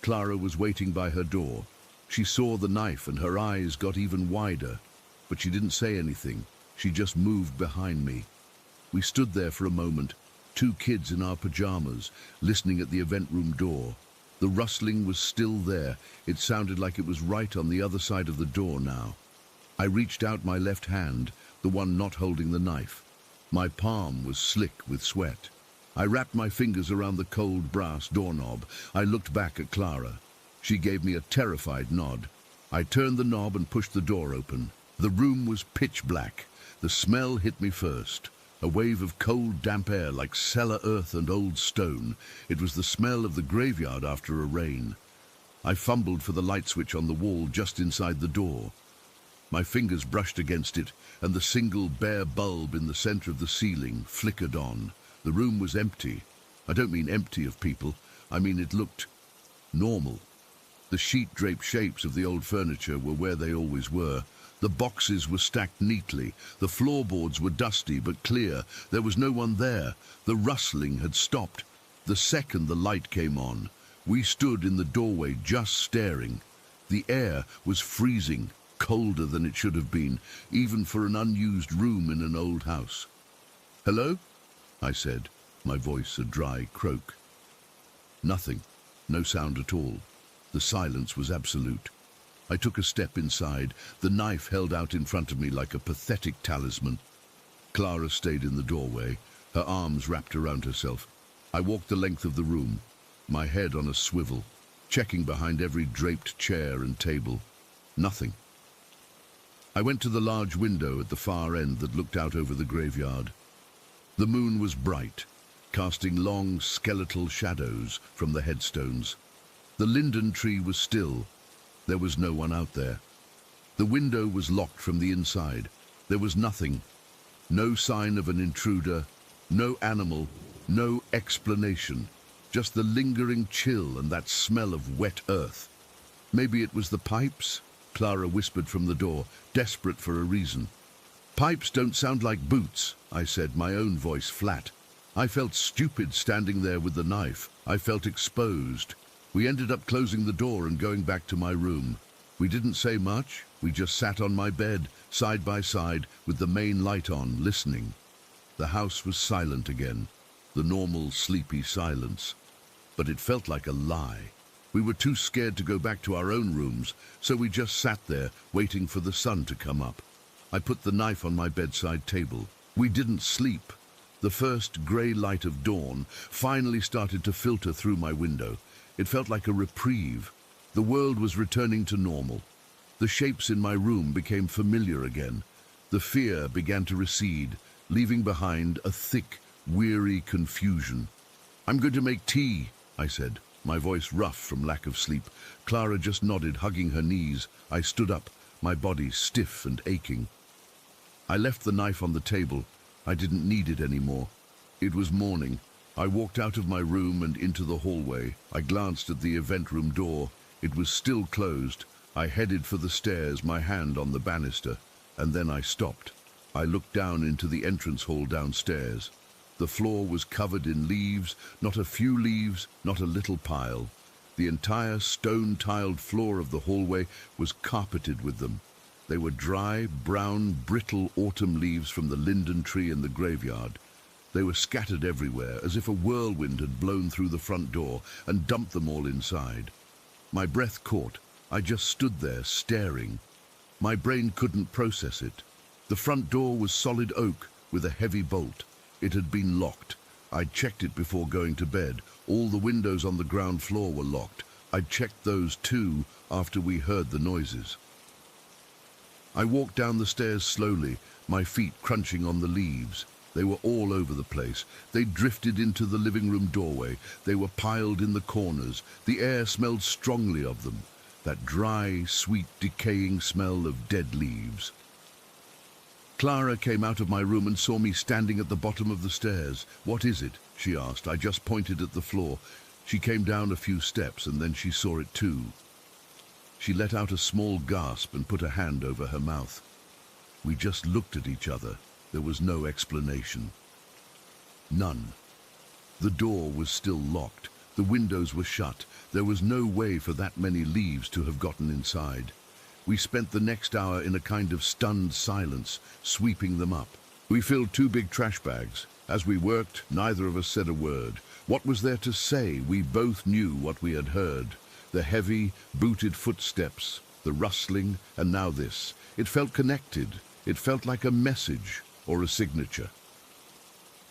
Clara was waiting by her door. She saw the knife and her eyes got even wider, but she didn't say anything. She just moved behind me. We stood there for a moment, two kids in our pajamas, listening at the event room door. The rustling was still there. It sounded like it was right on the other side of the door now. I reached out my left hand, the one not holding the knife. My palm was slick with sweat. I wrapped my fingers around the cold brass doorknob. I looked back at Clara. She gave me a terrified nod. I turned the knob and pushed the door open. The room was pitch black. The smell hit me first. A wave of cold, damp air like cellar earth and old stone. It was the smell of the graveyard after a rain. I fumbled for the light switch on the wall just inside the door. My fingers brushed against it, and the single bare bulb in the center of the ceiling flickered on. The room was empty. I don't mean empty of people. I mean it looked normal. The sheet-draped shapes of the old furniture were where they always were. The boxes were stacked neatly. The floorboards were dusty but clear. There was no one there. The rustling had stopped. The second the light came on, we stood in the doorway just staring. The air was freezing, colder than it should have been, even for an unused room in an old house. "Hello?" I said, my voice a dry croak. Nothing. No sound at all. The silence was absolute. I took a step inside, the knife held out in front of me like a pathetic talisman. Clara stayed in the doorway, her arms wrapped around herself. I walked the length of the room, my head on a swivel, checking behind every draped chair and table. Nothing. I went to the large window at the far end that looked out over the graveyard. The moon was bright, casting long skeletal shadows from the headstones. The linden tree was still. There was no one out there. The window was locked from the inside. There was nothing. No sign of an intruder, no animal, no explanation. Just the lingering chill and that smell of wet earth. Maybe it was the pipes, Clara whispered from the door, desperate for a reason. "Pipes don't sound like boots," I said, my own voice flat. I felt stupid standing there with the knife. I felt exposed. We ended up closing the door and going back to my room. We didn't say much. We just sat on my bed, side by side, with the main light on, listening. The house was silent again, the normal sleepy silence. But it felt like a lie. We were too scared to go back to our own rooms, so we just sat there, waiting for the sun to come up. I put the knife on my bedside table. We didn't sleep. The first grey light of dawn finally started to filter through my window. It felt like a reprieve. The world was returning to normal. The shapes in my room became familiar again. The fear began to recede, leaving behind a thick, weary confusion. "I'm going to make tea," I said, my voice rough from lack of sleep. Clara just nodded, hugging her knees. I stood up, my body stiff and aching. I left the knife on the table. I didn't need it anymore. It was morning. I walked out of my room and into the hallway. I glanced at the event room door. It was still closed. I headed for the stairs, my hand on the banister, and then I stopped. I looked down into the entrance hall downstairs. The floor was covered in leaves, not a few leaves, not a little pile. The entire stone-tiled floor of the hallway was carpeted with them. They were dry, brown, brittle autumn leaves from the linden tree in the graveyard. They were scattered everywhere, as if a whirlwind had blown through the front door and dumped them all inside. My breath caught. I just stood there, staring. My brain couldn't process it. The front door was solid oak, with a heavy bolt. It had been locked. I'd checked it before going to bed. All the windows on the ground floor were locked. I'd checked those too after we heard the noises. I walked down the stairs slowly, my feet crunching on the leaves. They were all over the place. They drifted into the living room doorway. They were piled in the corners. The air smelled strongly of them. That dry, sweet, decaying smell of dead leaves. Clara came out of my room and saw me standing at the bottom of the stairs. "What is it?" she asked. I just pointed at the floor. She came down a few steps and then she saw it too. She let out a small gasp and put a hand over her mouth. We just looked at each other. There was no explanation. None. The door was still locked. The windows were shut. There was no way for that many leaves to have gotten inside. We spent the next hour in a kind of stunned silence, sweeping them up. We filled 2 big trash bags. As we worked, neither of us said a word. What was there to say? We both knew what we had heard. The heavy, booted footsteps, the rustling, and now this. It felt connected. It felt like a message or a signature.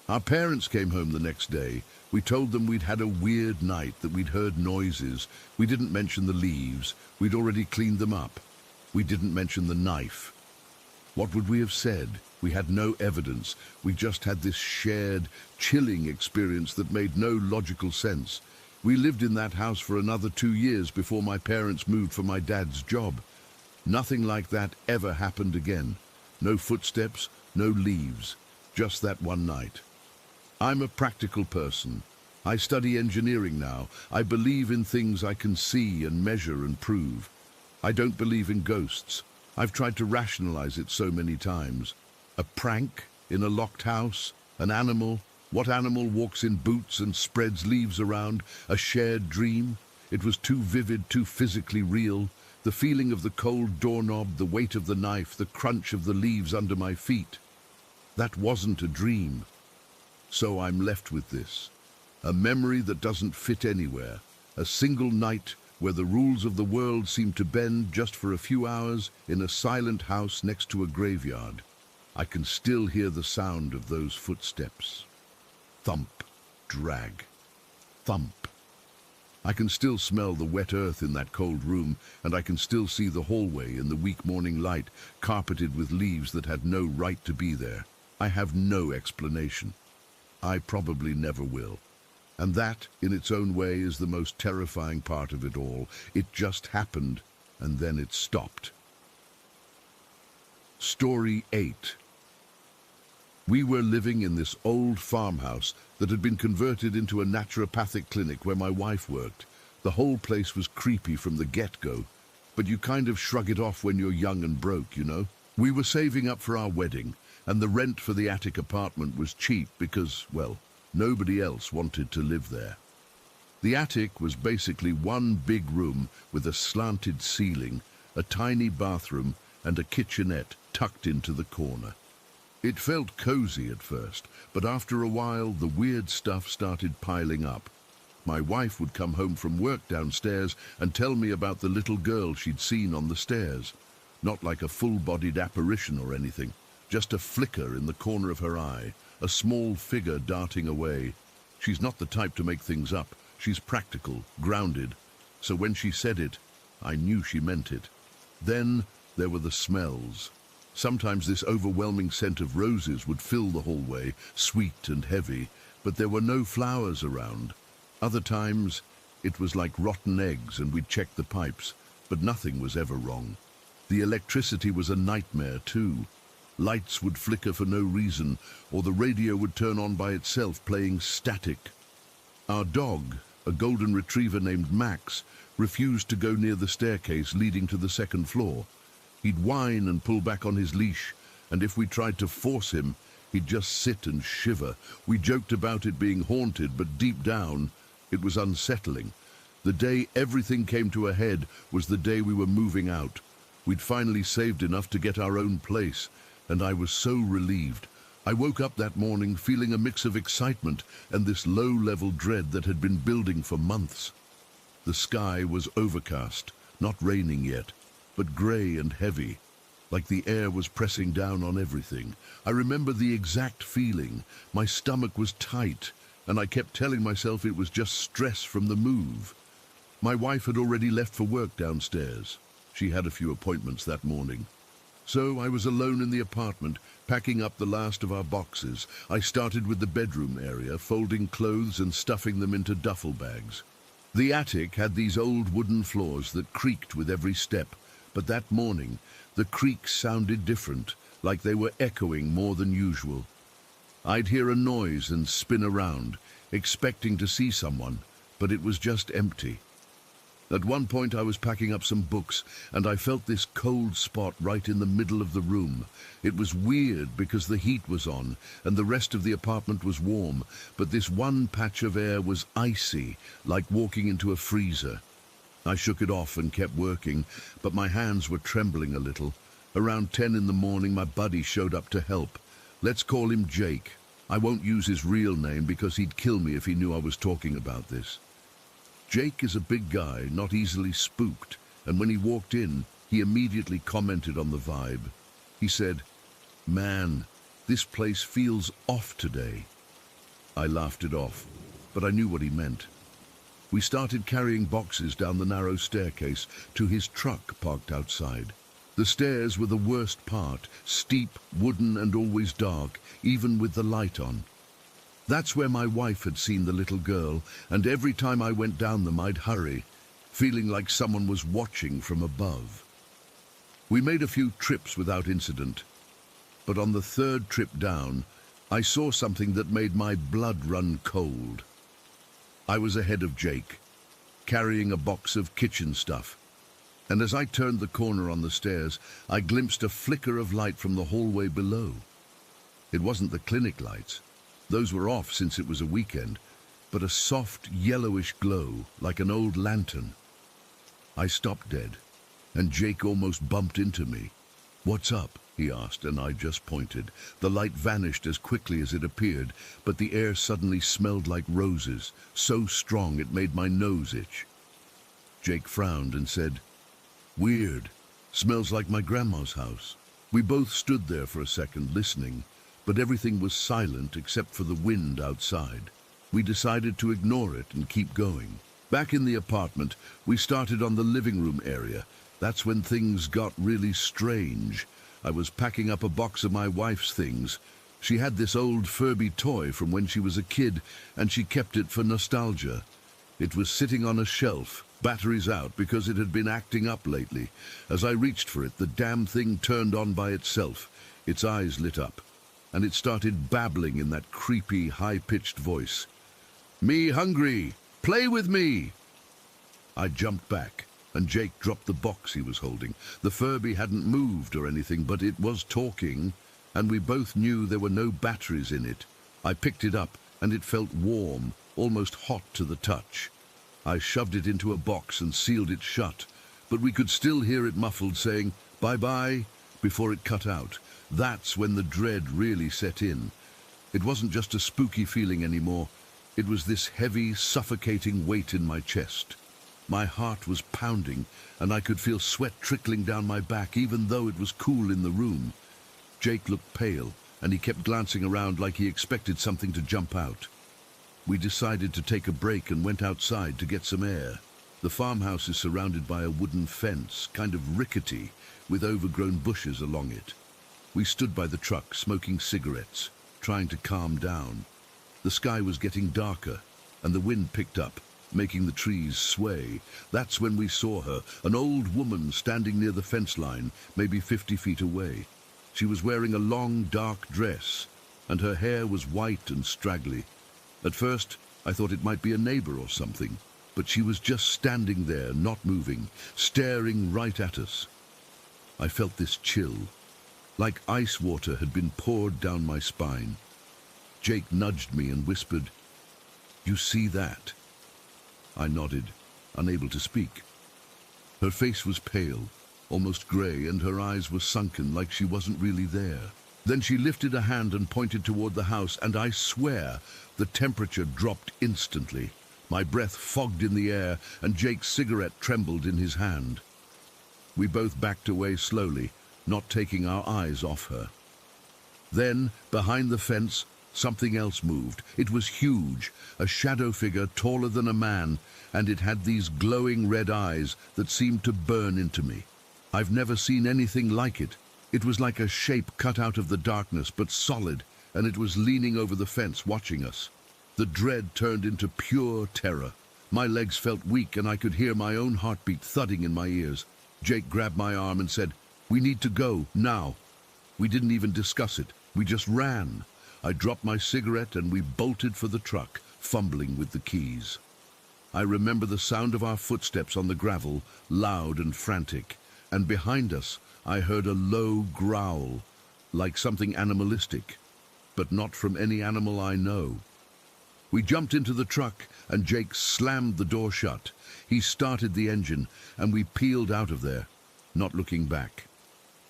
Our parents came home the next day. We told them we'd had a weird night, that we'd heard noises. We didn't mention the leaves. We'd already cleaned them up. We didn't mention the knife. What would we have said? We had no evidence. We just had this shared, chilling experience that made no logical sense. We lived in that house for another 2 years before my parents moved for my dad's job. Nothing like that ever happened again. No footsteps, no leaves, just that one night. I'm a practical person. I study engineering now. I believe in things I can see and measure and prove. I don't believe in ghosts. I've tried to rationalize it so many times. A prank in a locked house? An animal? What animal walks in boots and spreads leaves around? A shared dream? It was too vivid, too physically real. The feeling of the cold doorknob, the weight of the knife, the crunch of the leaves under my feet. That wasn't a dream. So I'm left with this. A memory that doesn't fit anywhere. A single night where the rules of the world seem to bend just for a few hours in a silent house next to a graveyard. I can still hear the sound of those footsteps. Thump, drag, thump. I can still smell the wet earth in that cold room, and I can still see the hallway in the weak morning light, carpeted with leaves that had no right to be there. I have no explanation. I probably never will. And that, in its own way, is the most terrifying part of it all. It just happened, and then it stopped. Story 8. We were living in this old farmhouse that had been converted into a naturopathic clinic where my wife worked. The whole place was creepy from the get-go, but you kind of shrug it off when you're young and broke, you know? We were saving up for our wedding, and the rent for the attic apartment was cheap because, well, nobody else wanted to live there. The attic was basically one big room with a slanted ceiling, a tiny bathroom, and a kitchenette tucked into the corner. It felt cozy at first, but after a while the weird stuff started piling up. My wife would come home from work downstairs and tell me about the little girl she'd seen on the stairs. Not like a full-bodied apparition or anything, just a flicker in the corner of her eye, a small figure darting away. She's not the type to make things up. She's practical, grounded. So when she said it, I knew she meant it. Then there were the smells. Sometimes this overwhelming scent of roses would fill the hallway, sweet and heavy, but there were no flowers around. Other times, it was like rotten eggs and we'd check the pipes, but nothing was ever wrong. The electricity was a nightmare too. Lights would flicker for no reason, or the radio would turn on by itself, playing static. Our dog, a golden retriever named Max, refused to go near the staircase leading to the second floor. He'd whine and pull back on his leash, and if we tried to force him, he'd just sit and shiver. We joked about it being haunted, but deep down, it was unsettling. The day everything came to a head was the day we were moving out. We'd finally saved enough to get our own place, and I was so relieved. I woke up that morning feeling a mix of excitement and this low-level dread that had been building for months. The sky was overcast, not raining yet, but grey and heavy, like the air was pressing down on everything. I remember the exact feeling. My stomach was tight, and I kept telling myself it was just stress from the move. My wife had already left for work downstairs. She had a few appointments that morning. So I was alone in the apartment, packing up the last of our boxes. I started with the bedroom area, folding clothes and stuffing them into duffel bags. The attic had these old wooden floors that creaked with every step, but that morning the creaks sounded different, like they were echoing more than usual. I'd hear a noise and spin around, expecting to see someone, but it was just empty. At one point I was packing up some books and I felt this cold spot right in the middle of the room. It was weird because the heat was on and the rest of the apartment was warm, but this one patch of air was icy, like walking into a freezer. I shook it off and kept working, but my hands were trembling a little. Around 10 in the morning, my buddy showed up to help. Let's call him Jake. I won't use his real name because he'd kill me if he knew I was talking about this. Jake is a big guy, not easily spooked, and when he walked in, he immediately commented on the vibe. He said, "Man, this place feels off today." I laughed it off, but I knew what he meant. We started carrying boxes down the narrow staircase to his truck parked outside. The stairs were the worst part, steep, wooden, and always dark, even with the light on. That's where my wife had seen the little girl, and every time I went down them I'd hurry, feeling like someone was watching from above. We made a few trips without incident, but on the third trip down, I saw something that made my blood run cold. I was ahead of Jake, carrying a box of kitchen stuff, and as I turned the corner on the stairs, I glimpsed a flicker of light from the hallway below. It wasn't the clinic lights. Those were off since it was a weekend, but a soft yellowish glow, like an old lantern. I stopped dead, and Jake almost bumped into me. "What's up?" he asked, and I just pointed. The light vanished as quickly as it appeared, but the air suddenly smelled like roses, so strong it made my nose itch. Jake frowned and said, "Weird. Smells like my grandma's house." We both stood there for a second, listening, but everything was silent except for the wind outside. We decided to ignore it and keep going. Back in the apartment, we started on the living room area. That's when things got really strange. I was packing up a box of my wife's things. She had this old Furby toy from when she was a kid, and she kept it for nostalgia. It was sitting on a shelf, batteries out because it had been acting up lately. As I reached for it, the damn thing turned on by itself. Its eyes lit up, and it started babbling in that creepy, high-pitched voice. "Me hungry! Play with me!" I jumped back, and Jake dropped the box he was holding. The Furby hadn't moved or anything, but it was talking, and we both knew there were no batteries in it. I picked it up, and it felt warm, almost hot to the touch. I shoved it into a box and sealed it shut, but we could still hear it muffled saying, "Bye-bye," before it cut out. That's when the dread really set in. It wasn't just a spooky feeling anymore. It was this heavy, suffocating weight in my chest. My heart was pounding, and I could feel sweat trickling down my back, even though it was cool in the room. Jake looked pale, and he kept glancing around like he expected something to jump out. We decided to take a break and went outside to get some air. The farmhouse is surrounded by a wooden fence, kind of rickety, with overgrown bushes along it. We stood by the truck, smoking cigarettes, trying to calm down. The sky was getting darker, and the wind picked up, making the trees sway. That's when we saw her, an old woman standing near the fence line, maybe 50 feet away. She was wearing a long, dark dress, and her hair was white and straggly. At first, I thought it might be a neighbor or something, but she was just standing there, not moving, staring right at us. I felt this chill, like ice water had been poured down my spine. Jake nudged me and whispered, "You see that?" I nodded, unable to speak. Her face was pale, almost grey, and her eyes were sunken like she wasn't really there. Then she lifted a hand and pointed toward the house, and I swear the temperature dropped instantly. My breath fogged in the air, and Jake's cigarette trembled in his hand. We both backed away slowly, not taking our eyes off her. Then, behind the fence, something else moved. It was huge, a shadow figure taller than a man, and it had these glowing red eyes that seemed to burn into me. I've never seen anything like it. It was like a shape cut out of the darkness, but solid, and it was leaning over the fence, watching us. The dread turned into pure terror. My legs felt weak, and I could hear my own heartbeat thudding in my ears. Jake grabbed my arm and said, "We need to go, now." We didn't even discuss it. We just ran. I dropped my cigarette, and we bolted for the truck, fumbling with the keys. I remember the sound of our footsteps on the gravel, loud and frantic, and behind us I heard a low growl, like something animalistic, but not from any animal I know. We jumped into the truck and Jake slammed the door shut. He started the engine and we peeled out of there, not looking back.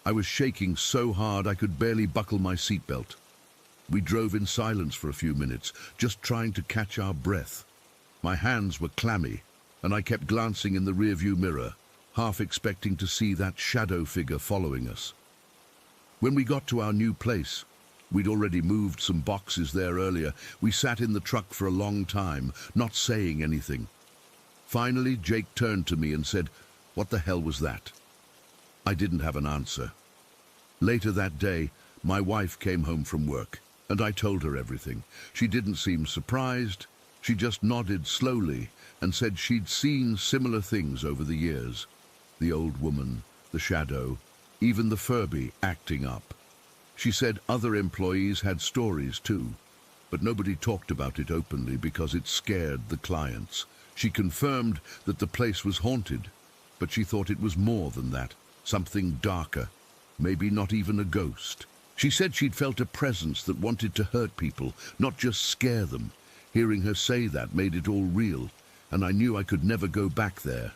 I was shaking so hard I could barely buckle my seatbelt. We drove in silence for a few minutes, just trying to catch our breath. My hands were clammy, and I kept glancing in the rearview mirror, half expecting to see that shadow figure following us. When we got to our new place, we'd already moved some boxes there earlier. We sat in the truck for a long time, not saying anything. Finally, Jake turned to me and said, "What the hell was that?" I didn't have an answer. Later that day, my wife came home from work, and I told her everything. She didn't seem surprised. She just nodded slowly and said she'd seen similar things over the years. The old woman, the shadow, even the Furby acting up. She said other employees had stories too, but nobody talked about it openly because it scared the clients. She confirmed that the place was haunted, but she thought it was more than that, something darker, maybe not even a ghost. She said she'd felt a presence that wanted to hurt people, not just scare them. Hearing her say that made it all real, and I knew I could never go back there.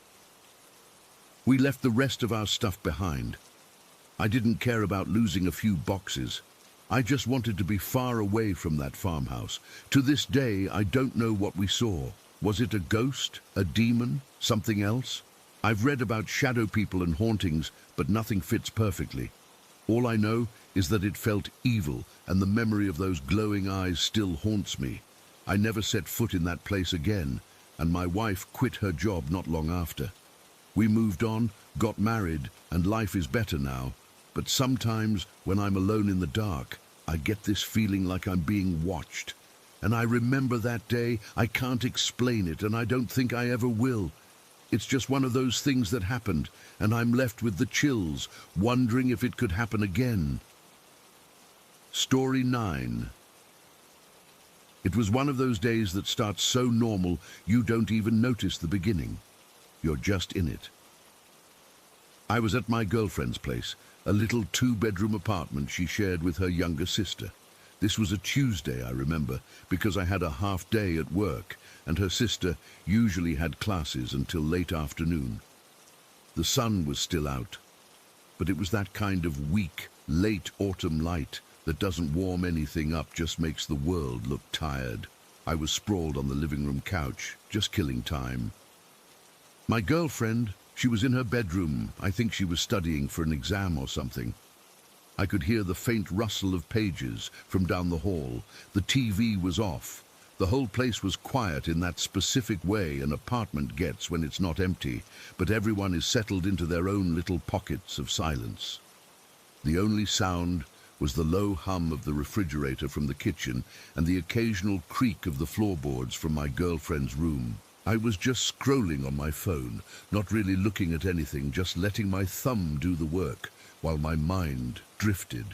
We left the rest of our stuff behind. I didn't care about losing a few boxes. I just wanted to be far away from that farmhouse. To this day, I don't know what we saw. Was it a ghost, a demon, something else? I've read about shadow people and hauntings, but nothing fits perfectly. All I know is that it felt evil, and the memory of those glowing eyes still haunts me. I never set foot in that place again, and my wife quit her job not long after. We moved on, got married, and life is better now. But sometimes, when I'm alone in the dark, I get this feeling like I'm being watched. And I remember that day. I can't explain it, and I don't think I ever will. It's just one of those things that happened, and I'm left with the chills, wondering if it could happen again. Story 9. It was one of those days that starts so normal you don't even notice the beginning. You're just in it. I was at my girlfriend's place, a little 2-bedroom apartment she shared with her younger sister. This was a Tuesday, I remember, because I had a half day at work, and her sister usually had classes until late afternoon. The sun was still out, but it was that kind of weak, late autumn light that doesn't warm anything up, just makes the world look tired. I was sprawled on the living room couch, just killing time. My girlfriend, she was in her bedroom. I think she was studying for an exam or something. I could hear the faint rustle of pages from down the hall. The TV was off. The whole place was quiet in that specific way an apartment gets when it's not empty, but everyone is settled into their own little pockets of silence. The only sound was the low hum of the refrigerator from the kitchen and the occasional creak of the floorboards from my girlfriend's room. I was just scrolling on my phone, not really looking at anything, just letting my thumb do the work while my mind drifted.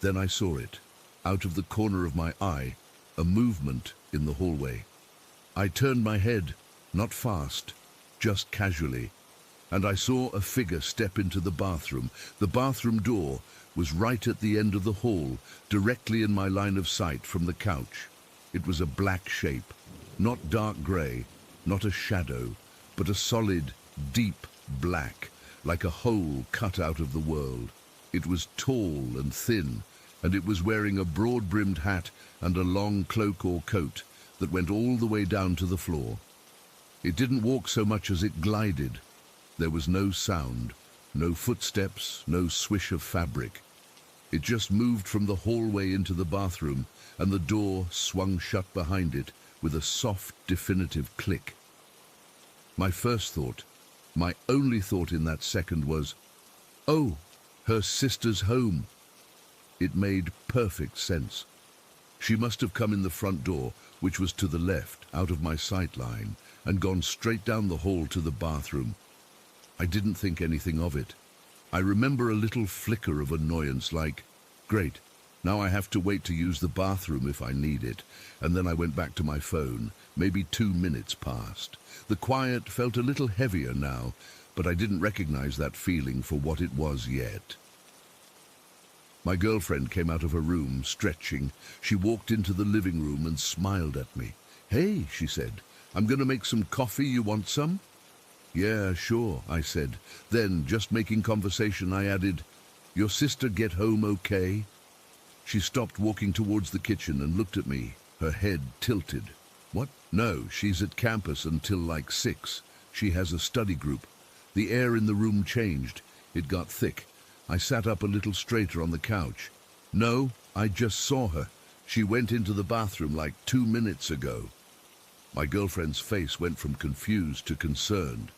Then I saw it, out of the corner of my eye, a movement in the hallway. I turned my head, not fast, just casually, and I saw a figure step into the bathroom. The bathroom door was right at the end of the hall, directly in my line of sight from the couch. It was a black shape, not dark grey, not a shadow, but a solid, deep black, like a hole cut out of the world. It was tall and thin, and it was wearing a broad-brimmed hat and a long cloak or coat that went all the way down to the floor. It didn't walk so much as it glided. There was no sound, no footsteps, no swish of fabric. It just moved from the hallway into the bathroom, and the door swung shut behind it with a soft, definitive click. My first thought, my only thought in that second was, "Oh, her sister's home." It made perfect sense. She must have come in the front door, which was to the left, out of my sight line, and gone straight down the hall to the bathroom. I didn't think anything of it. I remember a little flicker of annoyance like, "Great, Now I have to wait to use the bathroom if I need it. And then I went back to my phone. Maybe 2 minutes passed. The quiet felt a little heavier now, but I didn't recognize that feeling for what it was yet. My girlfriend came out of her room, stretching. She walked into the living room and smiled at me. "Hey," she said, "I'm going to make some coffee. You want some?" "Yeah, sure," I said. Then, just making conversation, I added, "Your sister get home okay?" She stopped walking towards the kitchen and looked at me, her head tilted. "What?" "No, she's at campus until like 6. She has a study group." The air in the room changed. It got thick. I sat up a little straighter on the couch. "No, I just saw her. She went into the bathroom like 2 minutes ago." My girlfriend's face went from confused to concerned.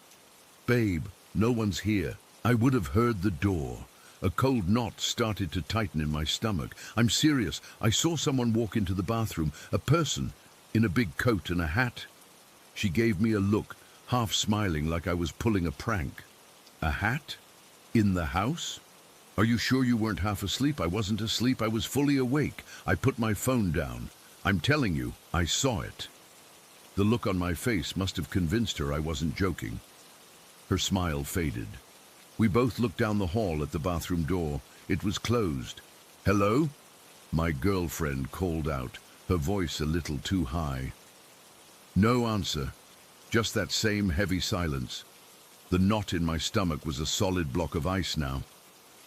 "Babe, no one's here." I would have heard the door. A cold knot started to tighten in my stomach. "I'm serious. I saw someone walk into the bathroom. A person in a big coat and a hat." She gave me a look, half smiling like I was pulling a prank. "A hat? In the house? Are you sure you weren't half asleep?" "I wasn't asleep. I was fully awake." I put my phone down. "I'm telling you, I saw it." The look on my face must have convinced her I wasn't joking. Her smile faded. We both looked down the hall at the bathroom door. It was closed. "Hello?" My girlfriend called out, her voice a little too high. No answer, just that same heavy silence. The knot in my stomach was a solid block of ice now.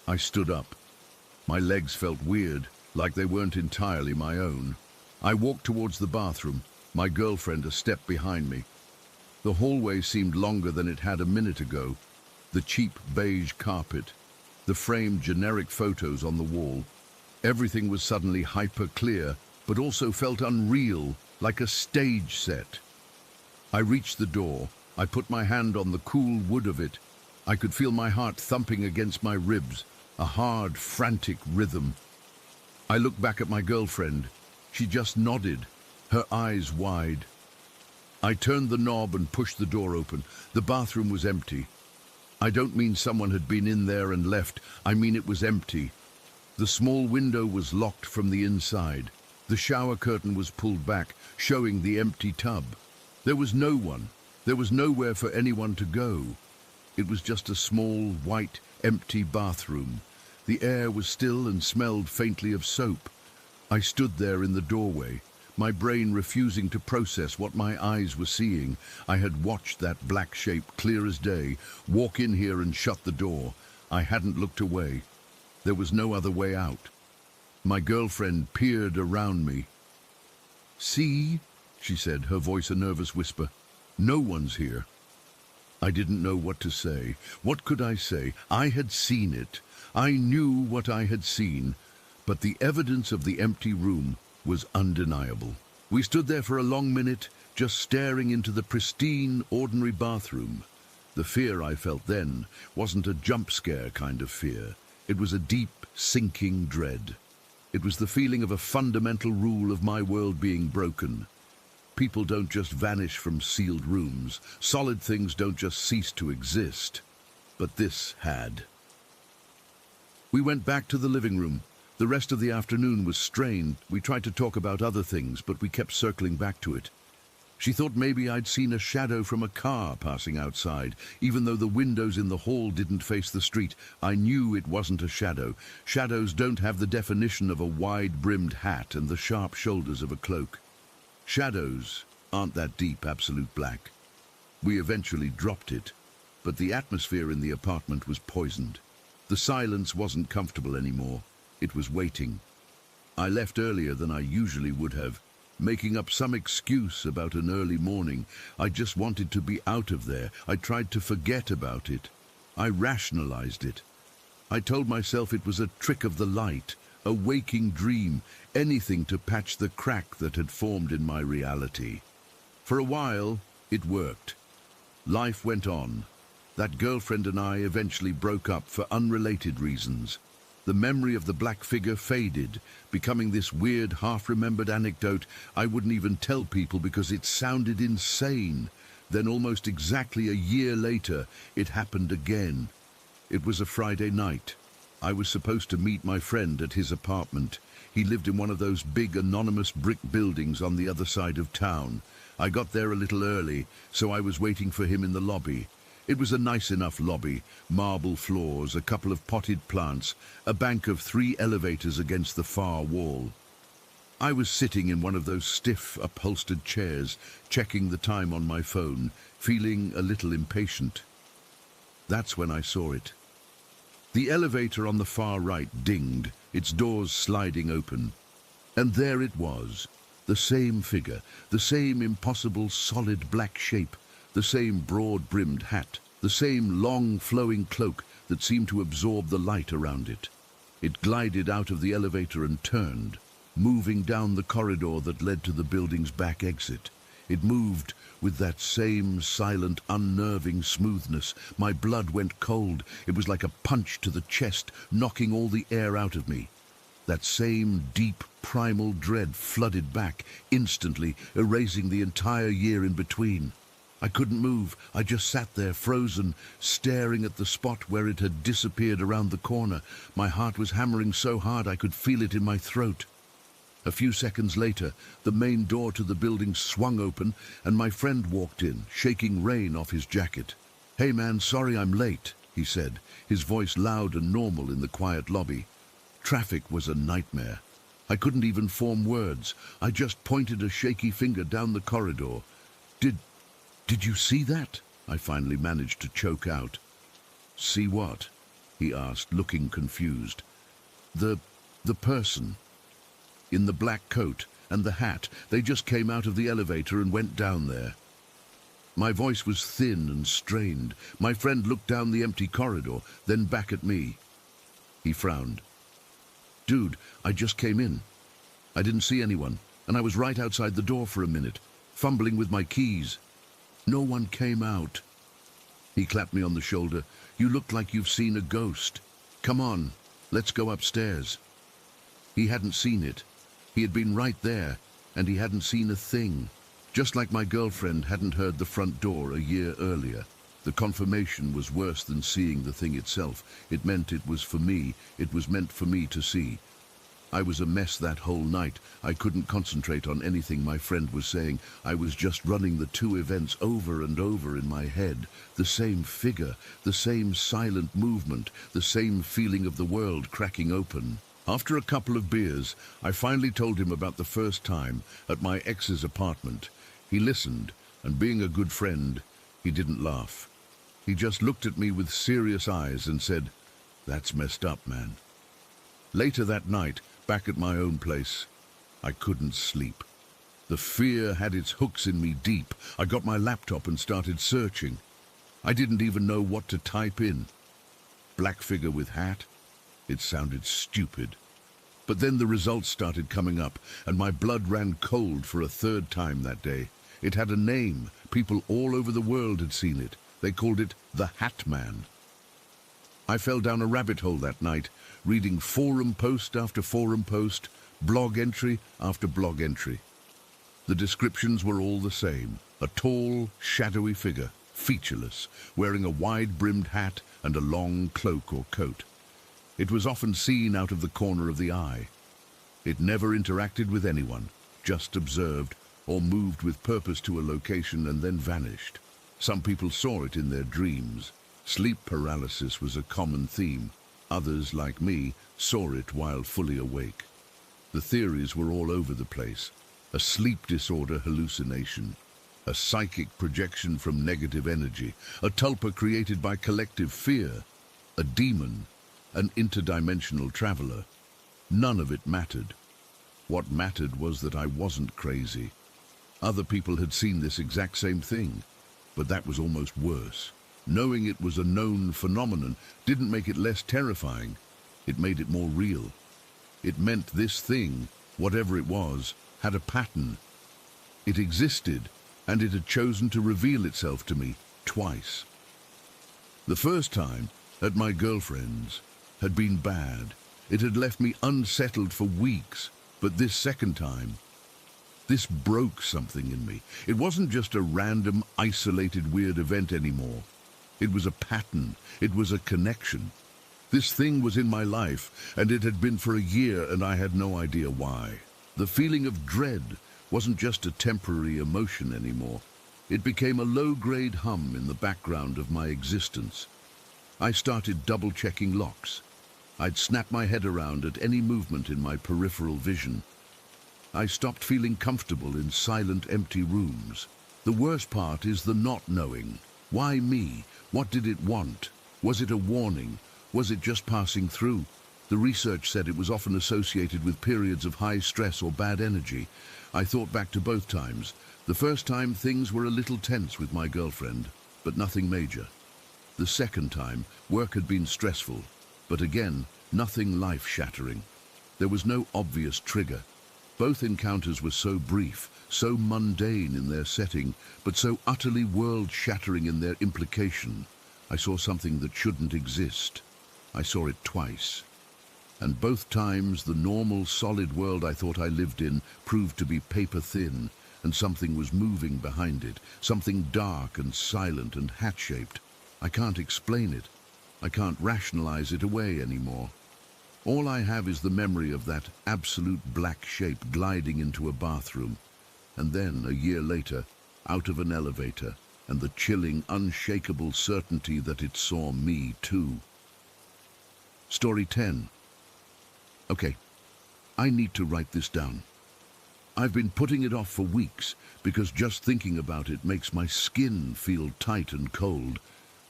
I stood up. My legs felt weird, like they weren't entirely my own. I walked towards the bathroom, my girlfriend a step behind me. The hallway seemed longer than it had a minute ago. The cheap beige carpet, the framed generic photos on the wall. Everything was suddenly hyper-clear, but also felt unreal, like a stage set. I reached the door. I put my hand on the cool wood of it. I could feel my heart thumping against my ribs, a hard, frantic rhythm. I looked back at my girlfriend. She just nodded, her eyes wide. I turned the knob and pushed the door open. The bathroom was empty. I don't mean someone had been in there and left. I mean it was empty. The small window was locked from the inside. The shower curtain was pulled back, showing the empty tub. There was no one. There was nowhere for anyone to go. It was just a small, white, empty bathroom. The air was still and smelled faintly of soap. I stood there in the doorway, my brain refusing to process what my eyes were seeing. I had watched that black shape, clear as day, walk in here and shut the door. I hadn't looked away. There was no other way out. My girlfriend peered around me. "See?" she said, her voice a nervous whisper. "No one's here." I didn't know what to say. What could I say? I had seen it. I knew what I had seen. But the evidence of the empty room was undeniable. We stood there for a long minute, just staring into the pristine, ordinary bathroom. The fear I felt then wasn't a jump scare kind of fear. It was a deep, sinking dread. It was the feeling of a fundamental rule of my world being broken. People don't just vanish from sealed rooms. Solid things don't just cease to exist. But this had. We went back to the living room. The rest of the afternoon was strained. We tried to talk about other things, but we kept circling back to it. She thought maybe I'd seen a shadow from a car passing outside. Even though the windows in the hall didn't face the street, I knew it wasn't a shadow. Shadows don't have the definition of a wide-brimmed hat and the sharp shoulders of a cloak. Shadows aren't that deep, absolute black. We eventually dropped it, but the atmosphere in the apartment was poisoned. The silence wasn't comfortable anymore. It was waiting. I left earlier than I usually would have, making up some excuse about an early morning. I just wanted to be out of there. I tried to forget about it. I rationalized it. I told myself it was a trick of the light, a waking dream, anything to patch the crack that had formed in my reality. For a while, it worked. Life went on. That girlfriend and I eventually broke up for unrelated reasons. The memory of the black figure faded, becoming this weird, half-remembered anecdote I wouldn't even tell people because it sounded insane. Then almost exactly a year later, it happened again. It was a Friday night. I was supposed to meet my friend at his apartment. He lived in one of those big anonymous brick buildings on the other side of town. I got there a little early, so I was waiting for him in the lobby. It was a nice enough lobby, marble floors, a couple of potted plants, a bank of 3 elevators against the far wall. I was sitting in one of those stiff, upholstered chairs, checking the time on my phone, feeling a little impatient. That's when I saw it. The elevator on the far right dinged, its doors sliding open. And there it was, the same figure, the same impossible solid black shape, the same broad-brimmed hat, the same long flowing cloak that seemed to absorb the light around it. It glided out of the elevator and turned, moving down the corridor that led to the building's back exit. It moved with that same silent, unnerving smoothness. My blood went cold. It was like a punch to the chest, knocking all the air out of me. That same deep, primal dread flooded back, instantly, erasing the entire year in between. I couldn't move. I just sat there, frozen, staring at the spot where it had disappeared around the corner. My heart was hammering so hard I could feel it in my throat. A few seconds later, the main door to the building swung open, and my friend walked in, shaking rain off his jacket. "Hey man, sorry I'm late," he said, his voice loud and normal in the quiet lobby. Traffic was a nightmare. I couldn't even form words. I just pointed a shaky finger down the corridor. Did you see that?" I finally managed to choke out. "See what?" he asked, looking confused. The person. In the black coat and the hat, they just came out of the elevator and went down there." My voice was thin and strained. My friend looked down the empty corridor, then back at me. He frowned. "Dude, I just came in. I didn't see anyone, and I was right outside the door for a minute, fumbling with my keys. No one came out." He clapped me on the shoulder. "You look like you've seen a ghost. Come on, let's go upstairs." He hadn't seen it. He had been right there, and he hadn't seen a thing. Just like my girlfriend hadn't heard the front door a year earlier. The confirmation was worse than seeing the thing itself. It meant it was for me. It was meant for me to see. I was a mess that whole night. I couldn't concentrate on anything my friend was saying. I was just running the two events over and over in my head. The same figure, the same silent movement, the same feeling of the world cracking open. After a couple of beers, I finally told him about the first time at my ex's apartment. He listened, and being a good friend, he didn't laugh. He just looked at me with serious eyes and said, "That's messed up, man." Later that night, back at my own place, I couldn't sleep. The fear had its hooks in me deep. I got my laptop and started searching. I didn't even know what to type in. Black figure with hat? It sounded stupid. But then the results started coming up, and my blood ran cold for a third time that day. It had a name. People all over the world had seen it. They called it the Hat Man. I fell down a rabbit hole that night, reading forum post after forum post, blog entry after blog entry. The descriptions were all the same. A tall, shadowy figure, featureless, wearing a wide-brimmed hat and a long cloak or coat. It was often seen out of the corner of the eye. It never interacted with anyone, just observed or moved with purpose to a location and then vanished. Some people saw it in their dreams. Sleep paralysis was a common theme. Others, like me, saw it while fully awake. The theories were all over the place. A sleep disorder hallucination, a psychic projection from negative energy, a tulpa created by collective fear, a demon, an interdimensional traveler. None of it mattered. What mattered was that I wasn't crazy. Other people had seen this exact same thing, but that was almost worse. Knowing it was a known phenomenon didn't make it less terrifying. It made it more real. It meant this thing, whatever it was, had a pattern. It existed, and it had chosen to reveal itself to me twice. The first time, at my girlfriend's, had been bad. It had left me unsettled for weeks. But this second time, this broke something in me. It wasn't just a random, isolated, weird event anymore. It was a pattern. It was a connection. This thing was in my life, and it had been for a year, and I had no idea why. The feeling of dread wasn't just a temporary emotion anymore. It became a low-grade hum in the background of my existence. I started double-checking locks. I'd snap my head around at any movement in my peripheral vision. I stopped feeling comfortable in silent, empty rooms. The worst part is the not knowing. Why me? What did it want? Was it a warning? Was it just passing through? The research said it was often associated with periods of high stress or bad energy. I thought back to both times. The first time, things were a little tense with my girlfriend, but nothing major. The second time, work had been stressful, but again, nothing life-shattering. There was no obvious trigger. Both encounters were so brief, so mundane in their setting, but so utterly world-shattering in their implication. I saw something that shouldn't exist. I saw it twice. And both times, the normal, solid world I thought I lived in proved to be paper-thin, and something was moving behind it, something dark and silent and hat-shaped. I can't explain it. I can't rationalize it away anymore. All I have is the memory of that absolute black shape gliding into a bathroom, and then, a year later, out of an elevator, and the chilling, unshakable certainty that it saw me too. Story 10. Okay, I need to write this down. I've been putting it off for weeks because just thinking about it makes my skin feel tight and cold,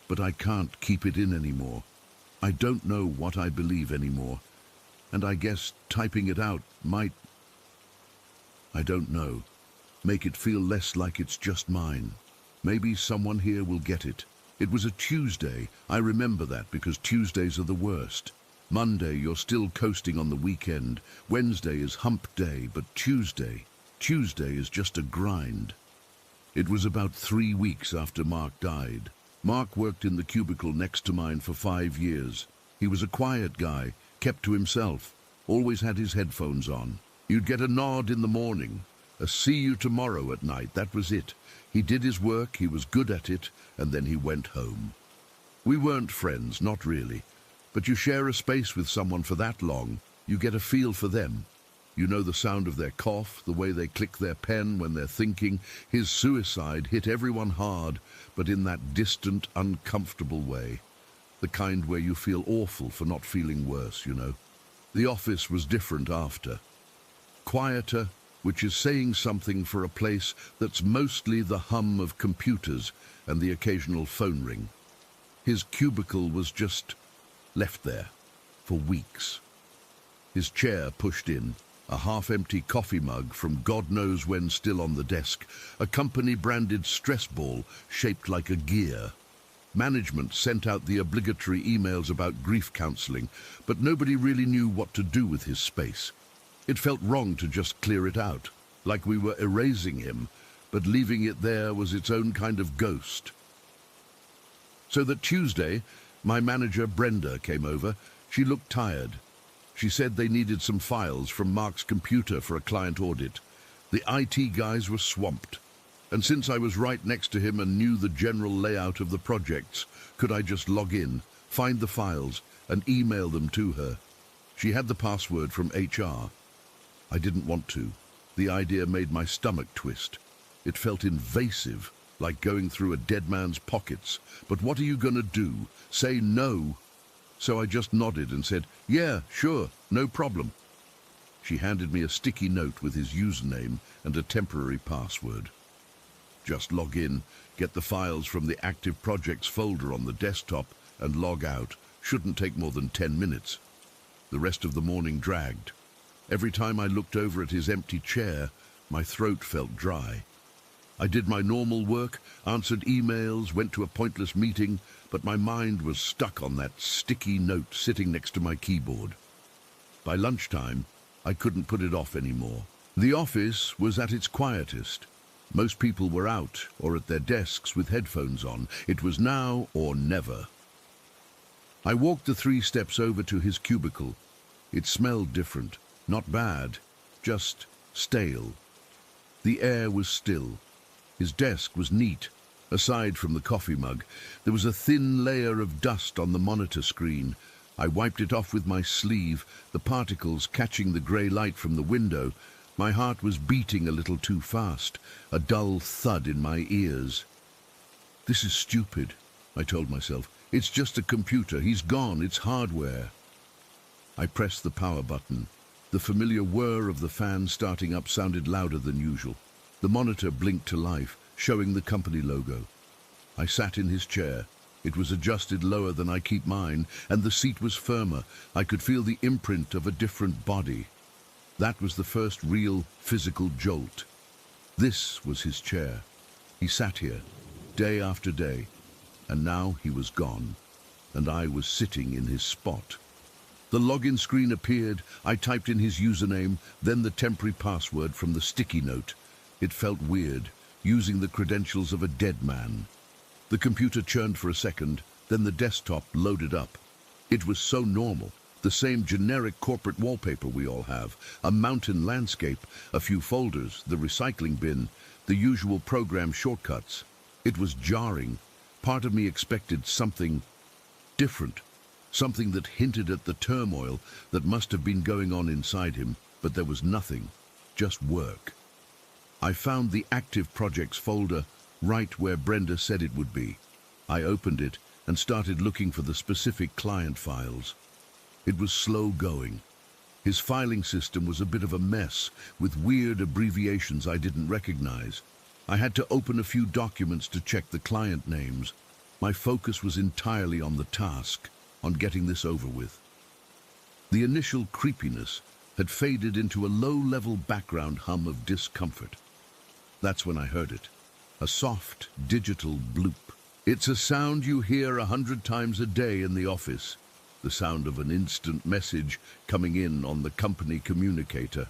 but I can't keep it in anymore. I don't know what I believe anymore, and I guess typing it out might, I don't know, make it feel less like it's just mine. Maybe someone here will get it. It was a Tuesday. I remember that because Tuesdays are the worst. Monday, you're still coasting on the weekend. Wednesday is hump day, but Tuesday is just a grind. It was about 3 weeks after Mark died. Mark worked in the cubicle next to mine for 5 years. He was a quiet guy, kept to himself, always had his headphones on. You'd get a nod in the morning, a see you tomorrow at night, that was it. He did his work, he was good at it, and then he went home. We weren't friends, not really. But you share a space with someone for that long, you get a feel for them. You know the sound of their cough, the way they click their pen when they're thinking. His suicide hit everyone hard, but in that distant, uncomfortable way. The kind where you feel awful for not feeling worse, you know. The office was different after. Quieter, which is saying something for a place that's mostly the hum of computers and the occasional phone ring. His cubicle was just left there for weeks. His chair pushed in, a half-empty coffee mug from God knows when still on the desk, a company-branded stress ball shaped like a gear. Management sent out the obligatory emails about grief counseling, but nobody really knew what to do with his space. It felt wrong to just clear it out, like we were erasing him, but leaving it there was its own kind of ghost. So that Tuesday, my manager, Brenda, came over. She looked tired. She said they needed some files from Mark's computer for a client audit. The IT guys were swamped. And since I was right next to him and knew the general layout of the projects, could I just log in, find the files, and email them to her? She had the password from HR. I didn't want to. The idea made my stomach twist. It felt invasive, like going through a dead man's pockets. But what are you going to do? Say no? So I just nodded and said, yeah, sure, no problem. She handed me a sticky note with his username and a temporary password. Just log in, get the files from the active projects folder on the desktop, and log out. Shouldn't take more than 10 minutes. The rest of the morning dragged. Every time I looked over at his empty chair, my throat felt dry. I did my normal work, answered emails, went to a pointless meeting, but my mind was stuck on that sticky note sitting next to my keyboard. By lunchtime, I couldn't put it off anymore. The office was at its quietest. Most people were out or at their desks with headphones on. It was now or never. I walked the 3 steps over to his cubicle. It smelled different. Not bad, just stale. The air was still. His desk was neat. Aside from the coffee mug, there was a thin layer of dust on the monitor screen, I wiped it off with my sleeve, the particles catching the grey light from the window. My heart was beating a little too fast, a dull thud in my ears. This is stupid, I told myself. It's just a computer. He's gone. It's hardware. I pressed the power button. The familiar whir of the fan starting up sounded louder than usual. The monitor blinked to life, showing the company logo. I sat in his chair. It was adjusted lower than I keep mine, and the seat was firmer. I could feel the imprint of a different body. That was the first real physical jolt. This was his chair. He sat here, day after day, and now he was gone, and I was sitting in his spot. The login screen appeared. I typed in his username, then the temporary password from the sticky note. It felt weird, using the credentials of a dead man. The computer churned for a second, then the desktop loaded up. It was so normal, the same generic corporate wallpaper we all have, a mountain landscape, a few folders, the recycling bin, the usual program shortcuts. It was jarring. Part of me expected something different. Something that hinted at the turmoil that must have been going on inside him, but there was nothing, just work. I found the active projects folder right where Brenda said it would be. I opened it and started looking for the specific client files. It was slow going. His filing system was a bit of a mess, with weird abbreviations I didn't recognize. I had to open a few documents to check the client names. My focus was entirely on the task, on getting this over with. The initial creepiness had faded into a low-level background hum of discomfort. That's when I heard it, a soft digital bloop. It's a sound you hear 100 times a day in the office, the sound of an instant message coming in on the company communicator.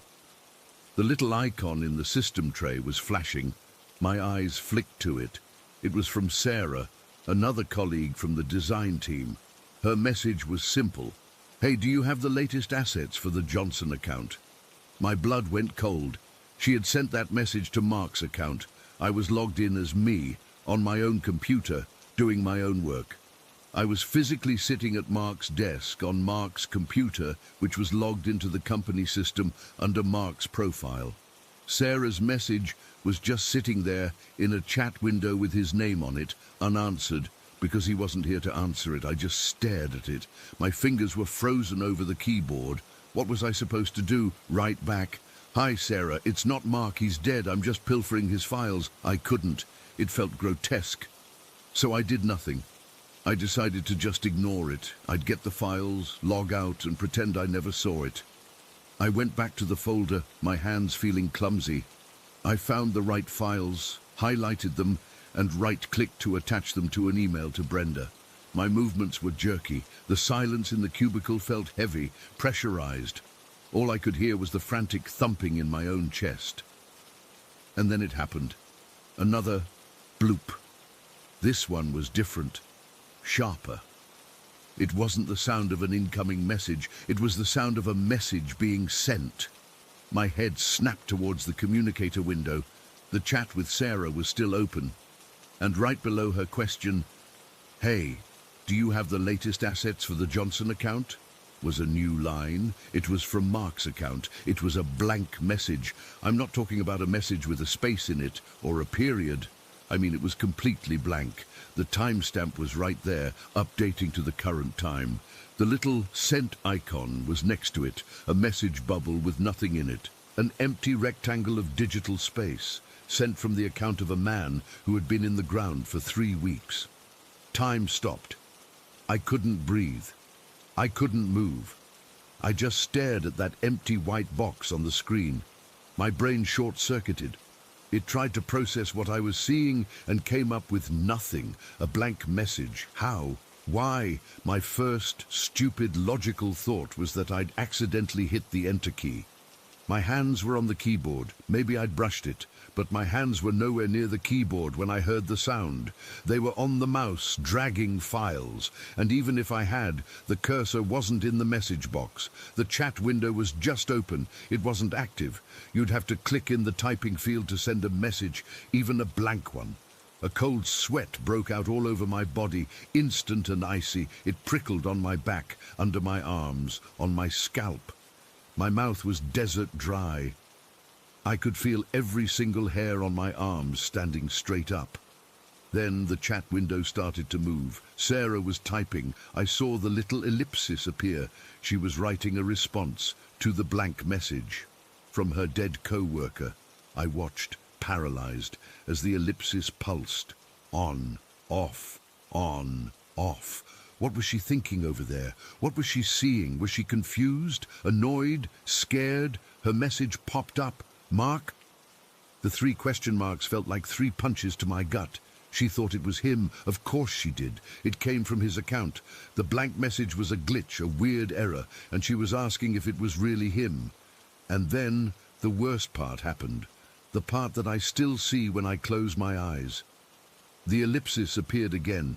The little icon in the system tray was flashing. My eyes flicked to it. It was from Sarah, another colleague from the design team. Her message was simple. Hey, do you have the latest assets for the Johnson account? My blood went cold. She had sent that message to Mark's account. I was logged in as me, on my own computer, doing my own work. I was physically sitting at Mark's desk on Mark's computer, which was logged into the company system under Mark's profile. Sarah's message was just sitting there in a chat window with his name on it, unanswered. Because he wasn't here to answer it, I just stared at it. My fingers were frozen over the keyboard. What was I supposed to do? Write back, "Hi, Sarah, it's not Mark, he's dead. I'm just pilfering his files." I couldn't. It felt grotesque. So I did nothing. I decided to just ignore it. I'd get the files, log out, and pretend I never saw it. I went back to the folder, my hands feeling clumsy. I found the right files, highlighted them, and right-clicked to attach them to an email to Brenda. My movements were jerky. The silence in the cubicle felt heavy, pressurized. All I could hear was the frantic thumping in my own chest. And then it happened. Another bloop. This one was different, sharper. It wasn't the sound of an incoming message. It was the sound of a message being sent. My head snapped towards the communicator window. The chat with Sarah was still open. And right below her question, "Hey, do you have the latest assets for the Johnson account?" was a new line. It was from Mark's account. It was a blank message. I'm not talking about a message with a space in it or a period. I mean, it was completely blank. The timestamp was right there, updating to the current time. The little sent icon was next to it, a message bubble with nothing in it, an empty rectangle of digital space, sent from the account of a man who had been in the ground for 3 weeks. Time stopped. I couldn't breathe. I couldn't move. I just stared at that empty white box on the screen. My brain short-circuited. It tried to process what I was seeing and came up with nothing, a blank message. How? Why? My first, stupid, logical thought was that I'd accidentally hit the enter key. My hands were on the keyboard. Maybe I'd brushed it, but my hands were nowhere near the keyboard when I heard the sound. They were on the mouse, dragging files, and even if I had, the cursor wasn't in the message box. The chat window was just open. It wasn't active. You'd have to click in the typing field to send a message, even a blank one. A cold sweat broke out all over my body, instant and icy. It prickled on my back, under my arms, on my scalp. My mouth was desert dry. I could feel every single hair on my arms standing straight up. Then the chat window started to move. Sarah was typing. I saw the little ellipsis appear. She was writing a response to the blank message. From her dead co-worker, I watched, paralyzed, as the ellipsis pulsed. On, off, on, off. What was she thinking over there? What was she seeing? Was she confused, annoyed, scared? Her message popped up. Mark? The 3 question marks felt like 3 punches to my gut. She thought it was him. Of course she did. It came from his account. The blank message was a glitch, a weird error, and she was asking if it was really him. And then the worst part happened. The part that I still see when I close my eyes. The ellipsis appeared again.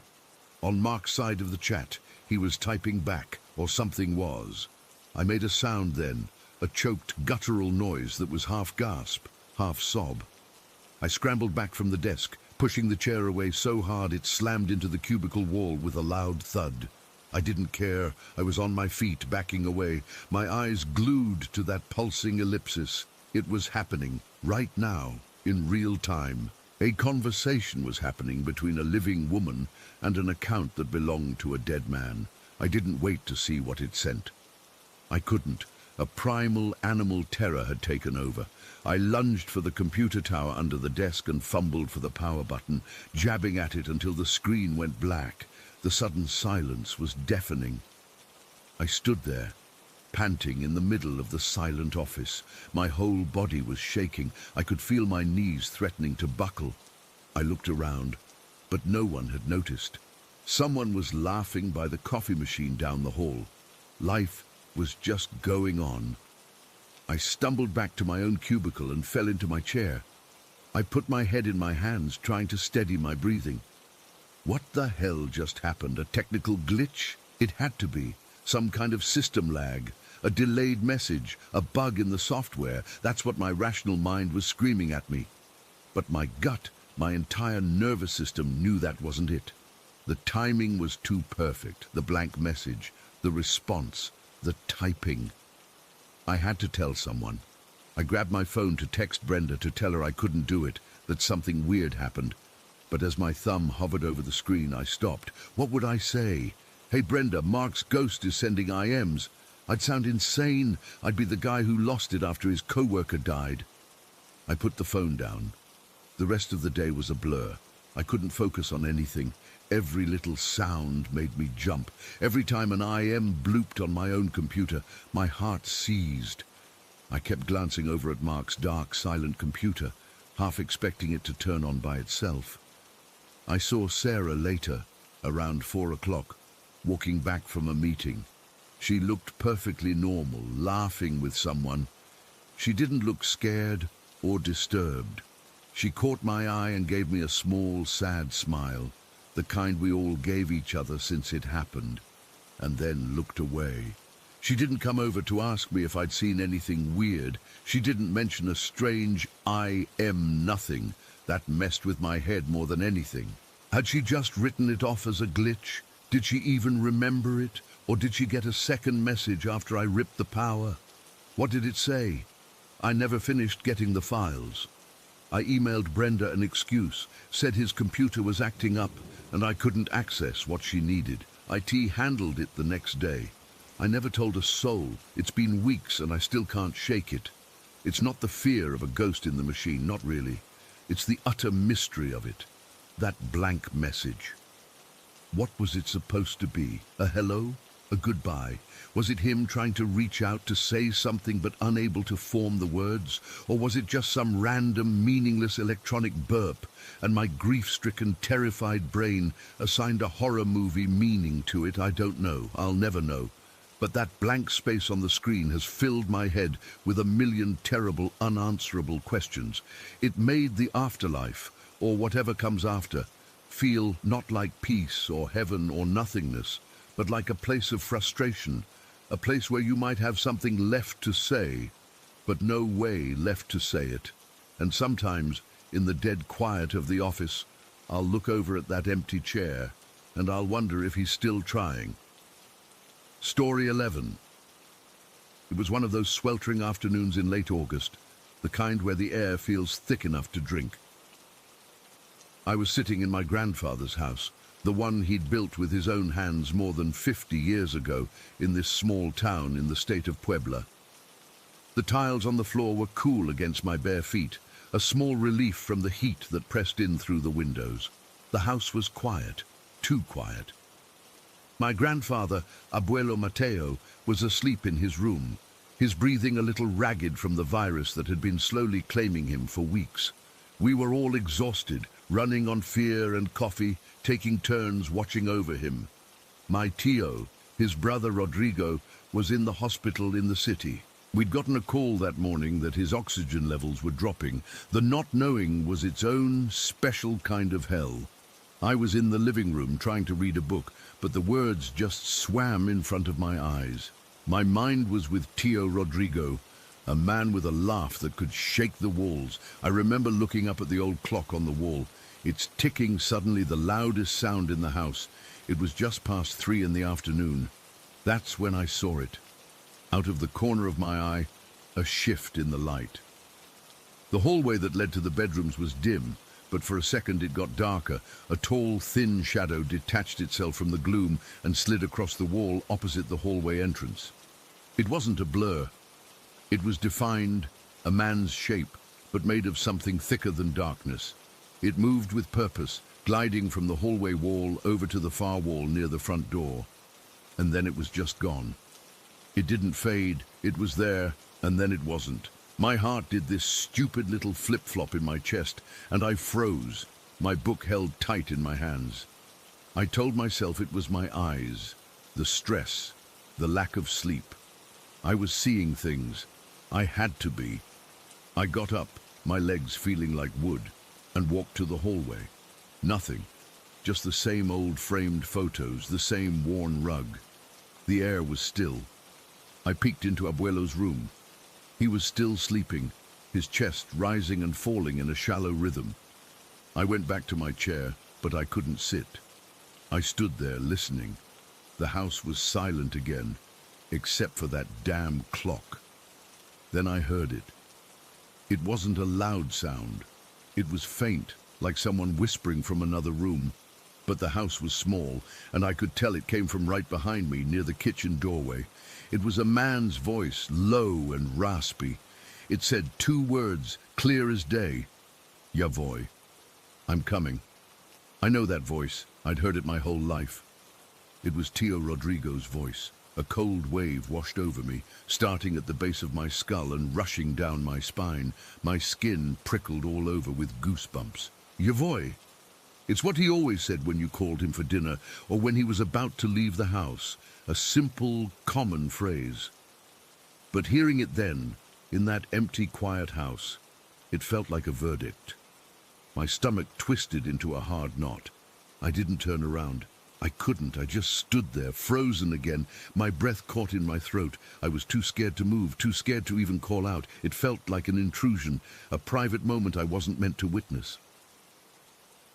On Mark's side of the chat, he was typing back, or something was. I made a sound then, a choked, guttural noise that was half gasp, half sob. I scrambled back from the desk, pushing the chair away so hard it slammed into the cubicle wall with a loud thud. I didn't care. I was on my feet, backing away, my eyes glued to that pulsing ellipsis. It was happening, right now, in real time. A conversation was happening between a living woman and an account that belonged to a dead man. I didn't wait to see what it sent. I couldn't. A primal animal terror had taken over. I lunged for the computer tower under the desk and fumbled for the power button, jabbing at it until the screen went black. The sudden silence was deafening. I stood there, panting in the middle of the silent office. My whole body was shaking. I could feel my knees threatening to buckle. I looked around, but no one had noticed. Someone was laughing by the coffee machine down the hall. Life was just going on. I stumbled back to my own cubicle and fell into my chair. I put my head in my hands, trying to steady my breathing. What the hell just happened? A technical glitch? It had to be. Some kind of system lag. A delayed message. A bug in the software. That's what my rational mind was screaming at me. But my gut, my entire nervous system knew that wasn't it. The timing was too perfect. The blank message. The response. The typing. I had to tell someone. I grabbed my phone to text Brenda to tell her I couldn't do it, that something weird happened. But as my thumb hovered over the screen, I stopped. What would I say? Hey Brenda, Mark's ghost is sending IMs. I'd sound insane. I'd be the guy who lost it after his co-worker died. I put the phone down. The rest of the day was a blur. I couldn't focus on anything. Every little sound made me jump. Every time an IM blooped on my own computer, my heart seized. I kept glancing over at Mark's dark, silent computer, half expecting it to turn on by itself. I saw Sarah later, around 4 o'clock, walking back from a meeting. She looked perfectly normal, laughing with someone. She didn't look scared or disturbed. She caught my eye and gave me a small, sad smile, the kind we all gave each other since it happened, and then looked away. She didn't come over to ask me if I'd seen anything weird. She didn't mention a strange I am nothing that messed with my head more than anything. Had she just written it off as a glitch? Did she even remember it? Or did she get a second message after I ripped the power? What did it say? I never finished getting the files. I emailed Brenda an excuse, said his computer was acting up and I couldn't access what she needed. IT handled it the next day. I never told a soul. It's been weeks and I still can't shake it. It's not the fear of a ghost in the machine, not really. It's the utter mystery of it. That blank message. What was it supposed to be? A hello? A goodbye? Was it him trying to reach out to say something but unable to form the words? Or was it just some random, meaningless electronic burp, and my grief-stricken, terrified brain assigned a horror movie meaning to it? I don't know. I'll never know. But that blank space on the screen has filled my head with a million terrible, unanswerable questions. It made the afterlife, or whatever comes after, feel not like peace or heaven or nothingness, but like a place of frustration, a place where you might have something left to say, but no way left to say it. And sometimes, in the dead quiet of the office, I'll look over at that empty chair, and I'll wonder if he's still trying. Story 11. It was one of those sweltering afternoons in late August, the kind where the air feels thick enough to drink. I was sitting in my grandfather's house, the one he'd built with his own hands more than 50 years ago in this small town in the state of Puebla. The tiles on the floor were cool against my bare feet, a small relief from the heat that pressed in through the windows. The house was quiet, too quiet. My grandfather, Abuelo Mateo, was asleep in his room, his breathing a little ragged from the virus that had been slowly claiming him for weeks. We were all exhausted, running on fear and coffee, taking turns watching over him. My Tio, his brother Rodrigo, was in the hospital in the city. We'd gotten a call that morning that his oxygen levels were dropping. The not knowing was its own special kind of hell. I was in the living room trying to read a book, but the words just swam in front of my eyes. My mind was with Tio Rodrigo, a man with a laugh that could shake the walls. I remember looking up at the old clock on the wall, its ticking suddenly the loudest sound in the house. It was just past 3 in the afternoon. That's when I saw it. Out of the corner of my eye, a shift in the light. The hallway that led to the bedrooms was dim, but for a second it got darker. A tall, thin shadow detached itself from the gloom and slid across the wall opposite the hallway entrance. It wasn't a blur. It was defined, a man's shape, but made of something thicker than darkness. It moved with purpose, gliding from the hallway wall over to the far wall near the front door. And then it was just gone. It didn't fade, it was there, and then it wasn't. My heart did this stupid little flip-flop in my chest, and I froze, my book held tight in my hands. I told myself it was my eyes, the stress, the lack of sleep. I was seeing things. I had to be. I got up, my legs feeling like wood, and walked to the hallway. Nothing, just the same old framed photos, the same worn rug. The air was still. I peeked into Abuelo's room. He was still sleeping, his chest rising and falling in a shallow rhythm. I went back to my chair, but I couldn't sit. I stood there listening. The house was silent again, except for that damn clock. Then I heard it. It wasn't a loud sound. It was faint, like someone whispering from another room. But the house was small, and I could tell it came from right behind me, near the kitchen doorway. It was a man's voice, low and raspy. It said 2 words, clear as day. Yavoy. I'm coming. I know that voice. I'd heard it my whole life. It was Tio Rodrigo's voice. A cold wave washed over me, starting at the base of my skull and rushing down my spine. My skin prickled all over with goosebumps. Yavoy. It's what he always said when you called him for dinner or when he was about to leave the house. A simple, common phrase. But hearing it then, in that empty, quiet house, it felt like a verdict. My stomach twisted into a hard knot. I didn't turn around. I couldn't. I just stood there, frozen again, my breath caught in my throat. I was too scared to move, too scared to even call out. It felt like an intrusion, a private moment I wasn't meant to witness.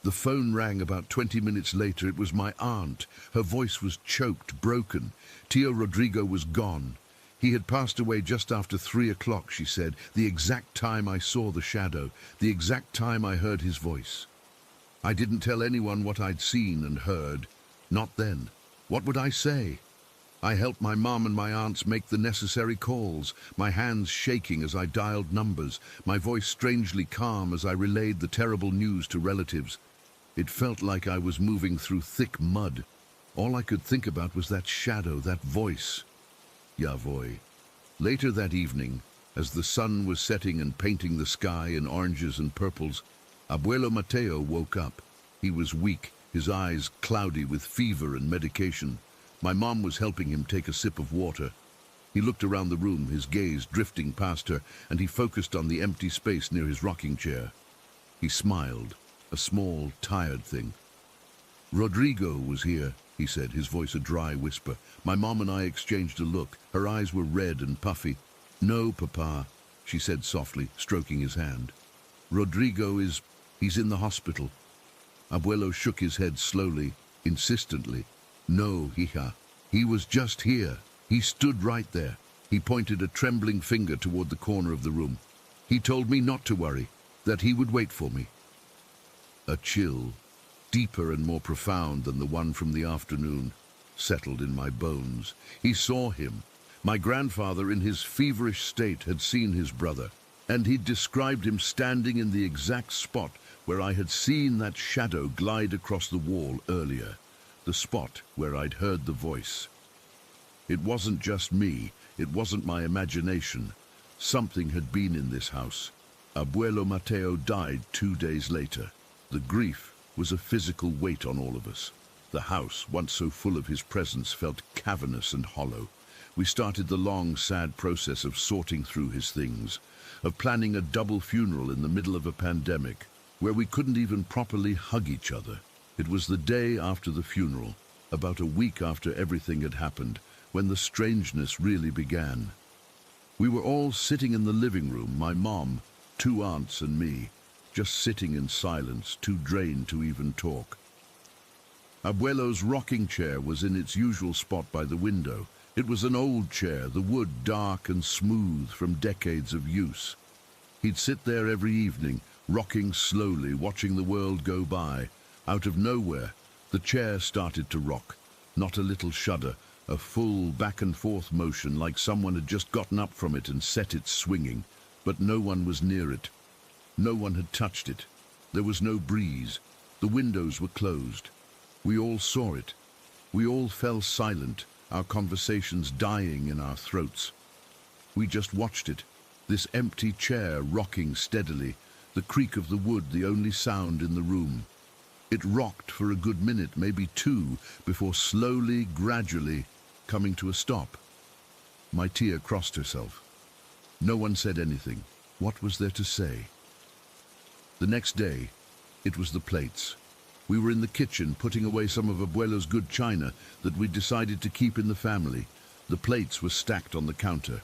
The phone rang about 20 minutes later. It was my aunt. Her voice was choked, broken. Tio Rodrigo was gone. He had passed away just after 3 o'clock, she said, the exact time I saw the shadow, the exact time I heard his voice. I didn't tell anyone what I'd seen and heard. Not then. What would I say? I helped my mom and my aunts make the necessary calls, my hands shaking as I dialed numbers, my voice strangely calm as I relayed the terrible news to relatives. It felt like I was moving through thick mud. All I could think about was that shadow, that voice. Yavoy. Later that evening, as the sun was setting and painting the sky in oranges and purples, Abuelo Mateo woke up. He was weak, his eyes cloudy with fever and medication. My mom was helping him take a sip of water. He looked around the room, his gaze drifting past her, and he focused on the empty space near his rocking chair. He smiled. A small, tired thing. Rodrigo was here, he said, his voice a dry whisper. My mom and I exchanged a look. Her eyes were red and puffy. No, Papa, she said softly, stroking his hand. Rodrigo he's in the hospital. Abuelo shook his head slowly, insistently. No, hija. He was just here. He stood right there. He pointed a trembling finger toward the corner of the room. He told me not to worry, that he would wait for me. A chill, deeper and more profound than the one from the afternoon, settled in my bones. He saw him. My grandfather, in his feverish state, had seen his brother, and he'd described him standing in the exact spot where I had seen that shadow glide across the wall earlier, the spot where I'd heard the voice. It wasn't just me, it wasn't my imagination. Something had been in this house. Abuelo Mateo died 2 days later. The grief was a physical weight on all of us. The house, once so full of his presence, felt cavernous and hollow. We started the long, sad process of sorting through his things, of planning a double funeral in the middle of a pandemic, where we couldn't even properly hug each other. It was the day after the funeral, about a week after everything had happened, when the strangeness really began. We were all sitting in the living room, my mom, 2 aunts and me, just sitting in silence, too drained to even talk. Abuelo's rocking chair was in its usual spot by the window. It was an old chair, the wood dark and smooth from decades of use. He'd sit there every evening, rocking slowly, watching the world go by. Out of nowhere, the chair started to rock. Not a little shudder, a full back and forth motion like someone had just gotten up from it and set it swinging. But no one was near it. No one had touched it. There was no breeze. The windows were closed. We all saw it. We all fell silent, our conversations dying in our throats. We just watched it, this empty chair rocking steadily, the creak of the wood the only sound in the room. It rocked for a good minute, maybe 2, before slowly, gradually coming to a stop. My tia crossed herself. No one said anything. What was there to say? The next day, it was the plates. We were in the kitchen putting away some of Abuelo's good china that we'd decided to keep in the family. The plates were stacked on the counter.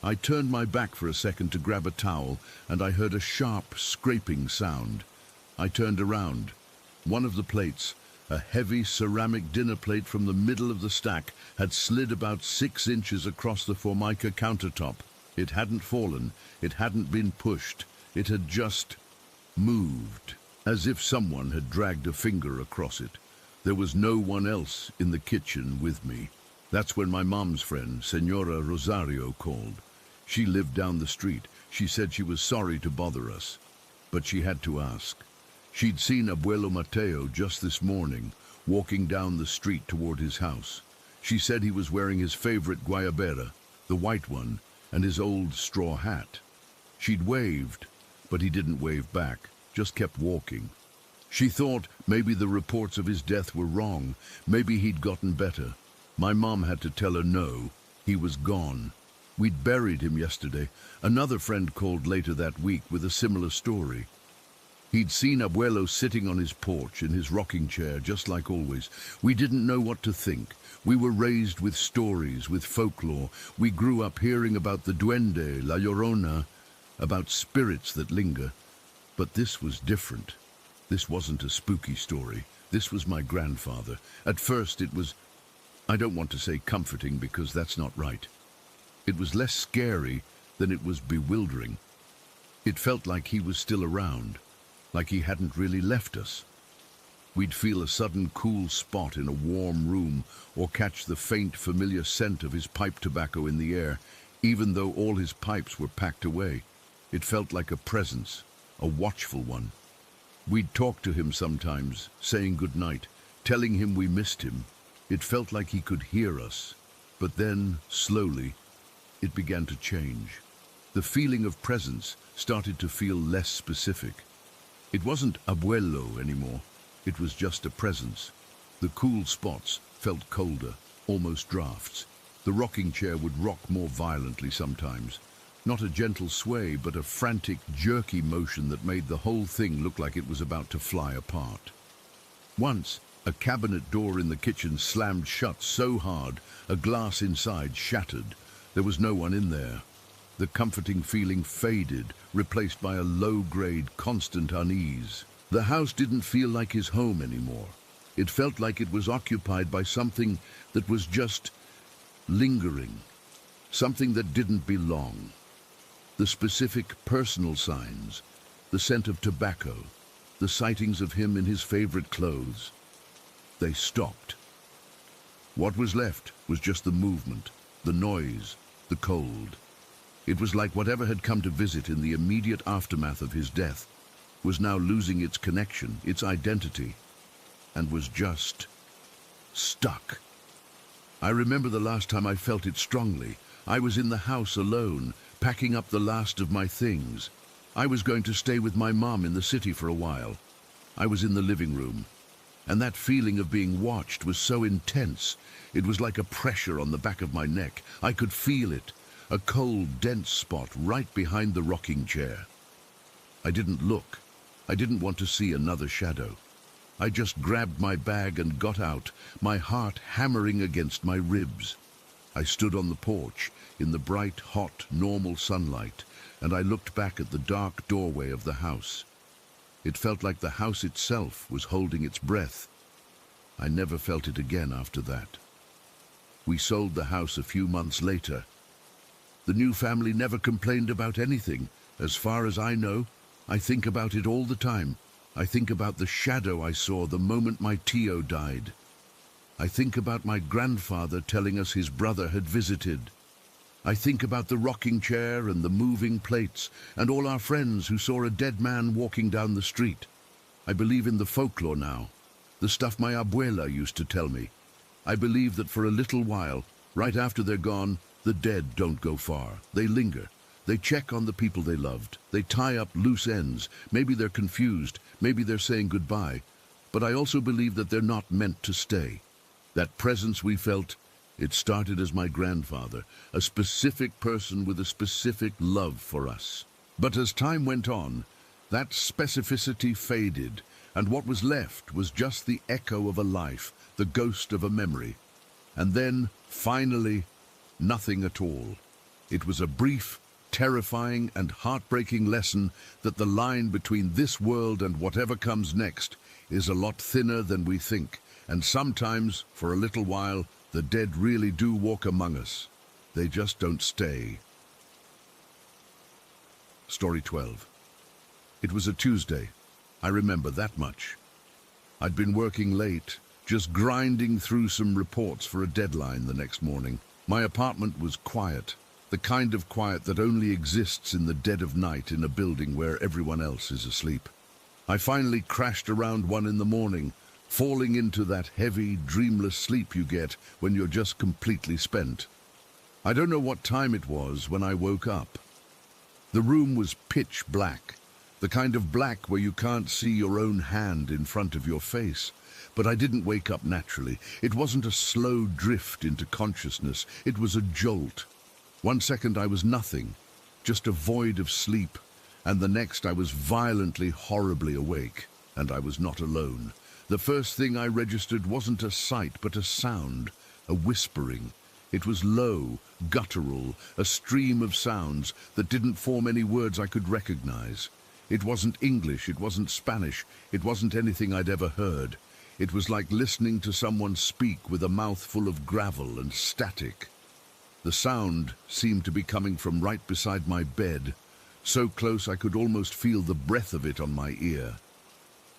I turned my back for a second to grab a towel, and I heard a sharp, scraping sound. I turned around. One of the plates, a heavy ceramic dinner plate from the middle of the stack, had slid about 6 inches across the Formica countertop. It hadn't fallen. It hadn't been pushed. It had just moved, as if someone had dragged a finger across it. There was no one else in the kitchen with me. That's when my mom's friend, Senora Rosario, called. She lived down the street. She said she was sorry to bother us, but she had to ask. She'd seen Abuelo Mateo just this morning, walking down the street toward his house. She said he was wearing his favorite guayabera, the white one, and his old straw hat. She'd waved, but he didn't wave back, just kept walking. She thought maybe the reports of his death were wrong, maybe he'd gotten better. My mom had to tell her no, he was gone. We'd buried him yesterday. Another friend called later that week with a similar story. He'd seen Abuelo sitting on his porch in his rocking chair, just like always. We didn't know what to think. We were raised with stories, with folklore. We grew up hearing about the duende, la llorona, about spirits that linger. But this was different. This wasn't a spooky story. This was my grandfather. At first it was, I don't want to say comforting because that's not right. It was less scary than it was bewildering. It felt like he was still around, like he hadn't really left us. We'd feel a sudden cool spot in a warm room or catch the faint familiar scent of his pipe tobacco in the air, even though all his pipes were packed away. It felt like a presence, a watchful one. We'd talk to him sometimes, saying goodnight, telling him we missed him. It felt like he could hear us. But then, slowly, it began to change. The feeling of presence started to feel less specific. It wasn't Abuelo anymore. It was just a presence. The cool spots felt colder, almost drafts. The rocking chair would rock more violently sometimes. Not a gentle sway, but a frantic, jerky motion that made the whole thing look like it was about to fly apart. Once, a cabinet door in the kitchen slammed shut so hard, a glass inside shattered. There was no one in there. The comforting feeling faded, replaced by a low-grade, constant unease. The house didn't feel like his home anymore. It felt like it was occupied by something that was just lingering, something that didn't belong. The specific personal signs, the scent of tobacco, the sightings of him in his favorite clothes, they stopped. What was left was just the movement, the noise, the cold. It was like whatever had come to visit in the immediate aftermath of his death was now losing its connection, its identity, and was just stuck. I remember the last time I felt it strongly. I was in the house alone, packing up the last of my things. I was going to stay with my mom in the city for a while. I was in the living room, and that feeling of being watched was so intense. It was like a pressure on the back of my neck. I could feel it, a cold, dense spot right behind the rocking chair. I didn't look. I didn't want to see another shadow. I just grabbed my bag and got out, my heart hammering against my ribs. I stood on the porch in the bright, hot, normal sunlight, and I looked back at the dark doorway of the house. It felt like the house itself was holding its breath. I never felt it again after that. We sold the house a few months later. The new family never complained about anything. As far as I know, I think about it all the time. I think about the shadow I saw the moment my Tio died. I think about my grandfather telling us his brother had visited. I think about the rocking chair and the moving plates and all our friends who saw a dead man walking down the street. I believe in the folklore now, the stuff my abuela used to tell me. I believe that for a little while, right after they're gone, the dead don't go far. They linger. They check on the people they loved. They tie up loose ends. Maybe they're confused. Maybe they're saying goodbye. But I also believe that they're not meant to stay. That presence we felt, it started as my grandfather, a specific person with a specific love for us. But as time went on, that specificity faded, and what was left was just the echo of a life, the ghost of a memory. And then, finally, nothing at all. It was a brief, terrifying and heartbreaking lesson that the line between this world and whatever comes next is a lot thinner than we think, and sometimes, for a little while, the dead really do walk among us. They just don't stay. Story 12. It was a Tuesday. I remember that much. I'd been working late, just grinding through some reports for a deadline the next morning. My apartment was quiet. The kind of quiet that only exists in the dead of night in a building where everyone else is asleep. I finally crashed around 1 in the morning, falling into that heavy, dreamless sleep you get when you're just completely spent. I don't know what time it was when I woke up. The room was pitch black, the kind of black where you can't see your own hand in front of your face. But I didn't wake up naturally. It wasn't a slow drift into consciousness. It was a jolt. 1 second I was nothing, just a void of sleep, and the next I was violently, horribly awake, and I was not alone. The first thing I registered wasn't a sight, but a sound, a whispering. It was low, guttural, a stream of sounds that didn't form any words I could recognize. It wasn't English, it wasn't Spanish, it wasn't anything I'd ever heard. It was like listening to someone speak with a mouth full of gravel and static. The sound seemed to be coming from right beside my bed, so close I could almost feel the breath of it on my ear.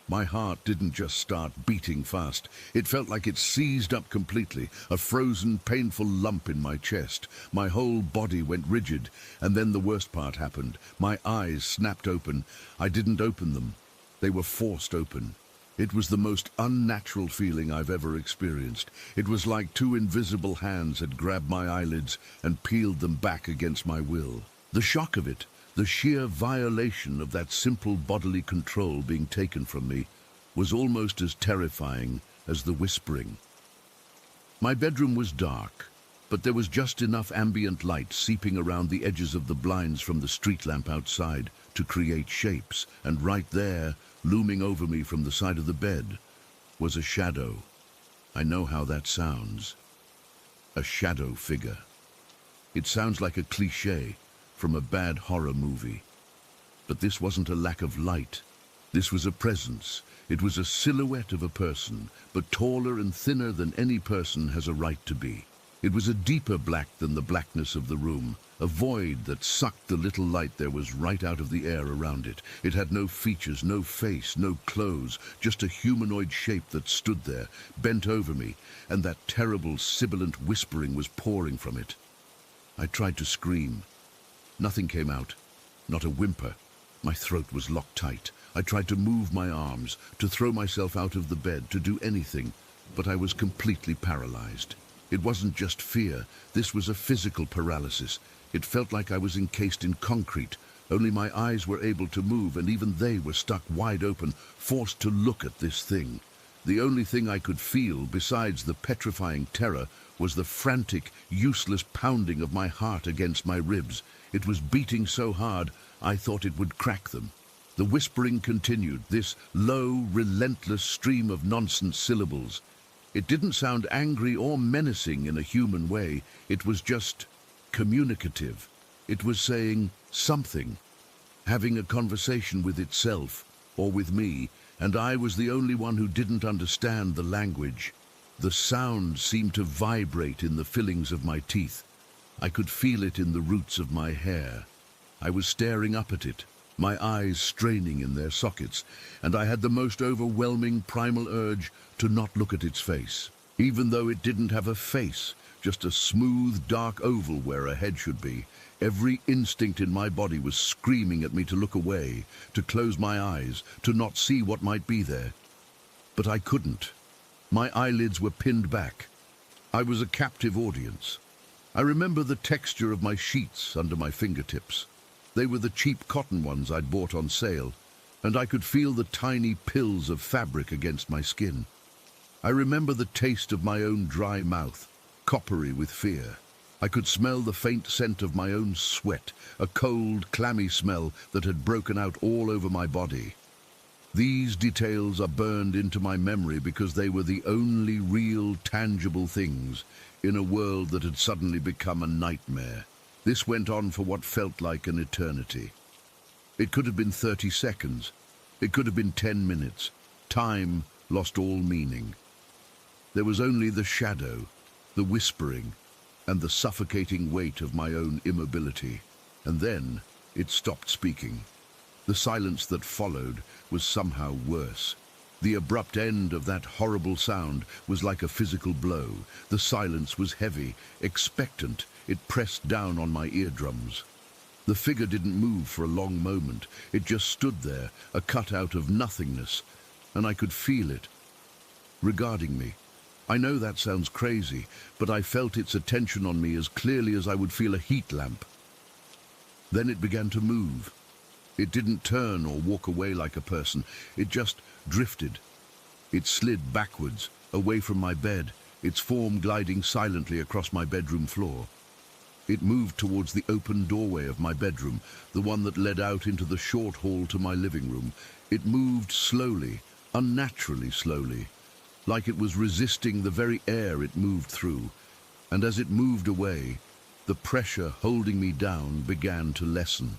My heart didn't just start beating fast. It felt like it seized up completely, a frozen, painful lump in my chest. My whole body went rigid, and then the worst part happened. My eyes snapped open. I didn't open them. They were forced open. It was the most unnatural feeling I've ever experienced. It was like 2 invisible hands had grabbed my eyelids and peeled them back against my will. The shock of it, the sheer violation of that simple bodily control being taken from me, was almost as terrifying as the whispering. My bedroom was dark, but there was just enough ambient light seeping around the edges of the blinds from the street lamp outside to create shapes, and right there, looming over me from the side of the bed, was a shadow. I know how that sounds. A shadow figure. It sounds like a cliché from a bad horror movie. But this wasn't a lack of light. This was a presence. It was a silhouette of a person, but taller and thinner than any person has a right to be. It was a deeper black than the blackness of the room, a void that sucked the little light there was right out of the air around it. It had no features, no face, no clothes, just a humanoid shape that stood there, bent over me, and that terrible sibilant whispering was pouring from it. I tried to scream. Nothing came out, not a whimper. My throat was locked tight. I tried to move my arms, to throw myself out of the bed, to do anything, but I was completely paralyzed. It wasn't just fear, this was a physical paralysis. It felt like I was encased in concrete. Only my eyes were able to move, and even they were stuck wide open, forced to look at this thing. The only thing I could feel, besides the petrifying terror, was the frantic, useless pounding of my heart against my ribs. It was beating so hard, I thought it would crack them. The whispering continued, this low, relentless stream of nonsense syllables. It didn't sound angry or menacing in a human way. It was just communicative. It was saying something, having a conversation with itself or with me, and I was the only one who didn't understand the language. The sound seemed to vibrate in the fillings of my teeth. I could feel it in the roots of my hair. I was staring up at it, my eyes straining in their sockets, and I had the most overwhelming primal urge to not look at its face. Even though it didn't have a face, just a smooth, dark oval where a head should be, every instinct in my body was screaming at me to look away, to close my eyes, to not see what might be there. But I couldn't. My eyelids were pinned back. I was a captive audience. I remember the texture of my sheets under my fingertips. They were the cheap cotton ones I'd bought on sale, and I could feel the tiny pills of fabric against my skin. I remember the taste of my own dry mouth, coppery with fear. I could smell the faint scent of my own sweat, a cold, clammy smell that had broken out all over my body. These details are burned into my memory because they were the only real, tangible things in a world that had suddenly become a nightmare. This went on for what felt like an eternity. It could have been 30 seconds. It could have been 10 minutes. Time lost all meaning. There was only the shadow, the whispering, and the suffocating weight of my own immobility. And then it stopped speaking. The silence that followed was somehow worse. The abrupt end of that horrible sound was like a physical blow. The silence was heavy, expectant. It pressed down on my eardrums. The figure didn't move for a long moment. It just stood there, a cutout of nothingness, and I could feel it, regarding me. I know that sounds crazy, but I felt its attention on me as clearly as I would feel a heat lamp. Then it began to move. It didn't turn or walk away like a person. It just drifted. It slid backwards, away from my bed, its form gliding silently across my bedroom floor. It moved towards the open doorway of my bedroom, the one that led out into the short hall to my living room. It moved slowly, unnaturally slowly, like it was resisting the very air it moved through. And as it moved away, the pressure holding me down began to lessen.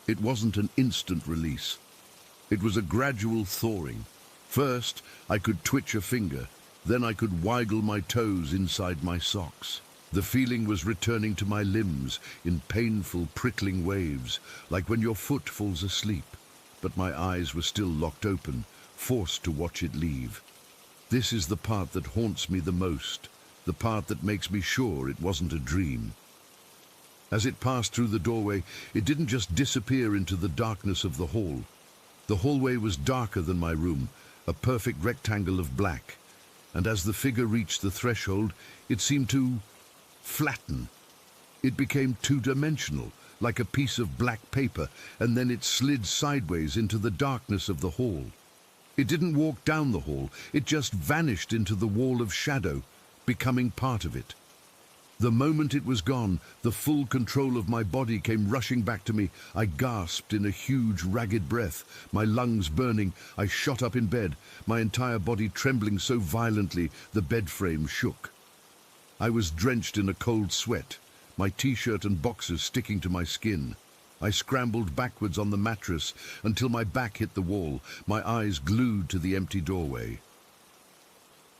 It wasn't an instant release. It was a gradual thawing. First, I could twitch a finger. Then I could wiggle my toes inside my socks. The feeling was returning to my limbs in painful, prickling waves, like when your foot falls asleep. But my eyes were still locked open, forced to watch it leave. This is the part that haunts me the most, the part that makes me sure it wasn't a dream. As it passed through the doorway, it didn't just disappear into the darkness of the hall. The hallway was darker than my room, a perfect rectangle of black. And as the figure reached the threshold, it seemed to flatten. It became two-dimensional, like a piece of black paper, and then it slid sideways into the darkness of the hall. It didn't walk down the hall, it just vanished into the wall of shadow, becoming part of it. The moment it was gone, the full control of my body came rushing back to me. I gasped in a huge, ragged breath, my lungs burning. I shot up in bed, my entire body trembling so violently the bed frame shook. I was drenched in a cold sweat, my t-shirt and boxers sticking to my skin. I scrambled backwards on the mattress until my back hit the wall, my eyes glued to the empty doorway.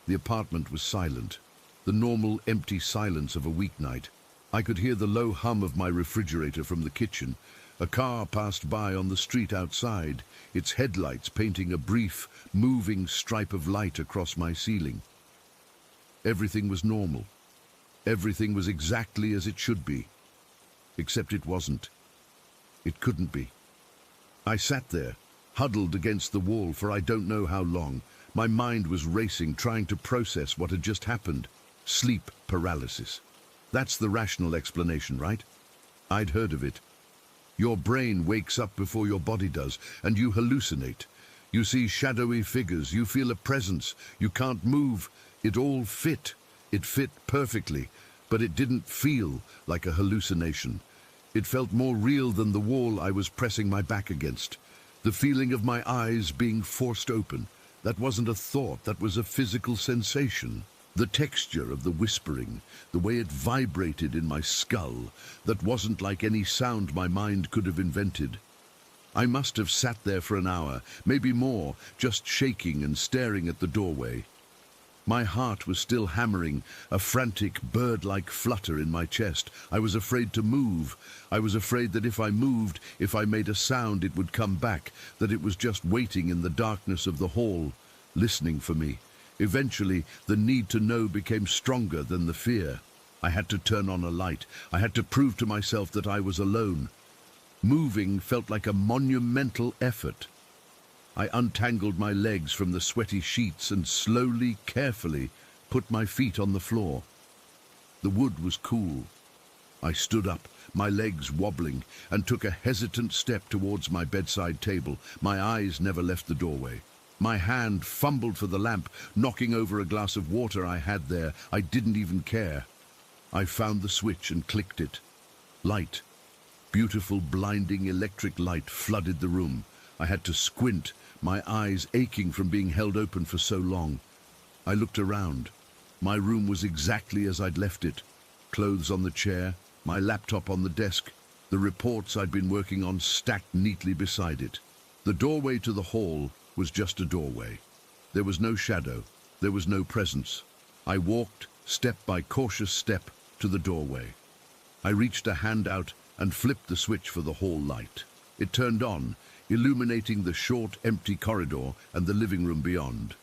The apartment was silent, the normal empty silence of a weeknight. I could hear the low hum of my refrigerator from the kitchen. A car passed by on the street outside, its headlights painting a brief, moving stripe of light across my ceiling. Everything was normal. Everything was exactly as it should be. Except it wasn't. It couldn't be. I sat there, huddled against the wall for I don't know how long. My mind was racing, trying to process what had just happened. Sleep paralysis. That's the rational explanation, right? I'd heard of it. Your brain wakes up before your body does, and you hallucinate. You see shadowy figures, you feel a presence, you can't move. It all fit. It fit perfectly, but it didn't feel like a hallucination. It felt more real than the wall I was pressing my back against. The feeling of my eyes being forced open. That wasn't a thought, that was a physical sensation. The texture of the whispering, the way it vibrated in my skull, that wasn't like any sound my mind could have invented. I must have sat there for an hour, maybe more, just shaking and staring at the doorway. My heart was still hammering, a frantic bird-like flutter in my chest. I was afraid to move. I was afraid that if I moved, if I made a sound, it would come back, that it was just waiting in the darkness of the hall, listening for me. Eventually, the need to know became stronger than the fear. I had to turn on a light. I had to prove to myself that I was alone. Moving felt like a monumental effort. I untangled my legs from the sweaty sheets and slowly, carefully, put my feet on the floor. The wood was cool. I stood up, my legs wobbling, and took a hesitant step towards my bedside table. My eyes never left the doorway. My hand fumbled for the lamp, knocking over a glass of water I had there. I didn't even care. I found the switch and clicked it. Light, beautiful, blinding electric light flooded the room. I had to squint, my eyes aching from being held open for so long. I looked around. My room was exactly as I'd left it. Clothes on the chair, my laptop on the desk, the reports I'd been working on stacked neatly beside it. The doorway to the hall was just a doorway. There was no shadow, there was no presence. I walked, step by cautious step, to the doorway. I reached a hand out and flipped the switch for the hall light. It turned on, illuminating the short, empty corridor and the living room beyond.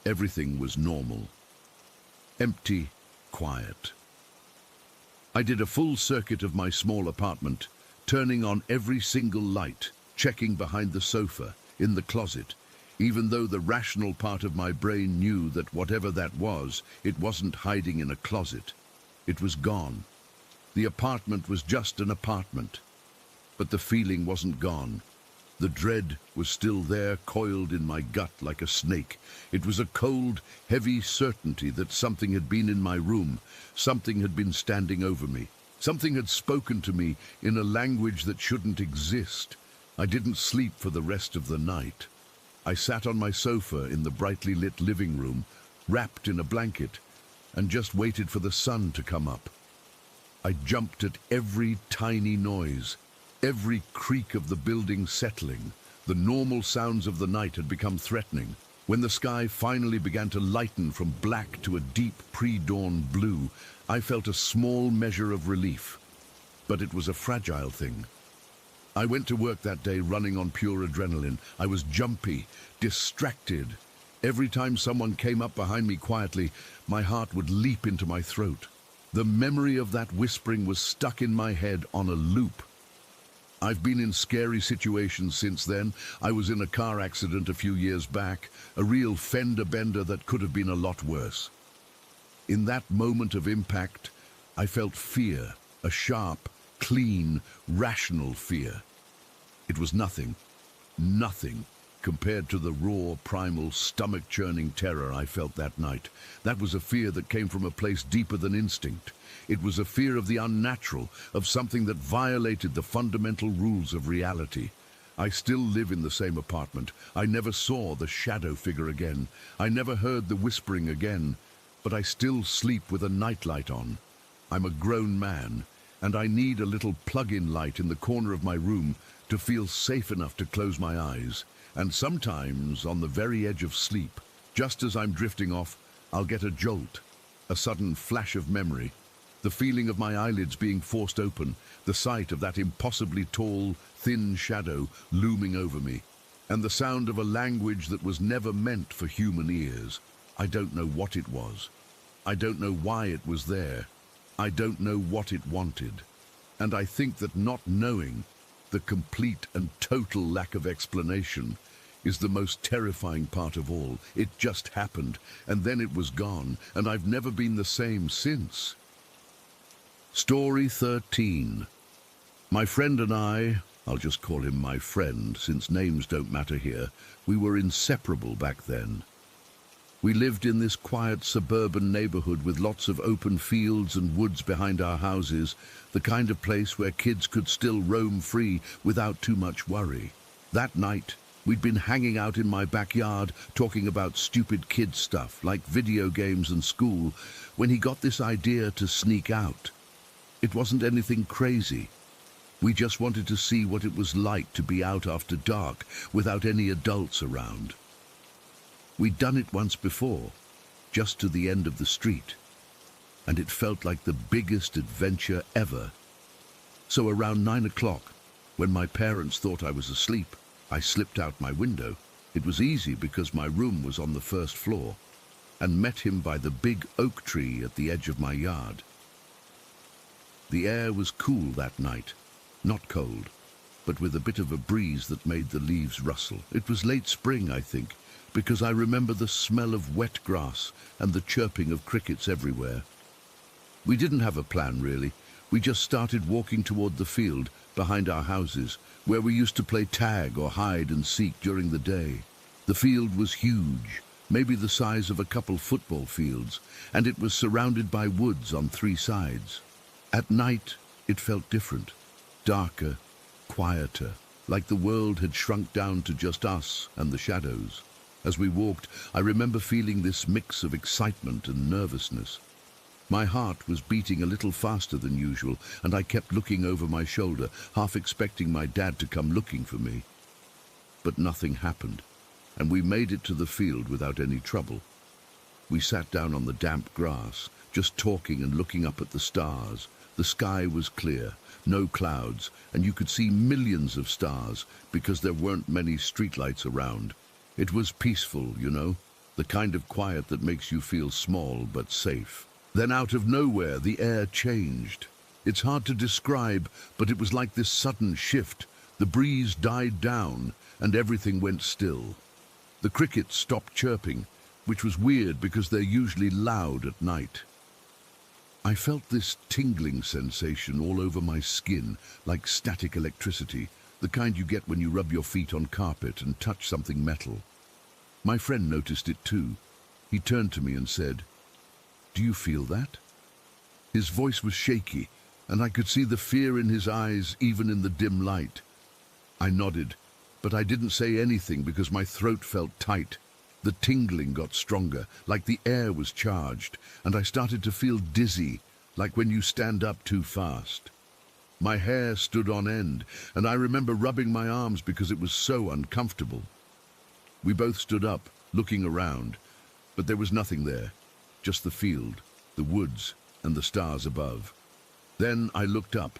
Everything was normal. Empty, quiet. I did a full circuit of my small apartment, turning on every single light, checking behind the sofa, in the closet, even though the rational part of my brain knew that whatever that was, it wasn't hiding in a closet. It was gone. The apartment was just an apartment. But the feeling wasn't gone. The dread was still there, coiled in my gut like a snake. It was a cold, heavy certainty that something had been in my room, something had been standing over me. Something had spoken to me in a language that shouldn't exist. I didn't sleep for the rest of the night. I sat on my sofa in the brightly lit living room, wrapped in a blanket, and just waited for the sun to come up. I jumped at every tiny noise, every creak of the building settling. The normal sounds of the night had become threatening. When the sky finally began to lighten from black to a deep pre-dawn blue, I felt a small measure of relief. But it was a fragile thing. I went to work that day running on pure adrenaline. I was jumpy, distracted. Every time someone came up behind me quietly, my heart would leap into my throat. The memory of that whispering was stuck in my head on a loop. I've been in scary situations since then. I was in a car accident a few years back, a real fender bender that could have been a lot worse. In that moment of impact, I felt fear, a sharp, clean, rational fear. It was nothing compared to the raw, primal, stomach-churning terror I felt that night. That was a fear that came from a place deeper than instinct. It was a fear of the unnatural, of something that violated the fundamental rules of reality. I still live in the same apartment. I never saw the shadow figure again. I never heard the whispering again. But I still sleep with a nightlight on. I'm a grown man, and I need a little plug-in light in the corner of my room to feel safe enough to close my eyes. And sometimes, on the very edge of sleep, just as I'm drifting off, I'll get a jolt, a sudden flash of memory, the feeling of my eyelids being forced open, the sight of that impossibly tall, thin shadow looming over me, and the sound of a language that was never meant for human ears. I don't know what it was. I don't know why it was there. I don't know what it wanted. And I think that not knowing, the complete and total lack of explanation, is the most terrifying part of all. It just happened, and then it was gone, and I've never been the same since. Story 13. My friend and I'll just call him my friend, since names don't matter here, we were inseparable back then. We lived in this quiet suburban neighborhood with lots of open fields and woods behind our houses, the kind of place where kids could still roam free without too much worry. That night, we'd been hanging out in my backyard talking about stupid kid stuff like video games and school when he got this idea to sneak out. It wasn't anything crazy. We just wanted to see what it was like to be out after dark without any adults around. We'd done it once before, just to the end of the street, and it felt like the biggest adventure ever. So around 9 o'clock, when my parents thought I was asleep, I slipped out my window. It was easy because my room was on the first floor, and met him by the big oak tree at the edge of my yard. The air was cool that night, not cold, but with a bit of a breeze that made the leaves rustle. It was late spring, I think, because I remember the smell of wet grass and the chirping of crickets everywhere. We didn't have a plan, really. We just started walking toward the field behind our houses, where we used to play tag or hide and seek during the day. The field was huge, maybe the size of a couple football fields, and it was surrounded by woods on 3 sides. At night, it felt different, darker, quieter, like the world had shrunk down to just us and the shadows. As we walked, I remember feeling this mix of excitement and nervousness. My heart was beating a little faster than usual, and I kept looking over my shoulder, half expecting my dad to come looking for me. But nothing happened, and we made it to the field without any trouble. We sat down on the damp grass, just talking and looking up at the stars. The sky was clear, no clouds, and you could see millions of stars because there weren't many streetlights around. It was peaceful, you know, the kind of quiet that makes you feel small but safe. Then out of nowhere, the air changed. It's hard to describe, but it was like this sudden shift. The breeze died down, and everything went still. The crickets stopped chirping, which was weird because they're usually loud at night. I felt this tingling sensation all over my skin, like static electricity, the kind you get when you rub your feet on carpet and touch something metal. My friend noticed it too. He turned to me and said, "Do you feel that?" His voice was shaky, and I could see the fear in his eyes even in the dim light. I nodded, but I didn't say anything because my throat felt tight. The tingling got stronger, like the air was charged, and I started to feel dizzy, like when you stand up too fast. My hair stood on end, and I remember rubbing my arms because it was so uncomfortable. We both stood up, looking around, but there was nothing there, just the field, the woods, and the stars above. Then I looked up,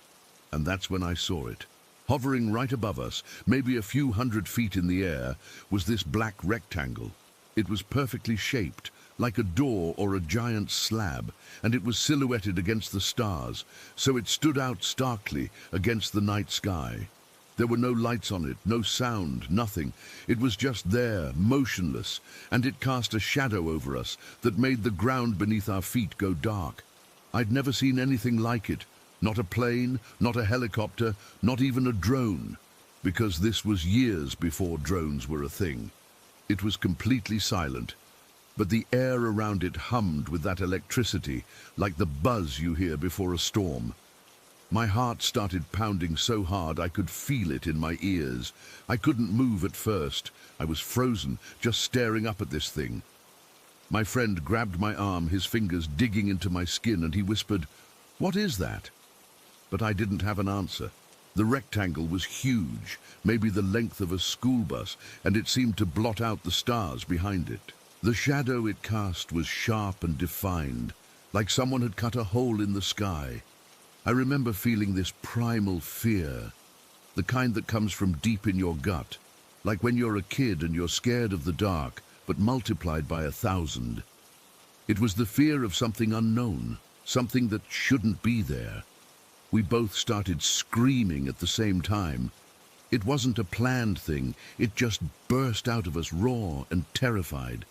and that's when I saw it. Hovering right above us, maybe a few 100 feet in the air, was this black rectangle. It was perfectly shaped, like a door or a giant slab, and it was silhouetted against the stars, so it stood out starkly against the night sky. There were no lights on it, no sound, nothing. It was just there, motionless, and it cast a shadow over us that made the ground beneath our feet go dark. I'd never seen anything like it, not a plane, not a helicopter, not even a drone, because this was years before drones were a thing. It was completely silent, but the air around it hummed with that electricity, like the buzz you hear before a storm. My heart started pounding so hard I could feel it in my ears. I couldn't move at first. I was frozen, just staring up at this thing. My friend grabbed my arm, his fingers digging into my skin, and he whispered, "What is that?" but I didn't have an answer. The rectangle was huge, maybe the length of a school bus, and it seemed to blot out the stars behind it. The shadow it cast was sharp and defined, like someone had cut a hole in the sky. I remember feeling this primal fear, the kind that comes from deep in your gut, like when you're a kid and you're scared of the dark, but multiplied by 1,000. It was the fear of something unknown, something that shouldn't be there. We both started screaming at the same time. It wasn't a planned thing, it just burst out of us raw and terrified.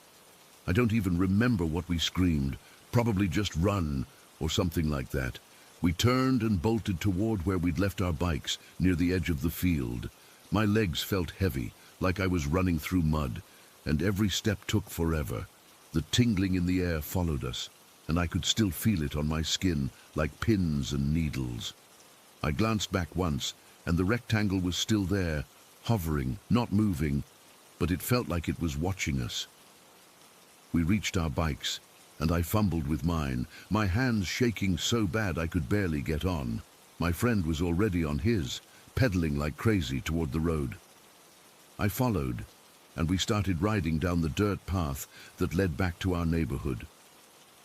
I don't even remember what we screamed, probably just run or something like that. We turned and bolted toward where we'd left our bikes, near the edge of the field. My legs felt heavy, like I was running through mud, and every step took forever. The tingling in the air followed us, and I could still feel it on my skin, like pins and needles. I glanced back once, and the rectangle was still there, hovering, not moving, but it felt like it was watching us. We reached our bikes, and I fumbled with mine, my hands shaking so bad I could barely get on. My friend was already on his, pedaling like crazy toward the road. I followed, and we started riding down the dirt path that led back to our neighborhood.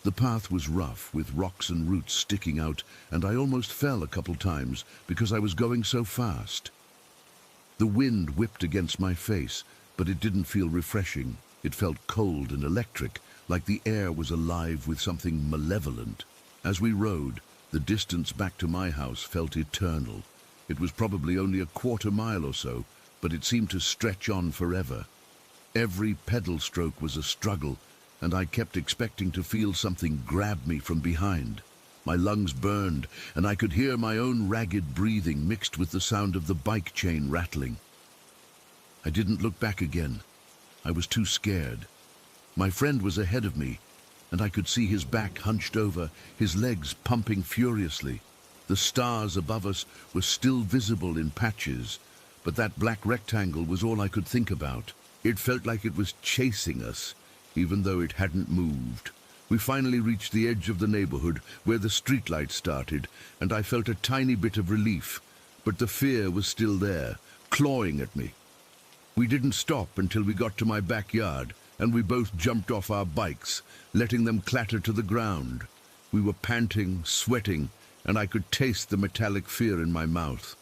The path was rough, with rocks and roots sticking out, and I almost fell a couple times because I was going so fast. The wind whipped against my face, but it didn't feel refreshing. It felt cold and electric, like the air was alive with something malevolent. As we rode, the distance back to my house felt eternal. It was probably only a quarter mile or so, but it seemed to stretch on forever. Every pedal stroke was a struggle, and I kept expecting to feel something grab me from behind. My lungs burned, and I could hear my own ragged breathing mixed with the sound of the bike chain rattling. I didn't look back again. I was too scared. My friend was ahead of me, and I could see his back hunched over, his legs pumping furiously. The stars above us were still visible in patches, but that black rectangle was all I could think about. It felt like it was chasing us, even though it hadn't moved. We finally reached the edge of the neighborhood where the streetlights started, and I felt a tiny bit of relief, but the fear was still there, clawing at me. We didn't stop until we got to my backyard, and we both jumped off our bikes, letting them clatter to the ground. We were panting, sweating, and I could taste the metallic fear in my mouth.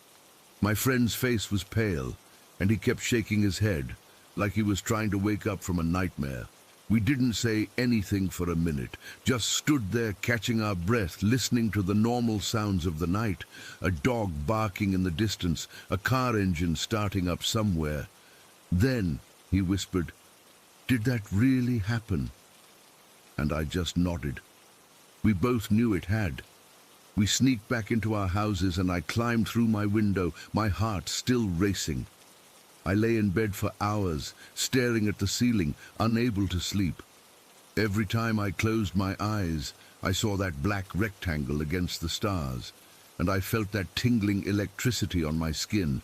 My friend's face was pale, and he kept shaking his head, like he was trying to wake up from a nightmare. We didn't say anything for a minute, just stood there catching our breath, listening to the normal sounds of the night, a dog barking in the distance, a car engine starting up somewhere. Then, he whispered, "Did that really happen?" And I just nodded. We both knew it had. We sneaked back into our houses, and I climbed through my window, my heart still racing. I lay in bed for hours, staring at the ceiling, unable to sleep. Every time I closed my eyes, I saw that black rectangle against the stars, and I felt that tingling electricity on my skin.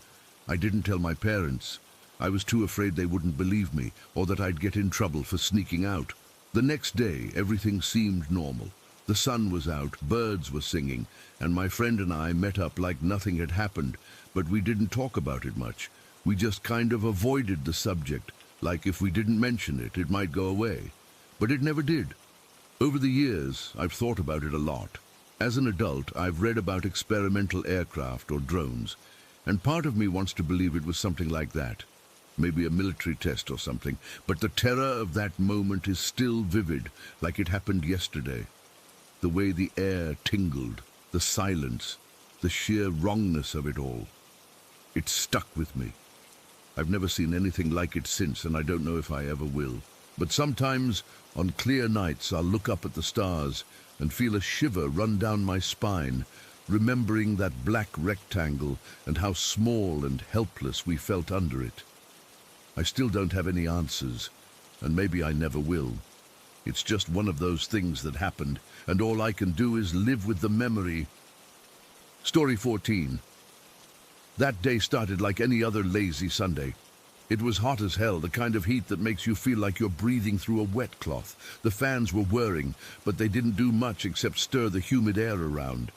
I didn't tell my parents. I was too afraid they wouldn't believe me, or that I'd get in trouble for sneaking out. The next day, everything seemed normal. The sun was out, birds were singing, and my friend and I met up like nothing had happened, but we didn't talk about it much. We just kind of avoided the subject, like if we didn't mention it, it might go away. But it never did. Over the years, I've thought about it a lot. As an adult, I've read about experimental aircraft or drones, and part of me wants to believe it was something like that. Maybe a military test or something, but the terror of that moment is still vivid, like it happened yesterday. The way the air tingled, the silence, the sheer wrongness of it all. It stuck with me. I've never seen anything like it since, and I don't know if I ever will. But sometimes, on clear nights, I'll look up at the stars and feel a shiver run down my spine, remembering that black rectangle and how small and helpless we felt under it. I still don't have any answers, and maybe I never will. It's just one of those things that happened, and all I can do is live with the memory. Story 14. That day started like any other lazy Sunday. It was hot as hell, the kind of heat that makes you feel like you're breathing through a wet cloth. The fans were whirring, but they didn't do much except stir the humid air around.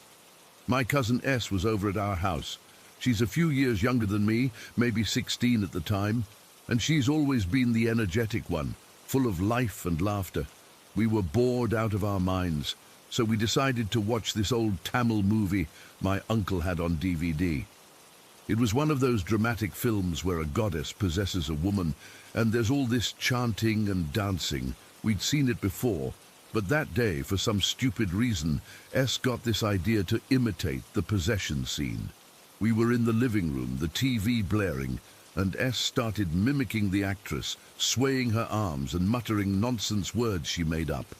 My cousin S was over at our house. She's a few years younger than me, maybe 16 at the time, and she's always been the energetic one, full of life and laughter. We were bored out of our minds, so we decided to watch this old Tamil movie my uncle had on DVD. It was one of those dramatic films where a goddess possesses a woman, and there's all this chanting and dancing. We'd seen it before, but that day, for some stupid reason, S got this idea to imitate the possession scene. We were in the living room, the TV blaring, and S started mimicking the actress, swaying her arms and muttering nonsense words she made up.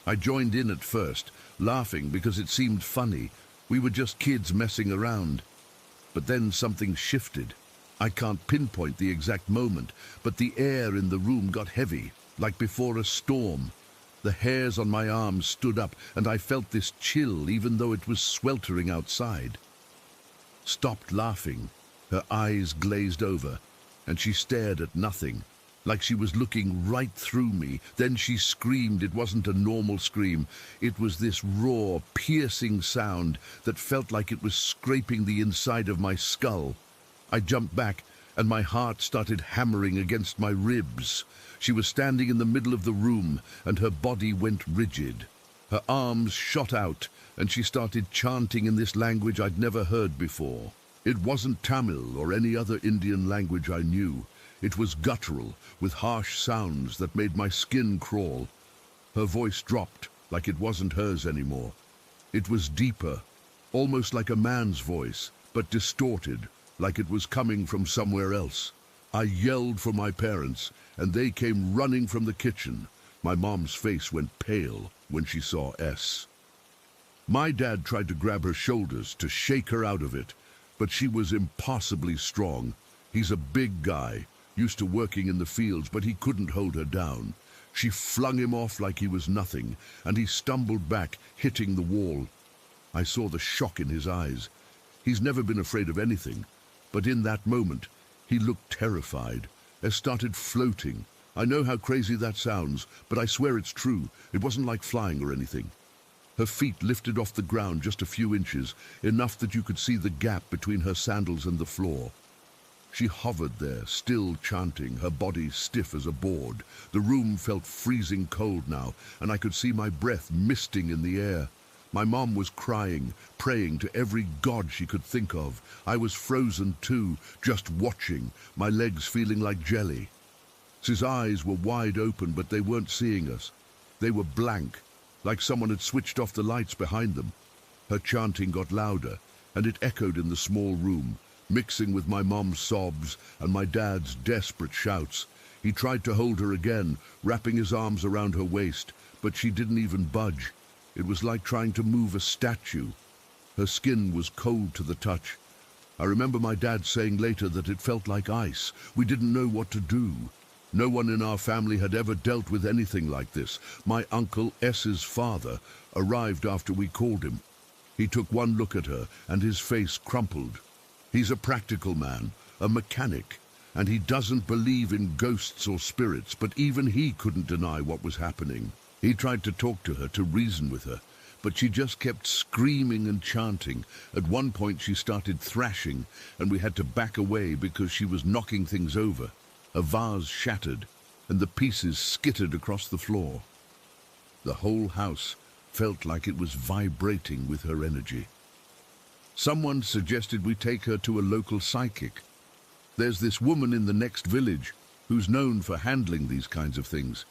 I joined in at first, laughing because it seemed funny. We were just kids messing around. But then something shifted. I can't pinpoint the exact moment, but the air in the room got heavy, like before a storm. The hairs on my arms stood up, and I felt this chill even though it was sweltering outside. Stopped laughing. Her eyes glazed over, and she stared at nothing, like she was looking right through me. Then she screamed. It wasn't a normal scream. It was this raw, piercing sound that felt like it was scraping the inside of my skull. I jumped back, and my heart started hammering against my ribs. She was standing in the middle of the room, and her body went rigid. Her arms shot out, and she started chanting in this language I'd never heard before. It wasn't Tamil or any other Indian language I knew. It was guttural, with harsh sounds that made my skin crawl. Her voice dropped, like it wasn't hers anymore. It was deeper, almost like a man's voice, but distorted, like it was coming from somewhere else. I yelled for my parents, and they came running from the kitchen. My mom's face went pale when she saw S. My dad tried to grab her shoulders to shake her out of it, but she was impossibly strong. He's a big guy, used to working in the fields, but he couldn't hold her down. She flung him off like he was nothing, and he stumbled back, hitting the wall. I saw the shock in his eyes. He's never been afraid of anything, but in that moment, he looked terrified. S started floating. I know how crazy that sounds, but I swear it's true. It wasn't like flying or anything. Her feet lifted off the ground just a few inches, enough that you could see the gap between her sandals and the floor. She hovered there, still chanting, her body stiff as a board. The room felt freezing cold now, and I could see my breath misting in the air. My mom was crying, praying to every god she could think of. I was frozen too, just watching, my legs feeling like jelly. His eyes were wide open, but they weren't seeing us. They were blank, like someone had switched off the lights behind them. Her chanting got louder, and it echoed in the small room, mixing with my mom's sobs and my dad's desperate shouts. He tried to hold her again, wrapping his arms around her waist, but she didn't even budge. It was like trying to move a statue. Her skin was cold to the touch. I remember my dad saying later that it felt like ice. We didn't know what to do. No one in our family had ever dealt with anything like this. My uncle, S's father, arrived after we called him. He took one look at her, and his face crumpled. He's a practical man, a mechanic, and he doesn't believe in ghosts or spirits, but even he couldn't deny what was happening. He tried to talk to her, to reason with her, but she just kept screaming and chanting. At one point she started thrashing, and we had to back away because she was knocking things over. A vase shattered, and the pieces skittered across the floor. The whole house felt like it was vibrating with her energy. Someone suggested we take her to a local psychic. There's this woman in the next village who's known for handling these kinds of things.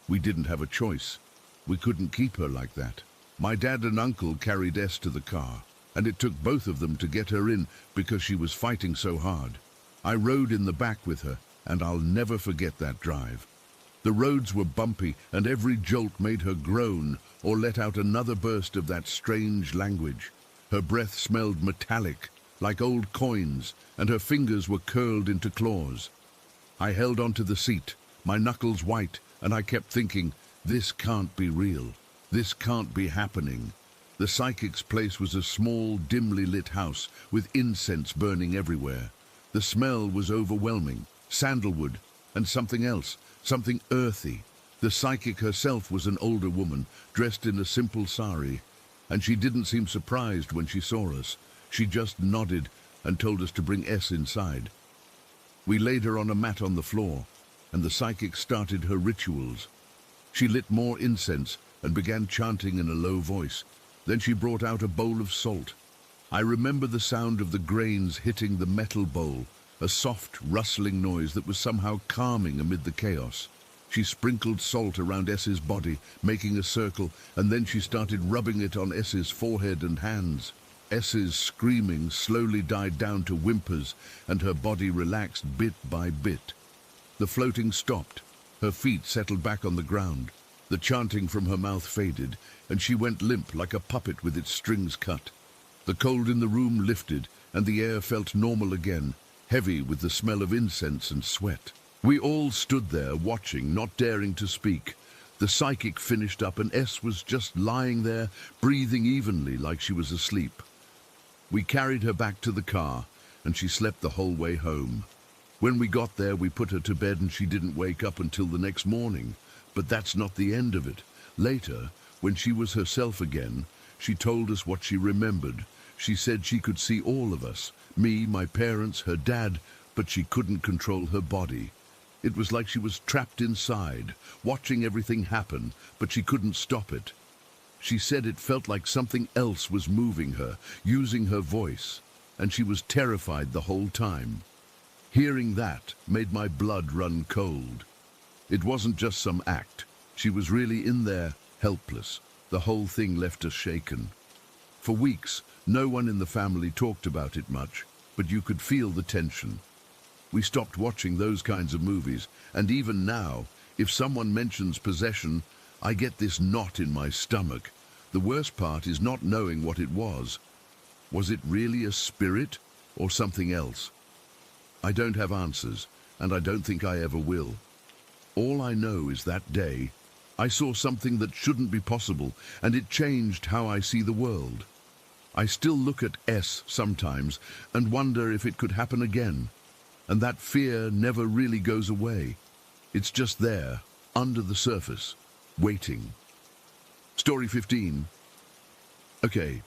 We didn't have a choice. We couldn't keep her like that. My dad and uncle carried S to the car, and it took both of them to get her in because she was fighting so hard. I rode in the back with her, and I'll never forget that drive. The roads were bumpy, and every jolt made her groan or let out another burst of that strange language. Her breath smelled metallic, like old coins, and her fingers were curled into claws. I held onto the seat, my knuckles white, and I kept thinking, this can't be real. This can't be happening. The psychic's place was a small, dimly lit house with incense burning everywhere. The smell was overwhelming. Sandalwood, and something else, something earthy. The psychic herself was an older woman, dressed in a simple sari. and she didn't seem surprised when she saw us. She just nodded and told us to bring S inside. We laid her on a mat on the floor, and the psychic started her rituals. She lit more incense and began chanting in a low voice. Then she brought out a bowl of salt. I remember the sound of the grains hitting the metal bowl, a soft, rustling noise that was somehow calming amid the chaos. She sprinkled salt around S's body, making a circle, and then she started rubbing it on S's forehead and hands. S's screaming slowly died down to whimpers, and her body relaxed bit by bit. The floating stopped. Her feet settled back on the ground. The chanting from her mouth faded, and she went limp like a puppet with its strings cut. The cold in the room lifted, and the air felt normal again, heavy with the smell of incense and sweat. We all stood there watching, not daring to speak. The psychic finished up, and S was just lying there, breathing evenly like she was asleep. We carried her back to the car, and she slept the whole way home. When we got there, we put her to bed, and she didn't wake up until the next morning. But that's not the end of it. Later, when she was herself again, she told us what she remembered. She said she could see all of us, me, my parents, her dad, but she couldn't control her body. It was like she was trapped inside, watching everything happen, but she couldn't stop it. She said it felt like something else was moving her, using her voice, and she was terrified the whole time. Hearing that made my blood run cold. It wasn't just some act. She was really in there, helpless. The whole thing left us shaken. For weeks, no one in the family talked about it much, but you could feel the tension. We stopped watching those kinds of movies, and even now, if someone mentions possession, I get this knot in my stomach. The worst part is not knowing what it was. Was it really a spirit or something else? I don't have answers, and I don't think I ever will. All I know is that day, I saw something that shouldn't be possible, and it changed how I see the world. I still look at S sometimes and wonder if it could happen again. And that fear never really goes away. It's just there, under the surface, waiting. Story 15. Okay,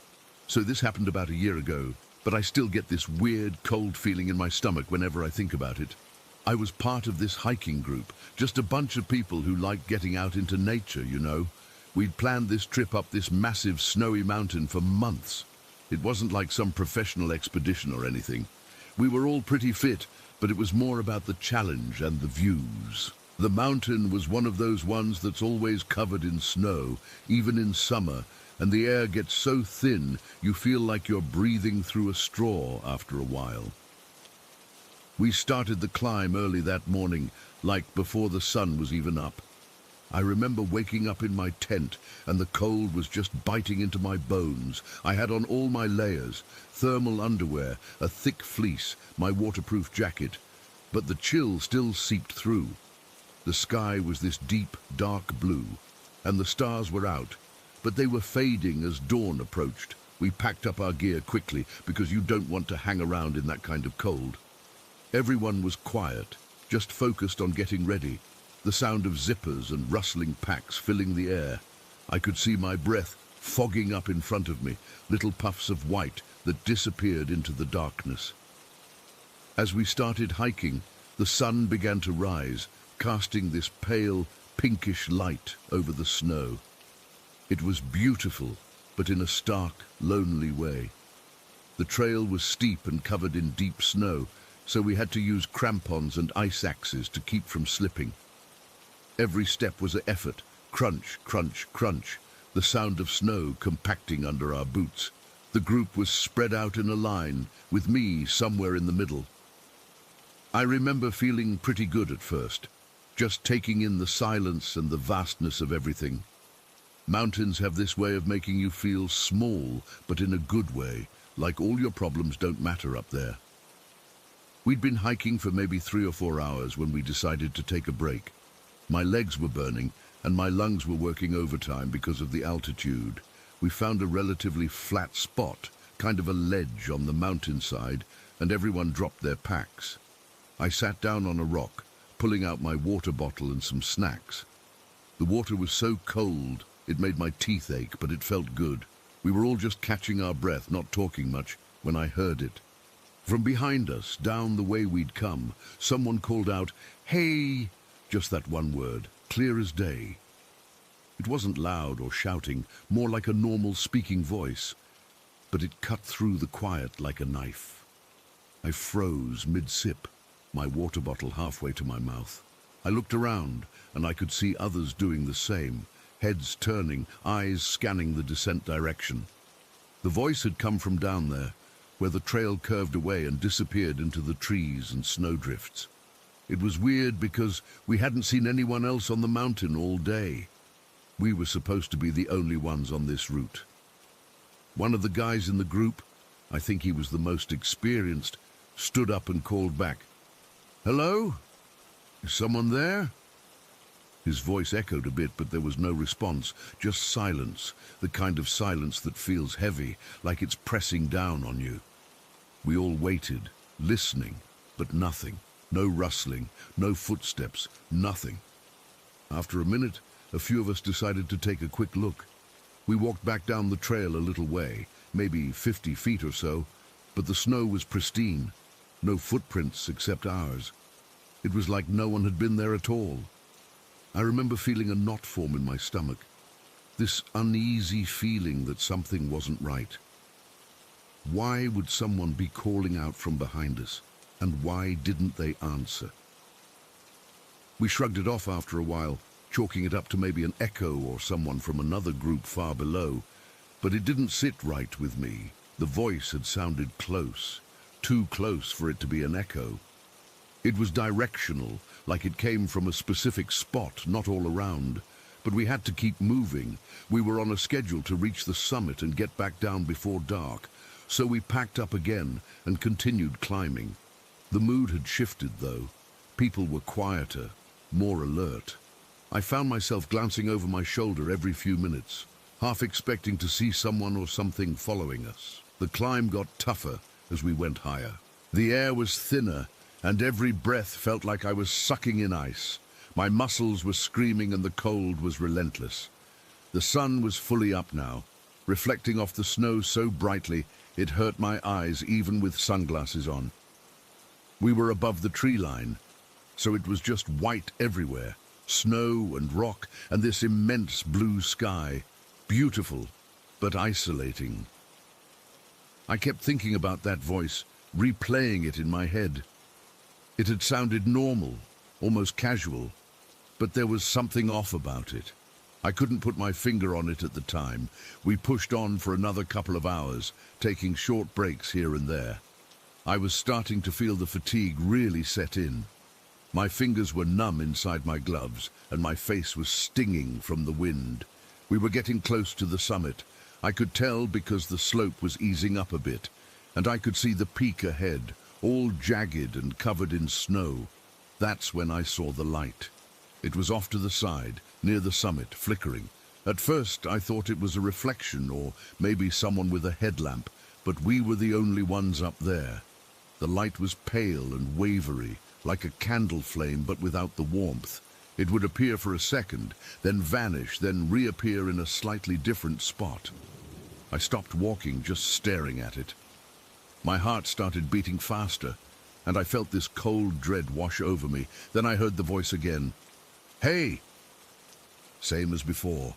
so this happened about a year ago, but I still get this weird, cold feeling in my stomach whenever I think about it. I was part of this hiking group, just a bunch of people who like getting out into nature, you know. We'd planned this trip up this massive snowy mountain for months. It wasn't like some professional expedition or anything. We were all pretty fit, but it was more about the challenge and the views. The mountain was one of those ones that's always covered in snow, even in summer, and the air gets so thin you feel like you're breathing through a straw after a while. We started the climb early that morning, like before the sun was even up. I remember waking up in my tent, and the cold was just biting into my bones. I had on all my layers, thermal underwear, a thick fleece, my waterproof jacket, but the chill still seeped through. The sky was this deep, dark blue, and the stars were out, but they were fading as dawn approached. We packed up our gear quickly, because you don't want to hang around in that kind of cold. Everyone was quiet, just focused on getting ready. The sound of zippers and rustling packs filling the air. I could see my breath fogging up in front of me, little puffs of white that disappeared into the darkness. As we started hiking, the sun began to rise, casting this pale, pinkish light over the snow. It was beautiful, but in a stark, lonely way. The trail was steep and covered in deep snow, so we had to use crampons and ice axes to keep from slipping. Every step was an effort, crunch, crunch, crunch, the sound of snow compacting under our boots. The group was spread out in a line, with me somewhere in the middle. I remember feeling pretty good at first, just taking in the silence and the vastness of everything. Mountains have this way of making you feel small, but in a good way, like all your problems don't matter up there. We'd been hiking for maybe 3 or 4 hours when we decided to take a break. My legs were burning, and my lungs were working overtime because of the altitude. We found a relatively flat spot, kind of a ledge on the mountainside, and everyone dropped their packs. I sat down on a rock, pulling out my water bottle and some snacks. The water was so cold, it made my teeth ache, but it felt good. We were all just catching our breath, not talking much, when I heard it. From behind us, down the way we'd come, someone called out, "Hey!" Just that one word, clear as day. It wasn't loud or shouting, more like a normal speaking voice, but it cut through the quiet like a knife. I froze mid-sip, my water bottle halfway to my mouth. I looked around, and I could see others doing the same, heads turning, eyes scanning the descent direction. The voice had come from down there, where the trail curved away and disappeared into the trees and snowdrifts. It was weird because we hadn't seen anyone else on the mountain all day. We were supposed to be the only ones on this route. One of the guys in the group, I think he was the most experienced, stood up and called back, "Hello? Is someone there?" His voice echoed a bit, but there was no response, just silence, the kind of silence that feels heavy, like it's pressing down on you. We all waited, listening, but nothing. No rustling, no footsteps, nothing. After a minute, a few of us decided to take a quick look. We walked back down the trail a little way, maybe 50 feet or so, but the snow was pristine. No footprints except ours. It was like no one had been there at all. I remember feeling a knot form in my stomach, this uneasy feeling that something wasn't right. Why would someone be calling out from behind us, and why didn't they answer? We shrugged it off after a while, chalking it up to maybe an echo or someone from another group far below, but it didn't sit right with me. The voice had sounded close, too close for it to be an echo. It was directional, like it came from a specific spot, not all around. But we had to keep moving. We were on a schedule to reach the summit and get back down before dark, so we packed up again and continued climbing. The mood had shifted, though. People were quieter, more alert. I found myself glancing over my shoulder every few minutes, half expecting to see someone or something following us. The climb got tougher as we went higher. The air was thinner, and every breath felt like I was sucking in ice. My muscles were screaming and the cold was relentless. The sun was fully up now, reflecting off the snow so brightly it hurt my eyes even with sunglasses on. We were above the tree line, so it was just white everywhere, snow and rock and this immense blue sky, beautiful but isolating. I kept thinking about that voice, replaying it in my head. It had sounded normal, almost casual, but there was something off about it. I couldn't put my finger on it at the time. We pushed on for another couple of hours, taking short breaks here and there. I was starting to feel the fatigue really set in. My fingers were numb inside my gloves, and my face was stinging from the wind. We were getting close to the summit. I could tell because the slope was easing up a bit, and I could see the peak ahead, all jagged and covered in snow. That's when I saw the light. It was off to the side, near the summit, flickering. At first, I thought it was a reflection or maybe someone with a headlamp, but we were the only ones up there. The light was pale and wavery, like a candle flame but without the warmth. It would appear for a second, then vanish, then reappear in a slightly different spot. I stopped walking, just staring at it. My heart started beating faster, and I felt this cold dread wash over me. Then I heard the voice again. "Hey!" Same as before,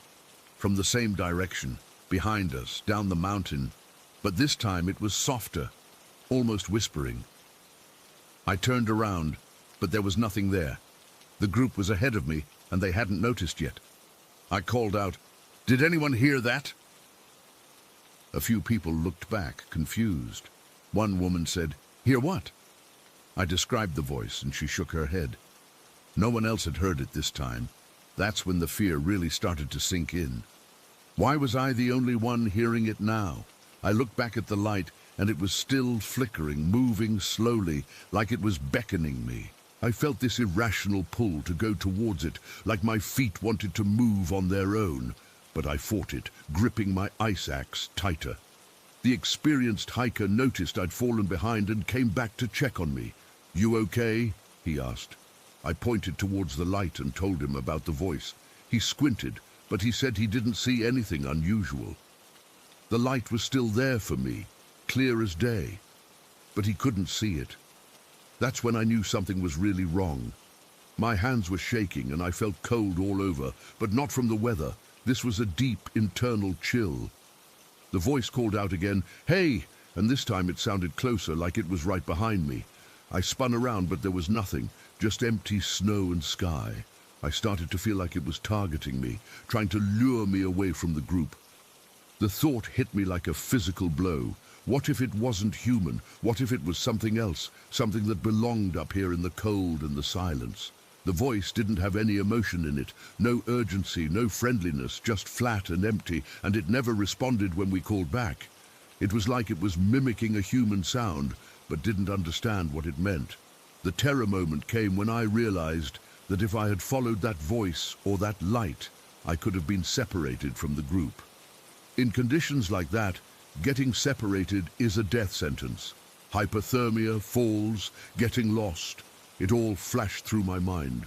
from the same direction, behind us, down the mountain, but this time it was softer, almost whispering. I turned around, but there was nothing there. The group was ahead of me, and they hadn't noticed yet. I called out, "Did anyone hear that?" A few people looked back, confused. One woman said, "Hear what?" I described the voice, and she shook her head. No one else had heard it this time. That's when the fear really started to sink in. Why was I the only one hearing it now? I looked back at the light, and it was still flickering, moving slowly, like it was beckoning me. I felt this irrational pull to go towards it, like my feet wanted to move on their own. But I fought it, gripping my ice axe tighter. The experienced hiker noticed I'd fallen behind and came back to check on me. "You okay?" he asked. I pointed towards the light and told him about the voice. He squinted, but he said he didn't see anything unusual. The light was still there for me, clear as day. But he couldn't see it. That's when I knew something was really wrong. My hands were shaking and I felt cold all over, but not from the weather. This was a deep internal chill. The voice called out again, "Hey!" And this time it sounded closer, like it was right behind me. I spun around, but there was nothing, just empty snow and sky. I started to feel like it was targeting me, trying to lure me away from the group. The thought hit me like a physical blow. What if it wasn't human? What if it was something else, something that belonged up here in the cold and the silence? The voice didn't have any emotion in it, no urgency, no friendliness, just flat and empty, and it never responded when we called back. It was like it was mimicking a human sound, but didn't understand what it meant. The terror moment came when I realized that if I had followed that voice or that light, I could have been separated from the group. In conditions like that, getting separated is a death sentence. Hypothermia, falls, getting lost. It all flashed through my mind.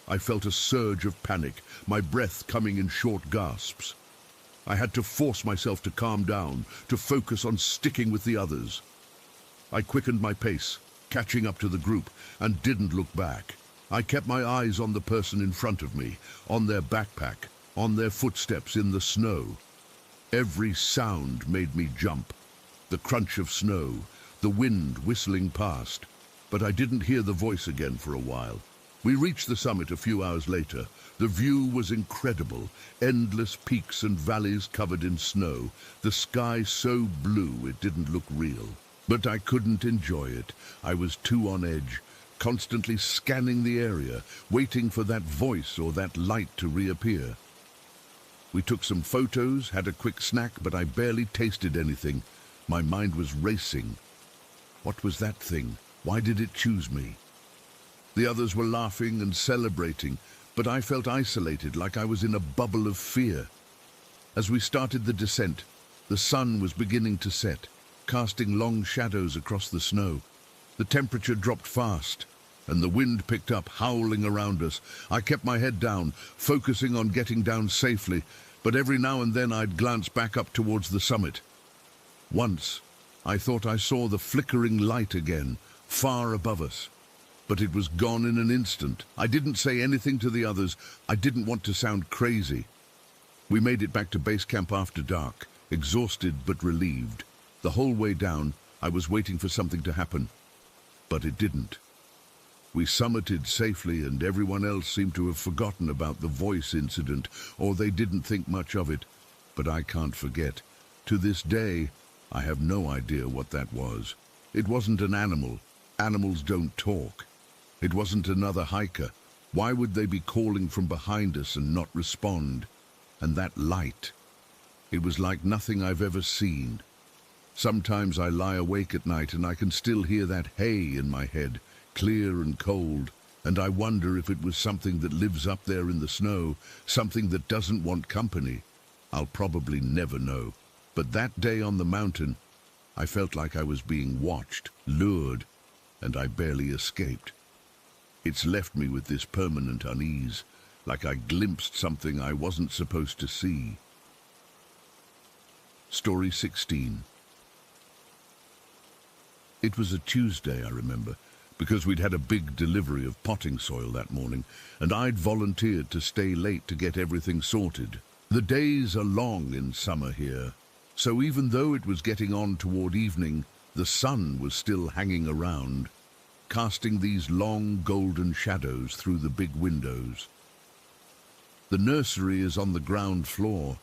I felt a surge of panic, my breath coming in short gasps. I had to force myself to calm down, to focus on sticking with the others. I quickened my pace, catching up to the group, and didn't look back. I kept my eyes on the person in front of me, on their backpack, on their footsteps in the snow. Every sound made me jump. The crunch of snow, the wind whistling past. But I didn't hear the voice again for a while. We reached the summit a few hours later. The view was incredible. Endless peaks and valleys covered in snow. The sky so blue it didn't look real. But I couldn't enjoy it. I was too on edge, constantly scanning the area, waiting for that voice or that light to reappear. We took some photos, had a quick snack, but I barely tasted anything. My mind was racing. What was that thing? Why did it choose me? The others were laughing and celebrating, but I felt isolated, like I was in a bubble of fear. As we started the descent, the sun was beginning to set, casting long shadows across the snow. The temperature dropped fast, and the wind picked up, howling around us. I kept my head down, focusing on getting down safely, but every now and then I'd glance back up towards the summit. Once, I thought I saw the flickering light again, far above us. But it was gone in an instant. I didn't say anything to the others. I didn't want to sound crazy. We made it back to base camp after dark, exhausted but relieved. The whole way down, I was waiting for something to happen. But it didn't. We summited safely, and everyone else seemed to have forgotten about the voice incident, or they didn't think much of it. But I can't forget. To this day, I have no idea what that was. It wasn't an animal. Animals don't talk. It wasn't another hiker. Why would they be calling from behind us and not respond? And that light. It was like nothing I've ever seen. Sometimes I lie awake at night and I can still hear that hey in my head, clear and cold, and I wonder if it was something that lives up there in the snow, something that doesn't want company. I'll probably never know. But that day on the mountain, I felt like I was being watched, lured, and I barely escaped. It's left me with this permanent unease, like I glimpsed something I wasn't supposed to see. Story 16. It was a Tuesday, I remember, because we'd had a big delivery of potting soil that morning, and I'd volunteered to stay late to get everything sorted. The days are long in summer here, so even though it was getting on toward evening, the sun was still hanging around, casting these long golden shadows through the big windows. The nursery is on the ground floor,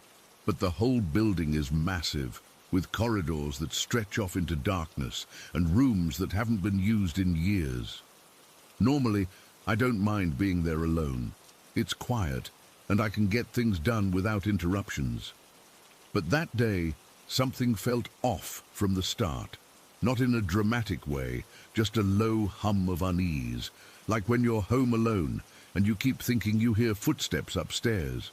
but the whole building is massive, with corridors that stretch off into darkness and rooms that haven't been used in years. Normally, I don't mind being there alone. It's quiet, and I can get things done without interruptions. But that day, something felt off from the start. Not in a dramatic way, just a low hum of unease, like when you're home alone and you keep thinking you hear footsteps upstairs.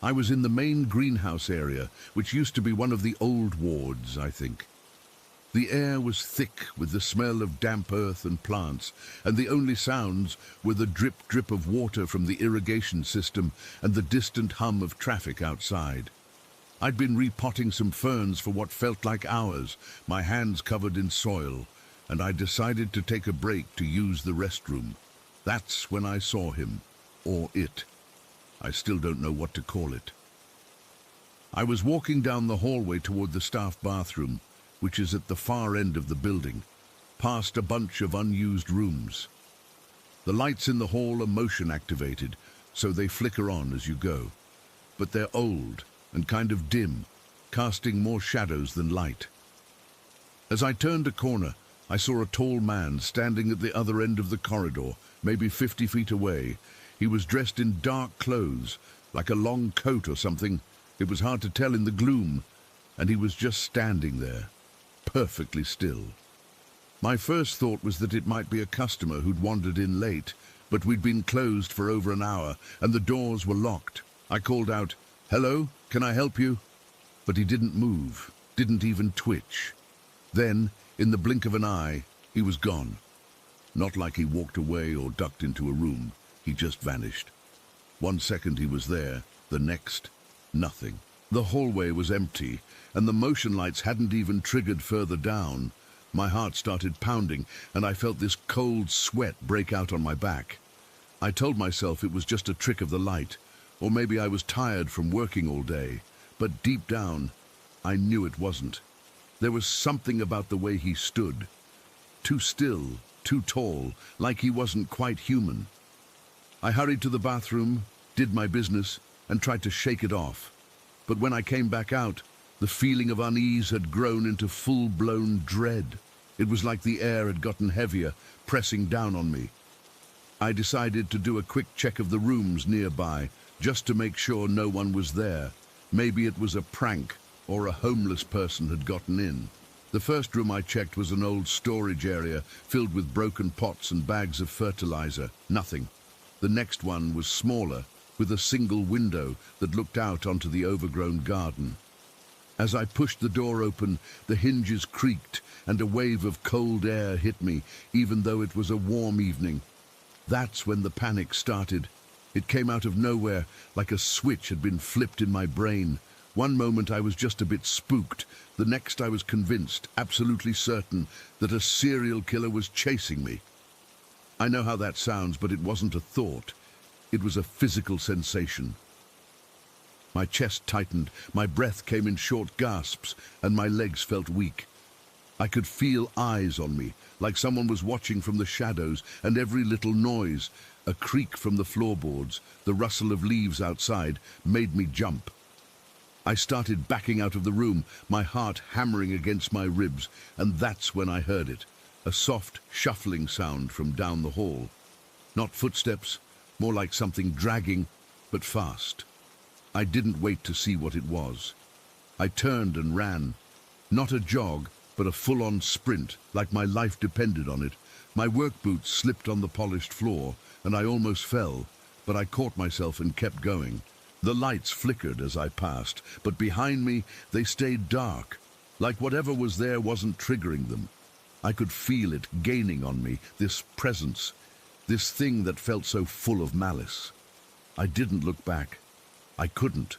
I was in the main greenhouse area, which used to be one of the old wards, I think. The air was thick with the smell of damp earth and plants, and the only sounds were the drip-drip of water from the irrigation system and the distant hum of traffic outside. I'd been repotting some ferns for what felt like hours, my hands covered in soil, and I decided to take a break to use the restroom. That's when I saw him, or it. I still don't know what to call it. I was walking down the hallway toward the staff bathroom, which is at the far end of the building, past a bunch of unused rooms. The lights in the hall are motion activated, so they flicker on as you go. But they're old and kind of dim, casting more shadows than light. As I turned a corner, I saw a tall man standing at the other end of the corridor, maybe 50 feet away. He was dressed in dark clothes, like a long coat or something. It was hard to tell in the gloom, and he was just standing there, perfectly still. My first thought was that it might be a customer who'd wandered in late, but we'd been closed for over an hour, and the doors were locked. I called out, "Hello, can I help you?" But he didn't move, didn't even twitch. Then, in the blink of an eye, he was gone. Not like he walked away or ducked into a room. He just vanished. 1 second he was there, the next, nothing. The hallway was empty, and the motion lights hadn't even triggered further down. My heart started pounding, and I felt this cold sweat break out on my back. I told myself it was just a trick of the light, or maybe I was tired from working all day. But deep down, I knew it wasn't. There was something about the way he stood. Too still, too tall, like he wasn't quite human. I hurried to the bathroom, did my business, and tried to shake it off. But when I came back out, the feeling of unease had grown into full-blown dread. It was like the air had gotten heavier, pressing down on me. I decided to do a quick check of the rooms nearby, just to make sure no one was there. Maybe it was a prank, or a homeless person had gotten in. The first room I checked was an old storage area filled with broken pots and bags of fertilizer. Nothing. The next one was smaller, with a single window that looked out onto the overgrown garden. As I pushed the door open, the hinges creaked and a wave of cold air hit me, even though it was a warm evening. That's when the panic started. It came out of nowhere, like a switch had been flipped in my brain. One moment I was just a bit spooked. The next I was convinced, absolutely certain, that a serial killer was chasing me. I know how that sounds, but it wasn't a thought. It was a physical sensation. My chest tightened, my breath came in short gasps, and my legs felt weak. I could feel eyes on me, like someone was watching from the shadows, and every little noise, a creak from the floorboards, the rustle of leaves outside, made me jump. I started backing out of the room, my heart hammering against my ribs, and that's when I heard it, a soft, shuffling sound from down the hall. Not footsteps, more like something dragging, but fast. I didn't wait to see what it was. I turned and ran. Not a jog, but a full-on sprint, like my life depended on it. My work boots slipped on the polished floor, and I almost fell, but I caught myself and kept going. The lights flickered as I passed, but behind me they stayed dark, like whatever was there wasn't triggering them. I could feel it gaining on me, this presence, this thing that felt so full of malice. I didn't look back. I couldn't.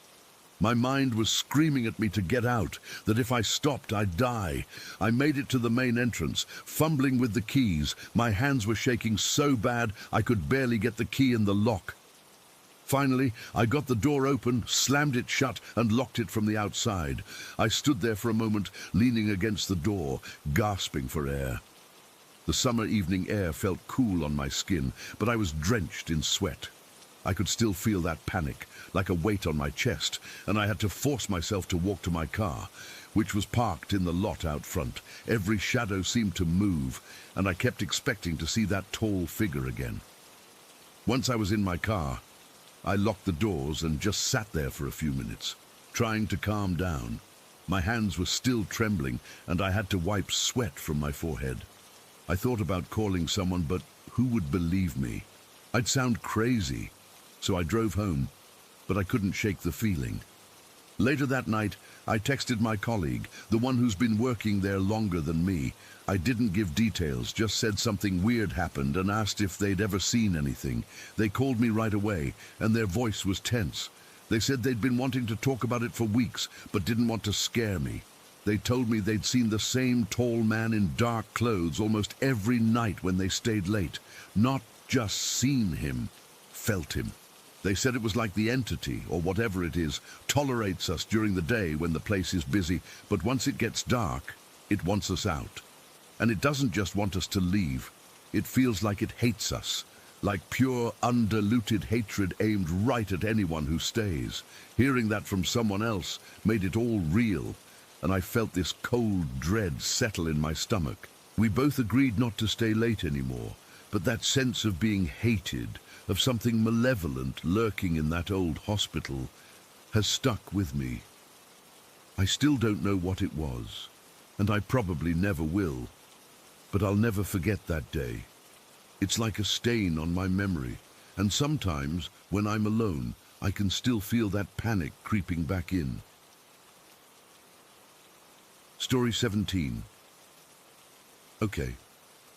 My mind was screaming at me to get out, that if I stopped, I'd die. I made it to the main entrance, fumbling with the keys. My hands were shaking so bad I could barely get the key in the lock. Finally, I got the door open, slammed it shut, and locked it from the outside. I stood there for a moment, leaning against the door, gasping for air. The summer evening air felt cool on my skin, but I was drenched in sweat. I could still feel that panic, like a weight on my chest, and I had to force myself to walk to my car, which was parked in the lot out front. Every shadow seemed to move, and I kept expecting to see that tall figure again. Once I was in my car, I locked the doors and just sat there for a few minutes, trying to calm down. My hands were still trembling, and I had to wipe sweat from my forehead. I thought about calling someone, but who would believe me? I'd sound crazy. So I drove home, but I couldn't shake the feeling. Later that night, I texted my colleague, the one who's been working there longer than me. I didn't give details, just said something weird happened and asked if they'd ever seen anything. They called me right away, and their voice was tense. They said they'd been wanting to talk about it for weeks, but didn't want to scare me. They told me they'd seen the same tall man in dark clothes almost every night when they stayed late. Not just seen him, felt him. They said it was like the entity, or whatever it is, tolerates us during the day when the place is busy, but once it gets dark, it wants us out. And it doesn't just want us to leave. It feels like it hates us, like pure, undiluted hatred aimed right at anyone who stays. Hearing that from someone else made it all real, and I felt this cold dread settle in my stomach. We both agreed not to stay late anymore, but that sense of being hated, of something malevolent lurking in that old hospital, has stuck with me. I still don't know what it was, and I probably never will, but I'll never forget that day. It's like a stain on my memory, and sometimes, when I'm alone, I can still feel that panic creeping back in. Story 17. Okay,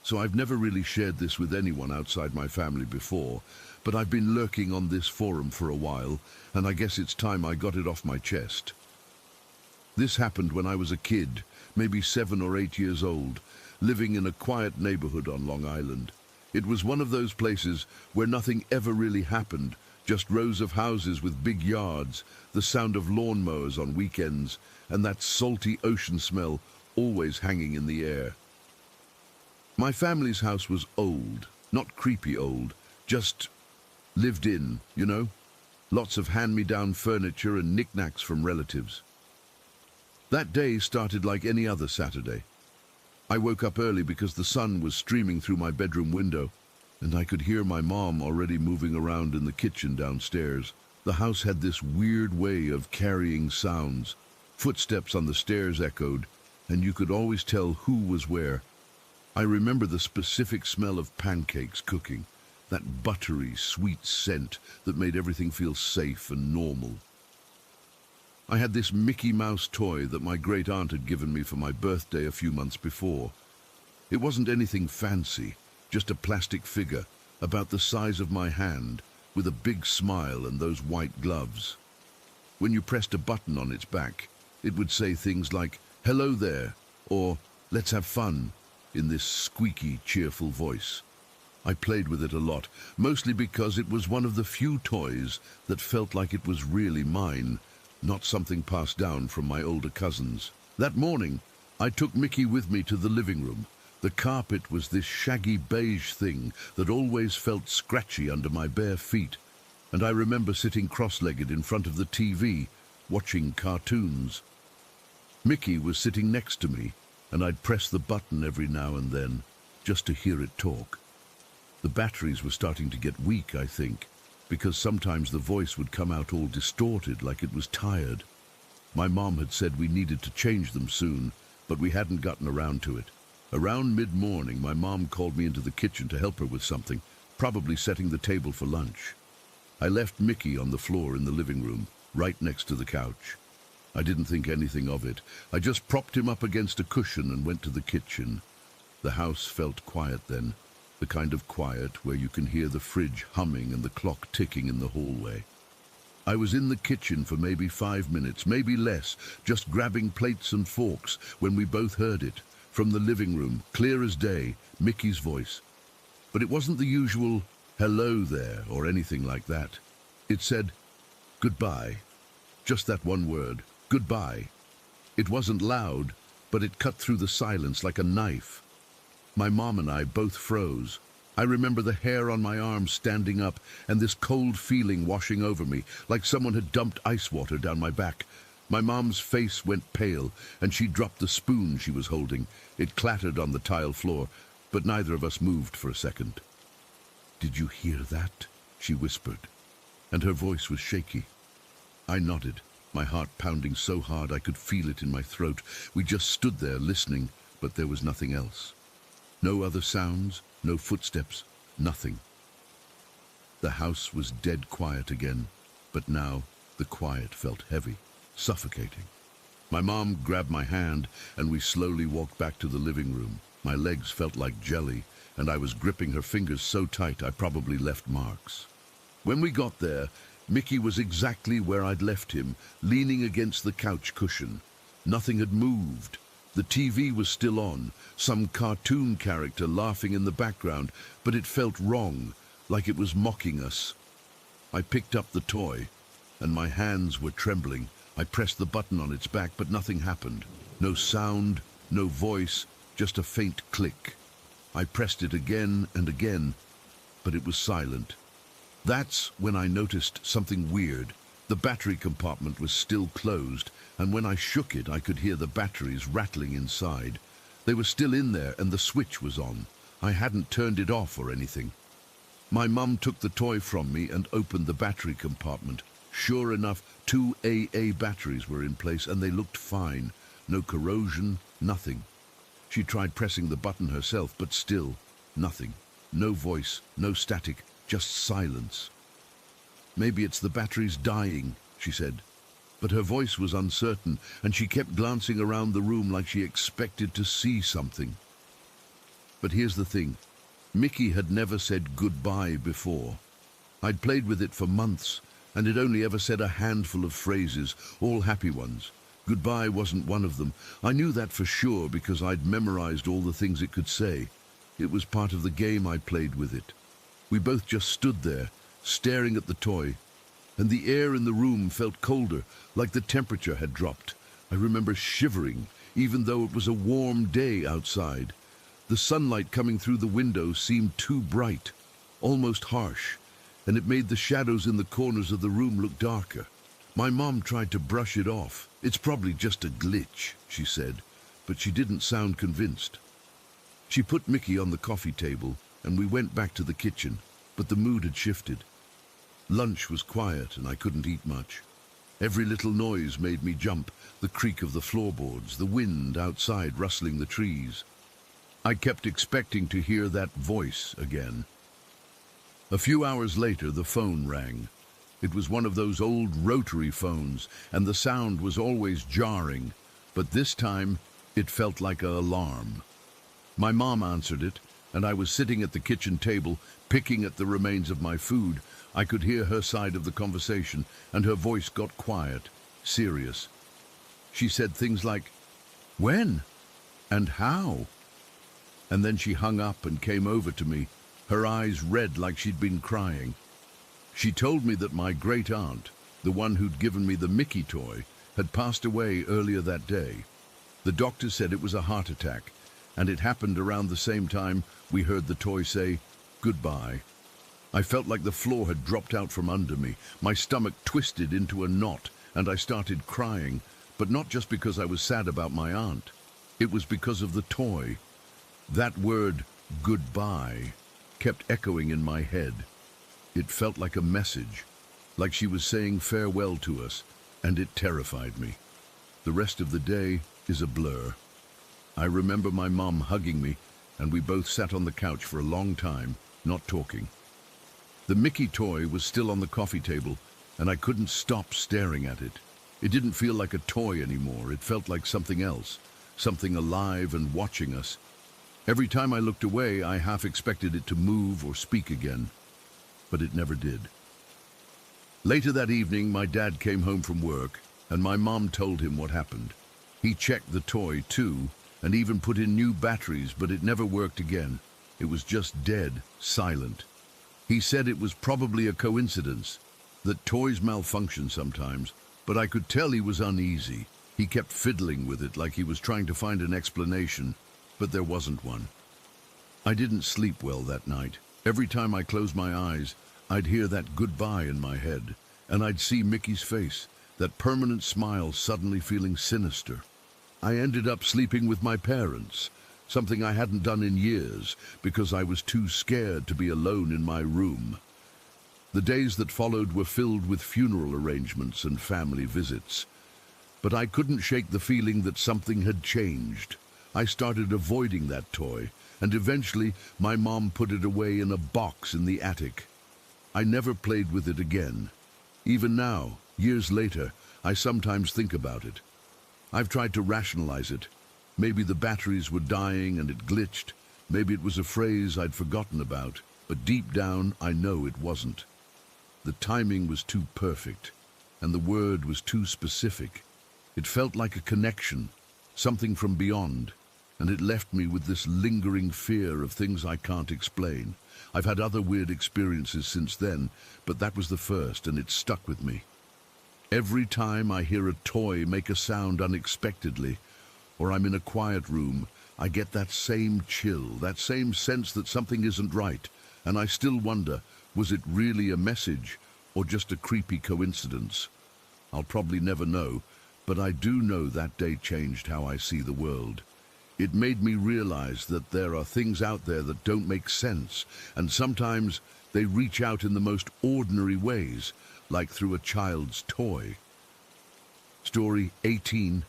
so I've never really shared this with anyone outside my family before, but I've been lurking on this forum for a while, and I guess it's time I got it off my chest. This happened when I was a kid, maybe 7 or 8 years old, living in a quiet neighborhood on Long Island. It was one of those places where nothing ever really happened, just rows of houses with big yards, the sound of lawnmowers on weekends, and that salty ocean smell always hanging in the air. My family's house was old, not creepy old, just lived in, you know? Lots of hand-me-down furniture and knickknacks from relatives. That day started like any other Saturday. I woke up early because the sun was streaming through my bedroom window, and I could hear my mom already moving around in the kitchen downstairs. The house had this weird way of carrying sounds. Footsteps on the stairs echoed, and you could always tell who was where. I remember the specific smell of pancakes cooking, that buttery, sweet scent that made everything feel safe and normal. I had this Mickey Mouse toy that my great aunt had given me for my birthday a few months before. It wasn't anything fancy, just a plastic figure about the size of my hand, with a big smile and those white gloves. When you pressed a button on its back, it would say things like, "Hello there," or "Let's have fun," in this squeaky, cheerful voice. I played with it a lot, mostly because it was one of the few toys that felt like it was really mine, not something passed down from my older cousins. That morning, I took Mickey with me to the living room. The carpet was this shaggy beige thing that always felt scratchy under my bare feet, and I remember sitting cross-legged in front of the TV, watching cartoons. Mickey was sitting next to me, and I'd press the button every now and then, just to hear it talk. The batteries were starting to get weak, I think, because sometimes the voice would come out all distorted, like it was tired. My mom had said we needed to change them soon, but we hadn't gotten around to it. Around mid-morning, my mom called me into the kitchen to help her with something, probably setting the table for lunch. I left Mickey on the floor in the living room, right next to the couch. I didn't think anything of it. I just propped him up against a cushion and went to the kitchen. The house felt quiet then, the kind of quiet where you can hear the fridge humming and the clock ticking in the hallway. I was in the kitchen for maybe 5 minutes, maybe less, just grabbing plates and forks, when we both heard it. From the living room, clear as day, Mickey's voice. But it wasn't the usual, "Hello there," or anything like that. It said, "Goodbye." Just that one word, "goodbye." It wasn't loud, but it cut through the silence like a knife. My mom and I both froze. I remember the hair on my arm standing up and this cold feeling washing over me, like someone had dumped ice water down my back. My mom's face went pale, and she dropped the spoon she was holding. It clattered on the tile floor, but neither of us moved for a second. "Did you hear that?" she whispered, and her voice was shaky. I nodded, my heart pounding so hard I could feel it in my throat. We just stood there listening, but there was nothing else. No other sounds, no footsteps, nothing. The house was dead quiet again, but now the quiet felt heavy, suffocating. My mom grabbed my hand, and we slowly walked back to the living room. My legs felt like jelly, and I was gripping her fingers so tight I probably left marks. When we got there, Mickey was exactly where I'd left him, leaning against the couch cushion. Nothing had moved. The TV was still on, some cartoon character laughing in the background, but it felt wrong, like it was mocking us. I picked up the toy, and my hands were trembling. I pressed the button on its back, but nothing happened. No sound, no voice, just a faint click. I pressed it again and again, but it was silent. That's when I noticed something weird. The battery compartment was still closed, and when I shook it, I could hear the batteries rattling inside. They were still in there, and the switch was on. I hadn't turned it off or anything. My mum took the toy from me and opened the battery compartment. Sure enough, 2 AA batteries were in place, and they looked fine. No corrosion, nothing. She tried pressing the button herself, but still, nothing. No voice, no static, just silence. "Maybe it's the batteries dying," she said. But her voice was uncertain, and she kept glancing around the room like she expected to see something. But here's the thing. Mickey had never said goodbye before. I'd played with it for months, and it only ever said a handful of phrases, all happy ones. Goodbye wasn't one of them. I knew that for sure because I'd memorized all the things it could say. It was part of the game I played with it. We both just stood there, staring at the toy, and the air in the room felt colder, like the temperature had dropped. I remember shivering, even though it was a warm day outside. The sunlight coming through the window seemed too bright, almost harsh, and it made the shadows in the corners of the room look darker. My mom tried to brush it off. "It's probably just a glitch," she said, but she didn't sound convinced. She put Mickey on the coffee table, and we went back to the kitchen, but the mood had shifted. Lunch was quiet, and I couldn't eat much. Every little noise made me jump, the creak of the floorboards, the wind outside rustling the trees. I kept expecting to hear that voice again. A few hours later, the phone rang. It was one of those old rotary phones, and the sound was always jarring, but this time it felt like an alarm. My mom answered it, and I was sitting at the kitchen table, picking at the remains of my food. I could hear her side of the conversation, and her voice got quiet, serious. She said things like, "When? And how?" And then she hung up and came over to me, her eyes red like she'd been crying. She told me that my great-aunt, the one who'd given me the Mickey toy, had passed away earlier that day. The doctor said it was a heart attack, and it happened around the same time we heard the toy say, "Goodbye." I felt like the floor had dropped out from under me. My stomach twisted into a knot, and I started crying, but not just because I was sad about my aunt. It was because of the toy. That word, goodbye, kept echoing in my head. It felt like a message, like she was saying farewell to us, and it terrified me. The rest of the day is a blur. I remember my mom hugging me, and we both sat on the couch for a long time, not talking. The Mickey toy was still on the coffee table, and I couldn't stop staring at it. It didn't feel like a toy anymore. It felt like something else, something alive and watching us. Every time I looked away, I half expected it to move or speak again, but it never did. Later that evening, my dad came home from work, and my mom told him what happened. He checked the toy, too, and even put in new batteries, but it never worked again. It was just dead, silent. He said it was probably a coincidence, that toys malfunction sometimes, but I could tell he was uneasy. He kept fiddling with it like he was trying to find an explanation, but there wasn't one. I didn't sleep well that night. Every time I closed my eyes, I'd hear that goodbye in my head, and I'd see Mickey's face, that permanent smile suddenly feeling sinister. I ended up sleeping with my parents, something I hadn't done in years because I was too scared to be alone in my room. The days that followed were filled with funeral arrangements and family visits. But I couldn't shake the feeling that something had changed. I started avoiding that toy, and eventually my mom put it away in a box in the attic. I never played with it again. Even now, years later, I sometimes think about it. I've tried to rationalize it. Maybe the batteries were dying and it glitched. Maybe it was a phrase I'd forgotten about, but deep down I know it wasn't. The timing was too perfect, and the word was too specific. It felt like a connection, something from beyond, and it left me with this lingering fear of things I can't explain. I've had other weird experiences since then, but that was the first, and it stuck with me. Every time I hear a toy make a sound unexpectedly, or I'm in a quiet room, I get that same chill, that same sense that something isn't right, and I still wonder, was it really a message or just a creepy coincidence? I'll probably never know, but I do know that day changed how I see the world. It made me realize that there are things out there that don't make sense, and sometimes they reach out in the most ordinary ways, like through a child's toy. Story 18.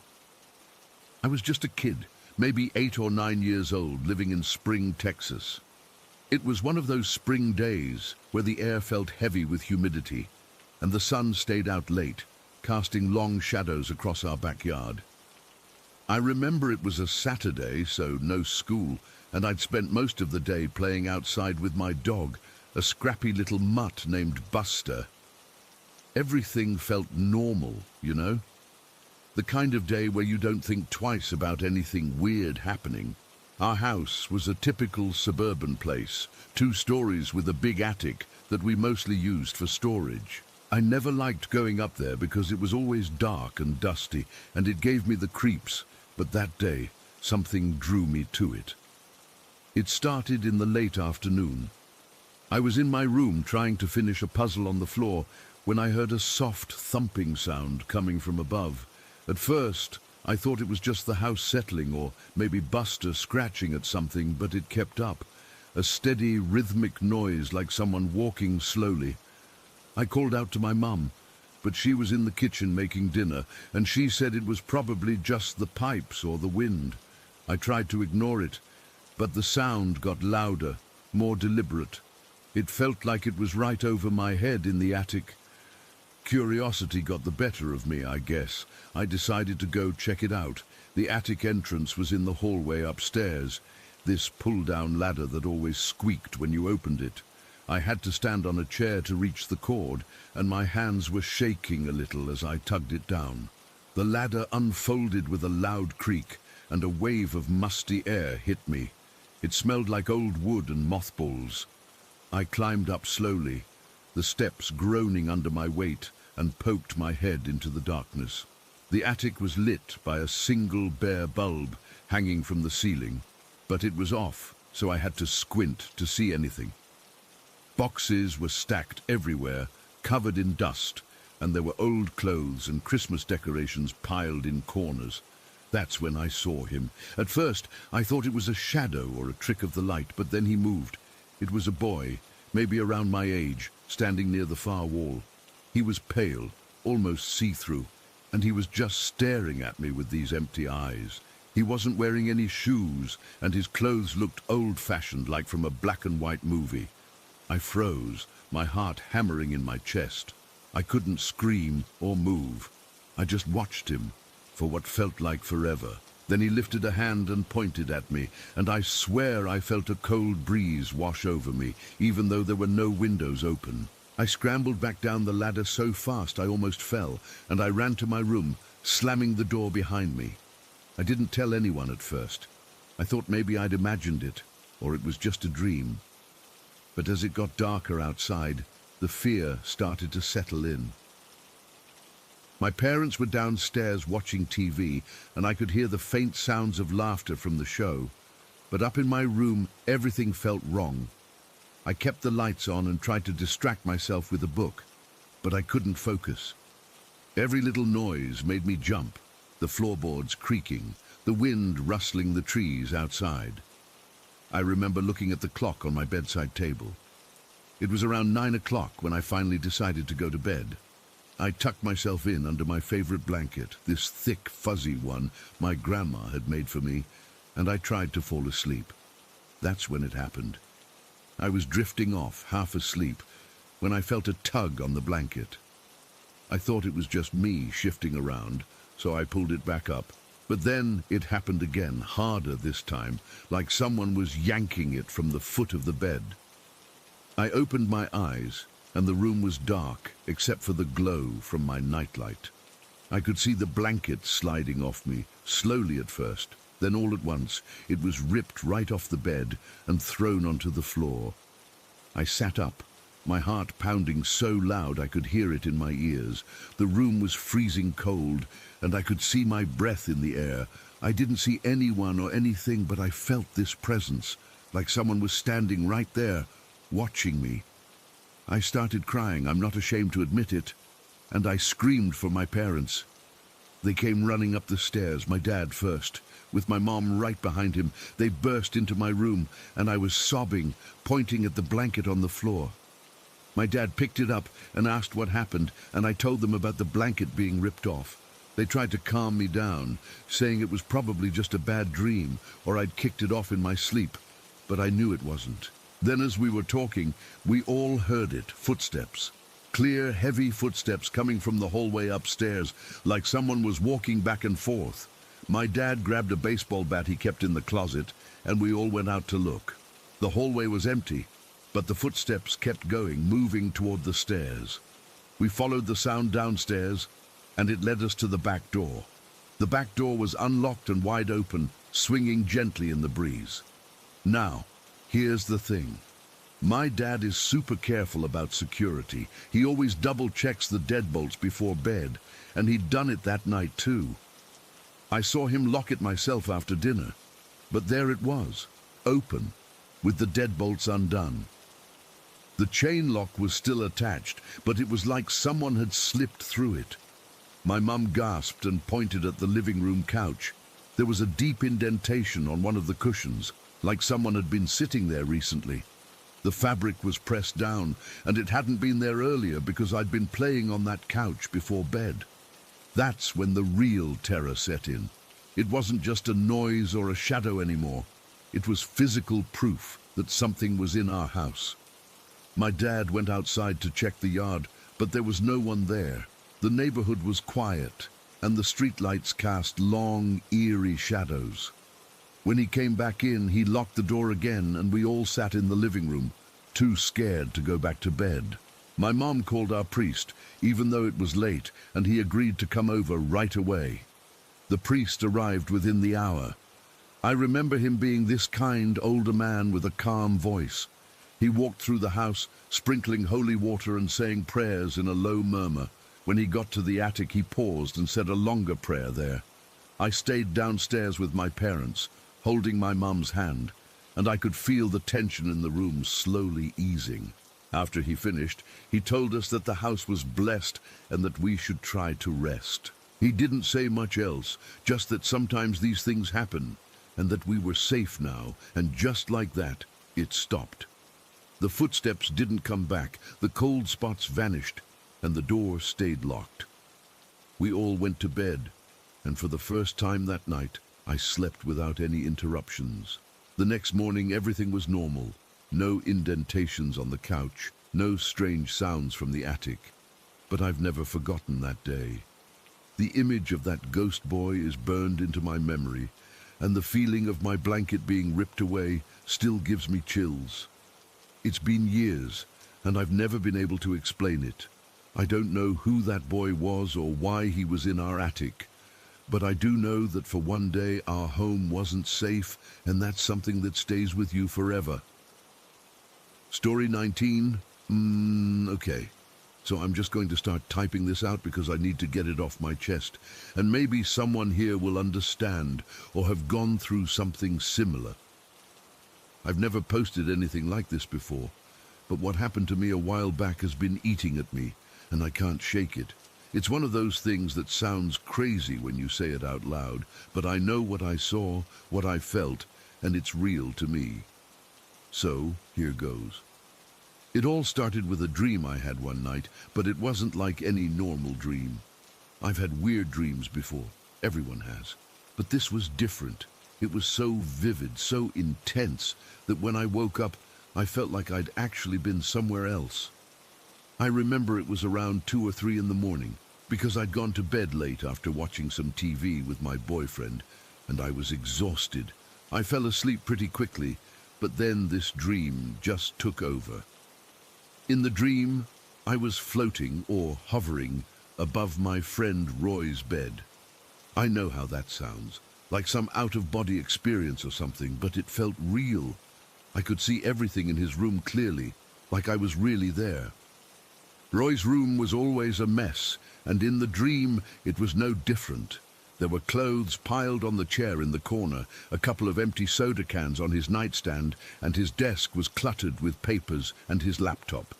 I was just a kid, maybe 8 or 9 years old, living in Spring, Texas. It was one of those spring days where the air felt heavy with humidity, and the sun stayed out late, casting long shadows across our backyard. I remember it was a Saturday, so no school, and I'd spent most of the day playing outside with my dog, a scrappy little mutt named Buster. Everything felt normal, you know? The kind of day where you don't think twice about anything weird happening. Our house was a typical suburban place, 2 stories with a big attic that we mostly used for storage. I never liked going up there because it was always dark and dusty, and it gave me the creeps, but that day, something drew me to it. It started in the late afternoon. I was in my room trying to finish a puzzle on the floor when I heard a soft thumping sound coming from above. At first, I thought it was just the house settling or maybe Buster scratching at something, but it kept up. A steady, rhythmic noise like someone walking slowly. I called out to my mum, but she was in the kitchen making dinner, and she said it was probably just the pipes or the wind. I tried to ignore it, but the sound got louder, more deliberate. It felt like it was right over my head in the attic. Curiosity got the better of me, I guess. I decided to go check it out. The attic entrance was in the hallway upstairs, this pull-down ladder that always squeaked when you opened it. I had to stand on a chair to reach the cord, and my hands were shaking a little as I tugged it down. The ladder unfolded with a loud creak, and a wave of musty air hit me. It smelled like old wood and mothballs. I climbed up slowly, the steps groaning under my weight, and poked my head into the darkness. The attic was lit by a single bare bulb hanging from the ceiling, but it was off, so I had to squint to see anything. Boxes were stacked everywhere, covered in dust, and there were old clothes and Christmas decorations piled in corners. That's when I saw him. At first, I thought it was a shadow or a trick of the light, but then he moved. It was a boy, maybe around my age, standing near the far wall. He was pale, almost see-through, and he was just staring at me with these empty eyes. He wasn't wearing any shoes, and his clothes looked old-fashioned, like from a black-and-white movie. I froze, my heart hammering in my chest. I couldn't scream or move. I just watched him for what felt like forever. Then he lifted a hand and pointed at me, and I swear I felt a cold breeze wash over me, even though there were no windows open. I scrambled back down the ladder so fast I almost fell, and I ran to my room, slamming the door behind me. I didn't tell anyone at first. I thought maybe I'd imagined it, or it was just a dream. But as it got darker outside, the fear started to settle in. My parents were downstairs watching TV, and I could hear the faint sounds of laughter from the show. But up in my room, everything felt wrong. I kept the lights on and tried to distract myself with a book, but I couldn't focus. Every little noise made me jump, the floorboards creaking, the wind rustling the trees outside. I remember looking at the clock on my bedside table. It was around 9 o'clock when I finally decided to go to bed. I tucked myself in under my favorite blanket, this thick, fuzzy one my grandma had made for me, and I tried to fall asleep. That's when it happened. I was drifting off, half asleep, when I felt a tug on the blanket. I thought it was just me shifting around, so I pulled it back up. But then it happened again, harder this time, like someone was yanking it from the foot of the bed. I opened my eyes, and the room was dark except for the glow from my nightlight. I could see the blanket sliding off me, slowly at first. Then all at once, it was ripped right off the bed and thrown onto the floor. I sat up, my heart pounding so loud I could hear it in my ears. The room was freezing cold, and I could see my breath in the air. I didn't see anyone or anything, but I felt this presence, like someone was standing right there, watching me. I started crying, I'm not ashamed to admit it, and I screamed for my parents. They came running up the stairs, my dad first, with my mom right behind him. They burst into my room, and I was sobbing, pointing at the blanket on the floor. My dad picked it up and asked what happened, and I told them about the blanket being ripped off. They tried to calm me down, saying it was probably just a bad dream, or I'd kicked it off in my sleep, but I knew it wasn't. Then as we were talking, we all heard it, footsteps. Clear, heavy footsteps coming from the hallway upstairs, like someone was walking back and forth. My dad grabbed a baseball bat he kept in the closet, and we all went out to look. The hallway was empty, but the footsteps kept going, moving toward the stairs. We followed the sound downstairs, and it led us to the back door. The back door was unlocked and wide open, swinging gently in the breeze. Now, here's the thing. My dad is super careful about security. He always double-checks the deadbolts before bed, and he'd done it that night too. I saw him lock it myself after dinner, but there it was, open, with the deadbolts undone. The chain lock was still attached, but it was like someone had slipped through it. My mum gasped and pointed at the living room couch. There was a deep indentation on one of the cushions, like someone had been sitting there recently. The fabric was pressed down, and it hadn't been there earlier because I'd been playing on that couch before bed. That's when the real terror set in. It wasn't just a noise or a shadow anymore. It was physical proof that something was in our house. My dad went outside to check the yard, but there was no one there. The neighborhood was quiet, and the streetlights cast long, eerie shadows. When he came back in, he locked the door again, and we all sat in the living room, too scared to go back to bed. My mom called our priest, even though it was late, and he agreed to come over right away. The priest arrived within the hour. I remember him being this kind, older man with a calm voice. He walked through the house, sprinkling holy water and saying prayers in a low murmur. When he got to the attic, he paused and said a longer prayer there. I stayed downstairs with my parents, holding my mum's hand, and I could feel the tension in the room slowly easing. After he finished, he told us that the house was blessed and that we should try to rest. He didn't say much else, just that sometimes these things happen, and that we were safe now, and just like that, it stopped. The footsteps didn't come back, the cold spots vanished, and the door stayed locked. We all went to bed, and for the first time that night, I slept without any interruptions. The next morning, everything was normal. No indentations on the couch, no strange sounds from the attic. But I've never forgotten that day. The image of that ghost boy is burned into my memory, and the feeling of my blanket being ripped away still gives me chills. It's been years, and I've never been able to explain it. I don't know who that boy was or why he was in our attic. But I do know that for one day our home wasn't safe, and that's something that stays with you forever. Story 19? Okay. So I'm just going to start typing this out because I need to get it off my chest. And maybe someone here will understand or have gone through something similar. I've never posted anything like this before, but what happened to me a while back has been eating at me, and I can't shake it. It's one of those things that sounds crazy when you say it out loud, but I know what I saw, what I felt, and it's real to me. So, here goes. It all started with a dream I had one night, but it wasn't like any normal dream. I've had weird dreams before. Everyone has. But this was different. It was so vivid, so intense, that when I woke up, I felt like I'd actually been somewhere else. I remember it was around 2 or 3 in the morning, because I'd gone to bed late after watching some TV with my boyfriend, and I was exhausted. I fell asleep pretty quickly, but then this dream just took over. In the dream, I was floating, or hovering, above my friend Roy's bed. I know how that sounds, like some out-of-body experience or something, but it felt real. I could see everything in his room clearly, like I was really there. Roy's room was always a mess, and in the dream it was no different. There were clothes piled on the chair in the corner, a couple of empty soda cans on his nightstand, and his desk was cluttered with papers and his laptop.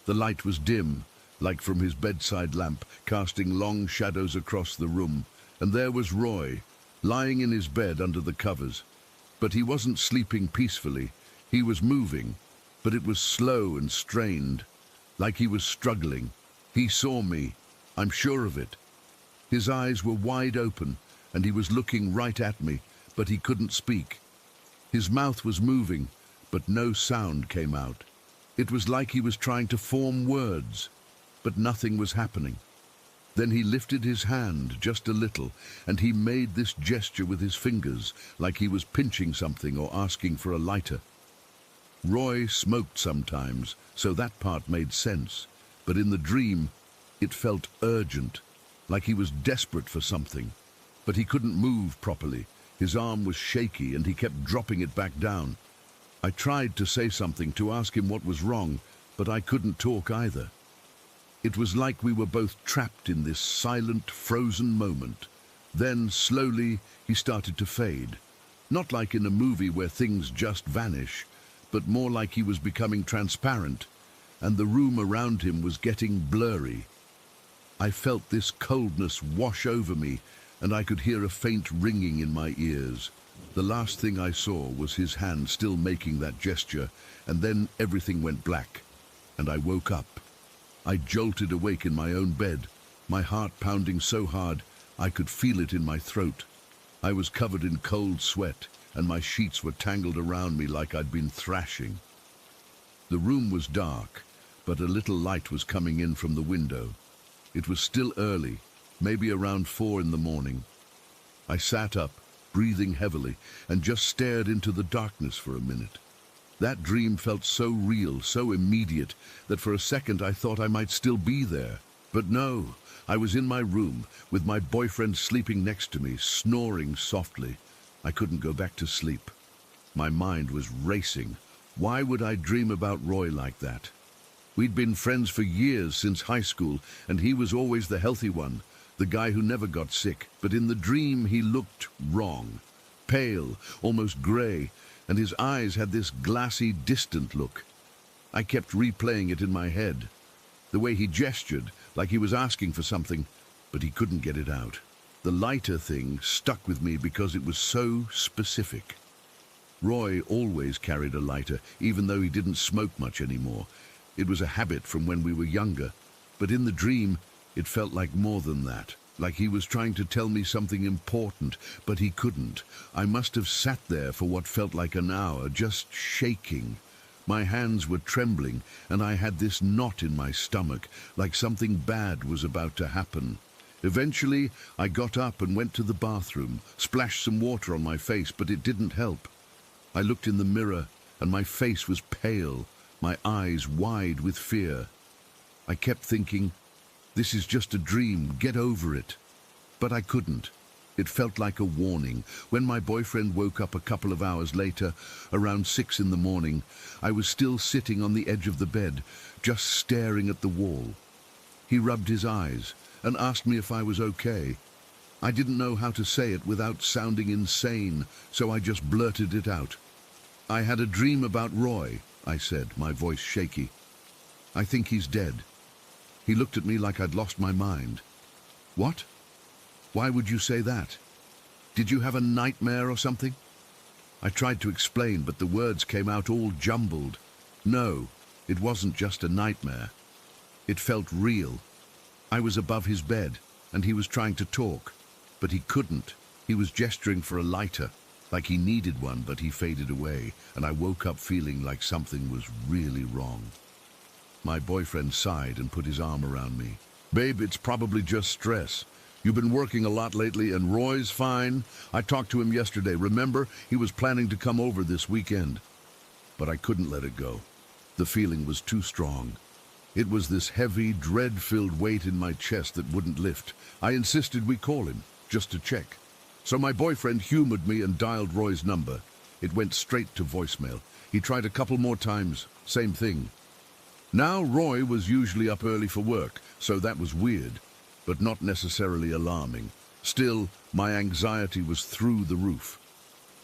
The light was dim, like from his bedside lamp, casting long shadows across the room, and there was Roy, lying in his bed under the covers. But he wasn't sleeping peacefully. He was moving, but it was slow and strained, like he was struggling. He saw me, I'm sure of it. His eyes were wide open, and he was looking right at me, but he couldn't speak. His mouth was moving, but no sound came out. It was like he was trying to form words, but nothing was happening. Then he lifted his hand just a little, and he made this gesture with his fingers, like he was pinching something or asking for a lighter. Roy smoked sometimes, so that part made sense, but in the dream, it felt urgent, like he was desperate for something. But he couldn't move properly. His arm was shaky and he kept dropping it back down. I tried to say something, to ask him what was wrong, but I couldn't talk either. It was like we were both trapped in this silent, frozen moment. Then, slowly, he started to fade. Not like in a movie where things just vanish, but more like he was becoming transparent, and the room around him was getting blurry. I felt this coldness wash over me, and I could hear a faint ringing in my ears. The last thing I saw was his hand still making that gesture, and then everything went black, and I woke up. I jolted awake in my own bed, my heart pounding so hard I could feel it in my throat. I was covered in cold sweat, and my sheets were tangled around me like I'd been thrashing. The room was dark, but a little light was coming in from the window. It was still early, maybe around 4 in the morning. I sat up, breathing heavily, and just stared into the darkness for a minute. That dream felt so real, so immediate, that for a second I thought I might still be there. But no, I was in my room, with my boyfriend sleeping next to me, snoring softly. I couldn't go back to sleep. My mind was racing. Why would I dream about Roy like that? We'd been friends for years, since high school, and he was always the healthy one, the guy who never got sick. But in the dream he looked wrong, pale, almost grey, and his eyes had this glassy, distant look. I kept replaying it in my head. The way he gestured, like he was asking for something, but he couldn't get it out. The lighter thing stuck with me because it was so specific. Roy always carried a lighter, even though he didn't smoke much anymore. It was a habit from when we were younger, but in the dream, it felt like more than that, like he was trying to tell me something important, but he couldn't. I must have sat there for what felt like an hour, just shaking. My hands were trembling, and I had this knot in my stomach, like something bad was about to happen. Eventually, I got up and went to the bathroom, splashed some water on my face, but it didn't help. I looked in the mirror, and my face was pale, my eyes wide with fear. I kept thinking, this is just a dream, get over it. But I couldn't. It felt like a warning. When my boyfriend woke up a couple of hours later, around 6 in the morning, I was still sitting on the edge of the bed, just staring at the wall. He rubbed his eyes and asked me if I was okay. I didn't know how to say it without sounding insane, so I just blurted it out. I had a dream about Roy, I said, my voice shaky. I think he's dead. He looked at me like I'd lost my mind. What? Why would you say that? Did you have a nightmare or something? I tried to explain, but the words came out all jumbled. No, it wasn't just a nightmare. It felt real. I was above his bed, and he was trying to talk, but he couldn't. He was gesturing for a lighter, like he needed one, but he faded away, and I woke up feeling like something was really wrong. My boyfriend sighed and put his arm around me. Babe, it's probably just stress. You've been working a lot lately, and Roy's fine. I talked to him yesterday. Remember, he was planning to come over this weekend. But I couldn't let it go. The feeling was too strong. It was this heavy, dread-filled weight in my chest that wouldn't lift. I insisted we call him, just to check. So my boyfriend humored me and dialed Roy's number. It went straight to voicemail. He tried a couple more times, same thing. Now Roy was usually up early for work, so that was weird, but not necessarily alarming. Still, my anxiety was through the roof.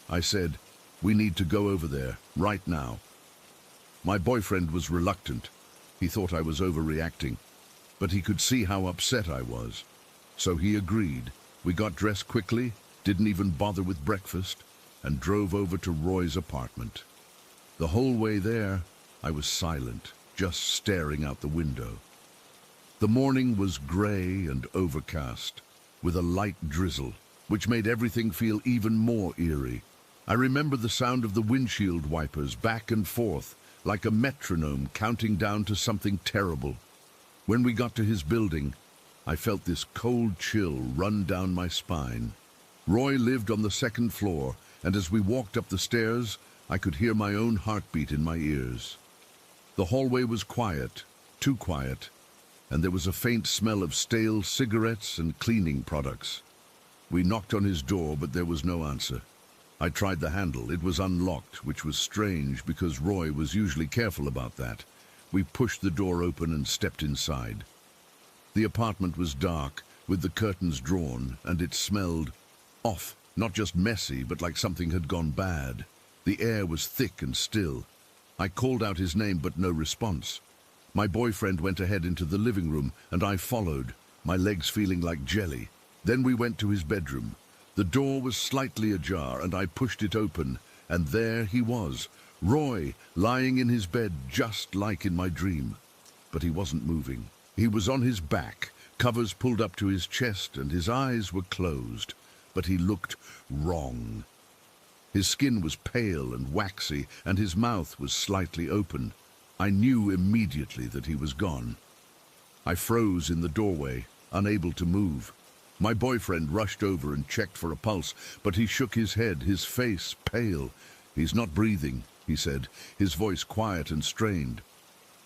I said, "We need to go over there, right now." My boyfriend was reluctant. He thought I was overreacting, but he could see how upset I was. So he agreed. We got dressed quickly, didn't even bother with breakfast, and drove over to Roy's apartment. The whole way there, I was silent, just staring out the window. The morning was gray and overcast, with a light drizzle, which made everything feel even more eerie. I remember the sound of the windshield wipers back and forth, like a metronome counting down to something terrible. When we got to his building, I felt this cold chill run down my spine. Roy lived on the second floor, and as we walked up the stairs, I could hear my own heartbeat in my ears. The hallway was quiet, too quiet, and there was a faint smell of stale cigarettes and cleaning products. We knocked on his door, but there was no answer. I tried the handle. It was unlocked, which was strange because Roy was usually careful about that. We pushed the door open and stepped inside. The apartment was dark, with the curtains drawn, and it smelled off, not just messy, but like something had gone bad. The air was thick and still. I called out his name, but no response. My boyfriend went ahead into the living room, and I followed, my legs feeling like jelly. Then we went to his bedroom. The door was slightly ajar, and I pushed it open, and there he was, Roy, lying in his bed just like in my dream. But he wasn't moving. He was on his back, covers pulled up to his chest, and his eyes were closed. But he looked wrong. His skin was pale and waxy, and his mouth was slightly open. I knew immediately that he was gone. I froze in the doorway, unable to move. My boyfriend rushed over and checked for a pulse, but he shook his head, his face pale. "He's not breathing," he said, his voice quiet and strained.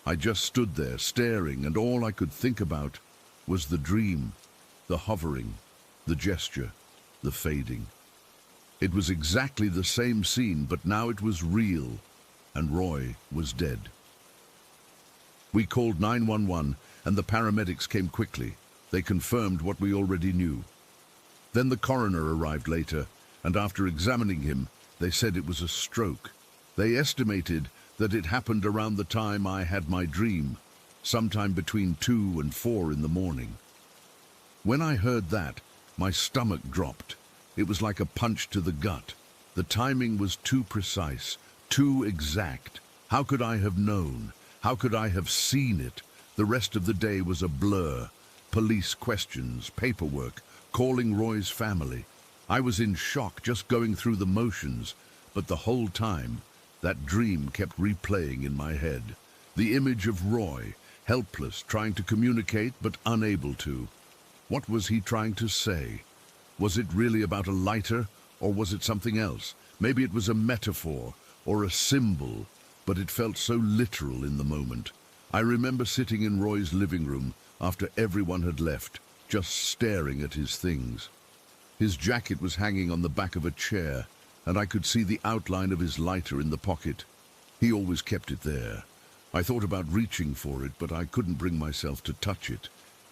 I just stood there, staring, and all I could think about was the dream, the hovering, the gesture, the fading. It was exactly the same scene, but now it was real, and Roy was dead. We called 911, and the paramedics came quickly. They confirmed what we already knew. Then the coroner arrived later, and after examining him, they said it was a stroke. They estimated that it happened around the time I had my dream, sometime between 2 and 4 in the morning. When I heard that, my stomach dropped. It was like a punch to the gut. The timing was too precise, too exact. How could I have known? How could I have seen it? The rest of the day was a blur. Police questions, paperwork, calling Roy's family. I was in shock, just going through the motions, but the whole time, that dream kept replaying in my head. The image of Roy, helpless, trying to communicate but unable to. What was he trying to say? Was it really about a lighter, or was it something else? Maybe it was a metaphor or a symbol, but it felt so literal in the moment. I remember sitting in Roy's living room after everyone had left, just staring at his things. His jacket was hanging on the back of a chair, and I could see the outline of his lighter in the pocket. He always kept it there. I thought about reaching for it, but I couldn't bring myself to touch it.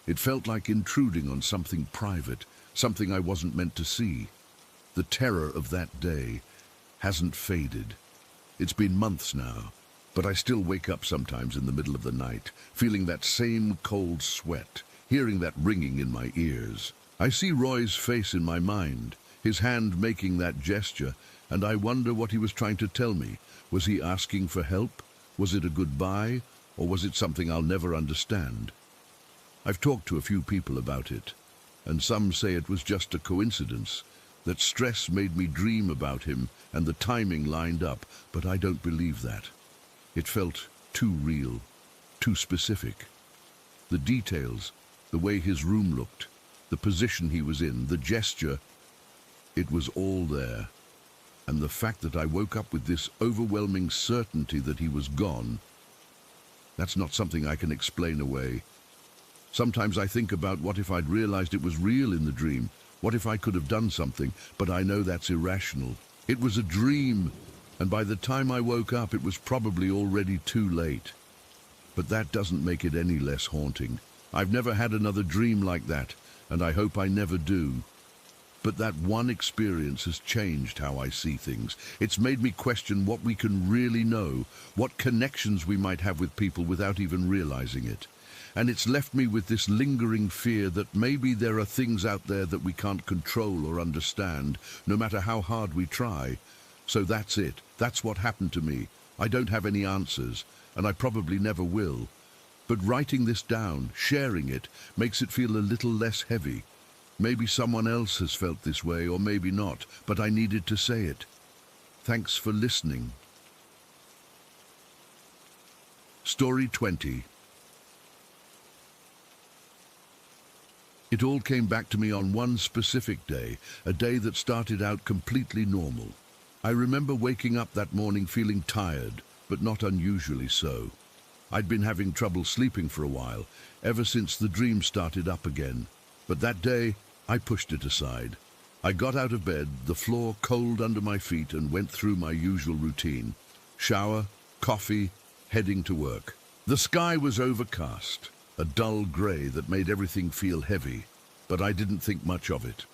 It felt like intruding on something private, something I wasn't meant to see. The terror of that day hasn't faded. It's been months now, but I still wake up sometimes in the middle of the night, feeling that same cold sweat, hearing that ringing in my ears. I see Roy's face in my mind, his hand making that gesture, and I wonder what he was trying to tell me. Was he asking for help? Was it a goodbye, or was it something I'll never understand? I've talked to a few people about it, and some say it was just a coincidence, that stress made me dream about him and the timing lined up, but I don't believe that. It felt too real, too specific. The details, the way his room looked, the position he was in, the gesture, it was all there. And the fact that I woke up with this overwhelming certainty that he was gone, That's not something I can explain away. Sometimes I think about what if I'd realized it was real in the dream. What if I could have done something, but I know that's irrational. It was a dream, and by the time I woke up, it was probably already too late. But that doesn't make it any less haunting. I've never had another dream like that, and I hope I never do. But that one experience has changed how I see things. It's made me question what we can really know, what connections we might have with people without even realizing it. And it's left me with this lingering fear that maybe there are things out there that we can't control or understand, no matter how hard we try. So that's it. That's what happened to me. I don't have any answers, and I probably never will. But writing this down, sharing it, makes it feel a little less heavy. Maybe someone else has felt this way, or maybe not, but I needed to say it. Thanks for listening. Story 20. It all came back to me on one specific day, a day that started out completely normal. I remember waking up that morning feeling tired, but not unusually so. I'd been having trouble sleeping for a while, ever since the dream started up again. But that day, I pushed it aside. I got out of bed, the floor cold under my feet, and went through my usual routine. Shower, coffee, heading to work. The sky was overcast, a dull grey that made everything feel heavy, but I didn't think much of it.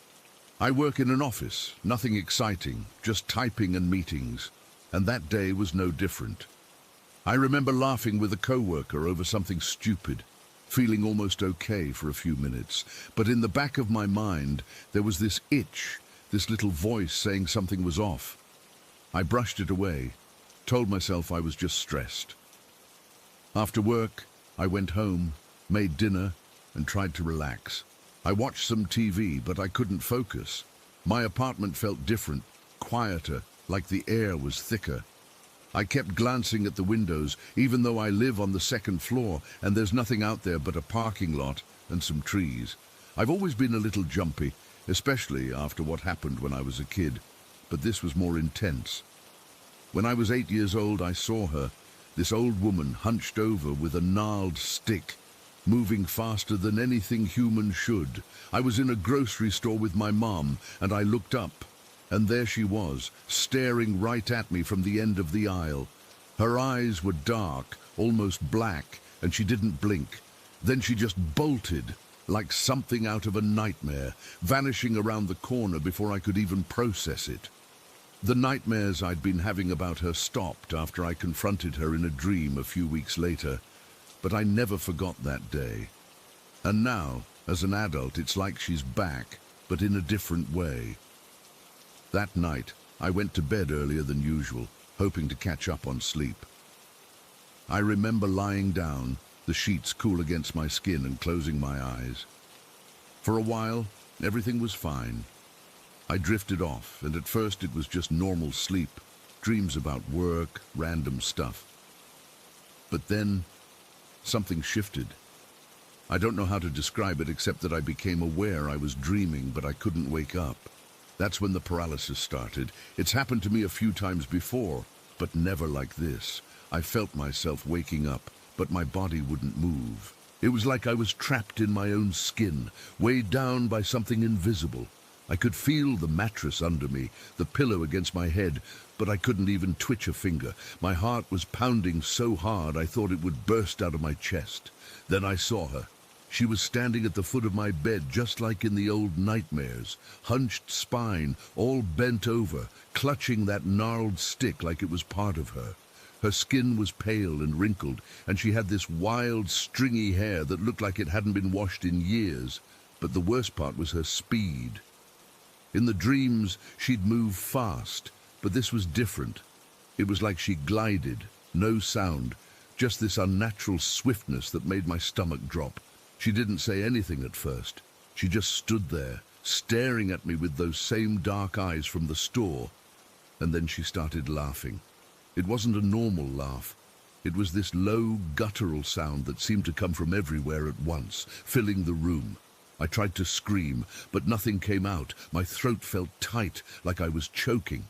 I work in an office, nothing exciting, just typing and meetings, and that day was no different. I remember laughing with a coworker over something stupid, feeling almost okay for a few minutes, but in the back of my mind there was this itch, this little voice saying something was off. I brushed it away, told myself I was just stressed. After work, I went home, made dinner, and tried to relax. I watched some TV, but I couldn't focus. My apartment felt different, quieter, like the air was thicker. I kept glancing at the windows, even though I live on the second floor and there's nothing out there but a parking lot and some trees. I've always been a little jumpy, especially after what happened when I was a kid, but this was more intense. When I was 8 years old, I saw her, this old woman hunched over with a gnarled stick, moving faster than anything human should. I was in a grocery store with my mom, and I looked up. And there she was, staring right at me from the end of the aisle. Her eyes were dark, almost black, and she didn't blink. Then she just bolted, like something out of a nightmare, vanishing around the corner before I could even process it. The nightmares I'd been having about her stopped after I confronted her in a dream a few weeks later, but I never forgot that day. And now, as an adult, it's like she's back, but in a different way. That night, I went to bed earlier than usual, hoping to catch up on sleep. I remember lying down, the sheets cool against my skin, and closing my eyes. For a while, everything was fine. I drifted off, and at first it was just normal sleep, dreams about work, random stuff. But then, something shifted. I don't know how to describe it except that I became aware I was dreaming, but I couldn't wake up. That's when the paralysis started. It's happened to me a few times before, but never like this. I felt myself waking up, but my body wouldn't move. It was like I was trapped in my own skin, weighed down by something invisible. I could feel the mattress under me, the pillow against my head, but I couldn't even twitch a finger. My heart was pounding so hard I thought it would burst out of my chest. Then I saw her. She was standing at the foot of my bed, just like in the old nightmares, hunched spine, all bent over, clutching that gnarled stick like it was part of her. Her skin was pale and wrinkled, and she had this wild, stringy hair that looked like it hadn't been washed in years. But the worst part was her speed. In the dreams, she'd move fast, but this was different. It was like she glided, no sound, just this unnatural swiftness that made my stomach drop. She didn't say anything at first. She just stood there, staring at me with those same dark eyes from the store. And then she started laughing. It wasn't a normal laugh. It was this low, guttural sound that seemed to come from everywhere at once, filling the room. I tried to scream, but nothing came out. My throat felt tight, like I was choking.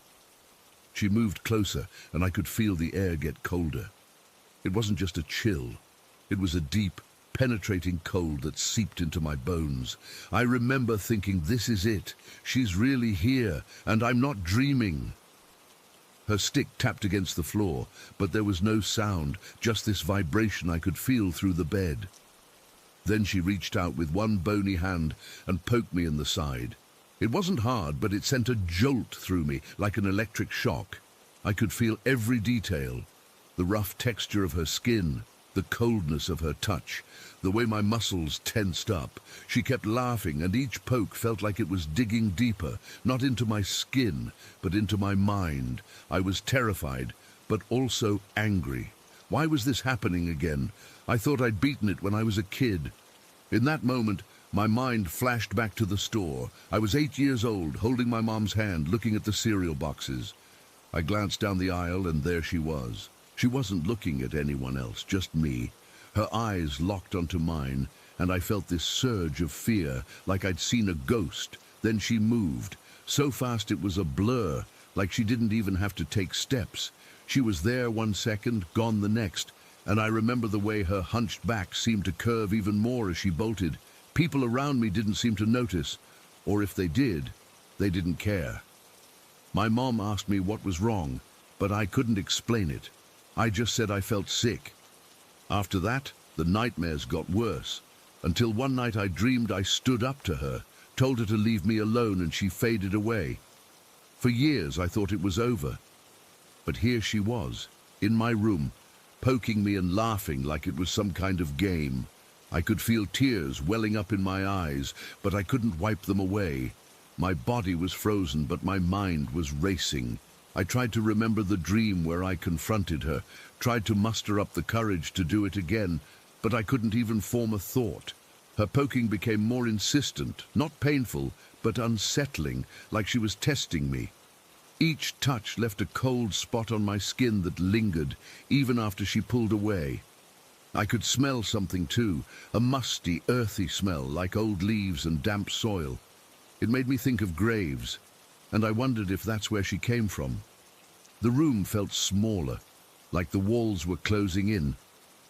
She moved closer, and I could feel the air get colder. It wasn't just a chill. It was a deep, penetrating cold that seeped into my bones. I remember thinking, this is it. She's really here, and I'm not dreaming. Her stick tapped against the floor, but there was no sound, just this vibration I could feel through the bed. Then she reached out with one bony hand and poked me in the side. It wasn't hard, but it sent a jolt through me, like an electric shock. I could feel every detail, the rough texture of her skin, the coldness of her touch, the way my muscles tensed up. She kept laughing, and each poke felt like it was digging deeper, not into my skin, but into my mind. I was terrified, but also angry. Why was this happening again? I thought I'd beaten it when I was a kid. In that moment, my mind flashed back to the store. I was 8 years old, holding my mom's hand, looking at the cereal boxes. I glanced down the aisle, and there she was. She wasn't looking at anyone else, just me. Her eyes locked onto mine, and I felt this surge of fear, like I'd seen a ghost. Then she moved, so fast it was a blur, like she didn't even have to take steps. She was there 1 second, gone the next, and I remember the way her hunched back seemed to curve even more as she bolted. People around me didn't seem to notice, or if they did, they didn't care. My mom asked me what was wrong, but I couldn't explain it. I just said I felt sick. After that, the nightmares got worse, until one night I dreamed I stood up to her, told her to leave me alone, and she faded away. For years I thought it was over. But here she was, in my room, poking me and laughing like it was some kind of game. I could feel tears welling up in my eyes, but I couldn't wipe them away. My body was frozen, but my mind was racing. I tried to remember the dream where I confronted her, tried to muster up the courage to do it again, but I couldn't even form a thought. Her poking became more insistent, not painful, but unsettling, like she was testing me. Each touch left a cold spot on my skin that lingered, even after she pulled away. I could smell something too, a musty, earthy smell, like old leaves and damp soil. It made me think of graves, and I wondered if that's where she came from. The room felt smaller, like the walls were closing in.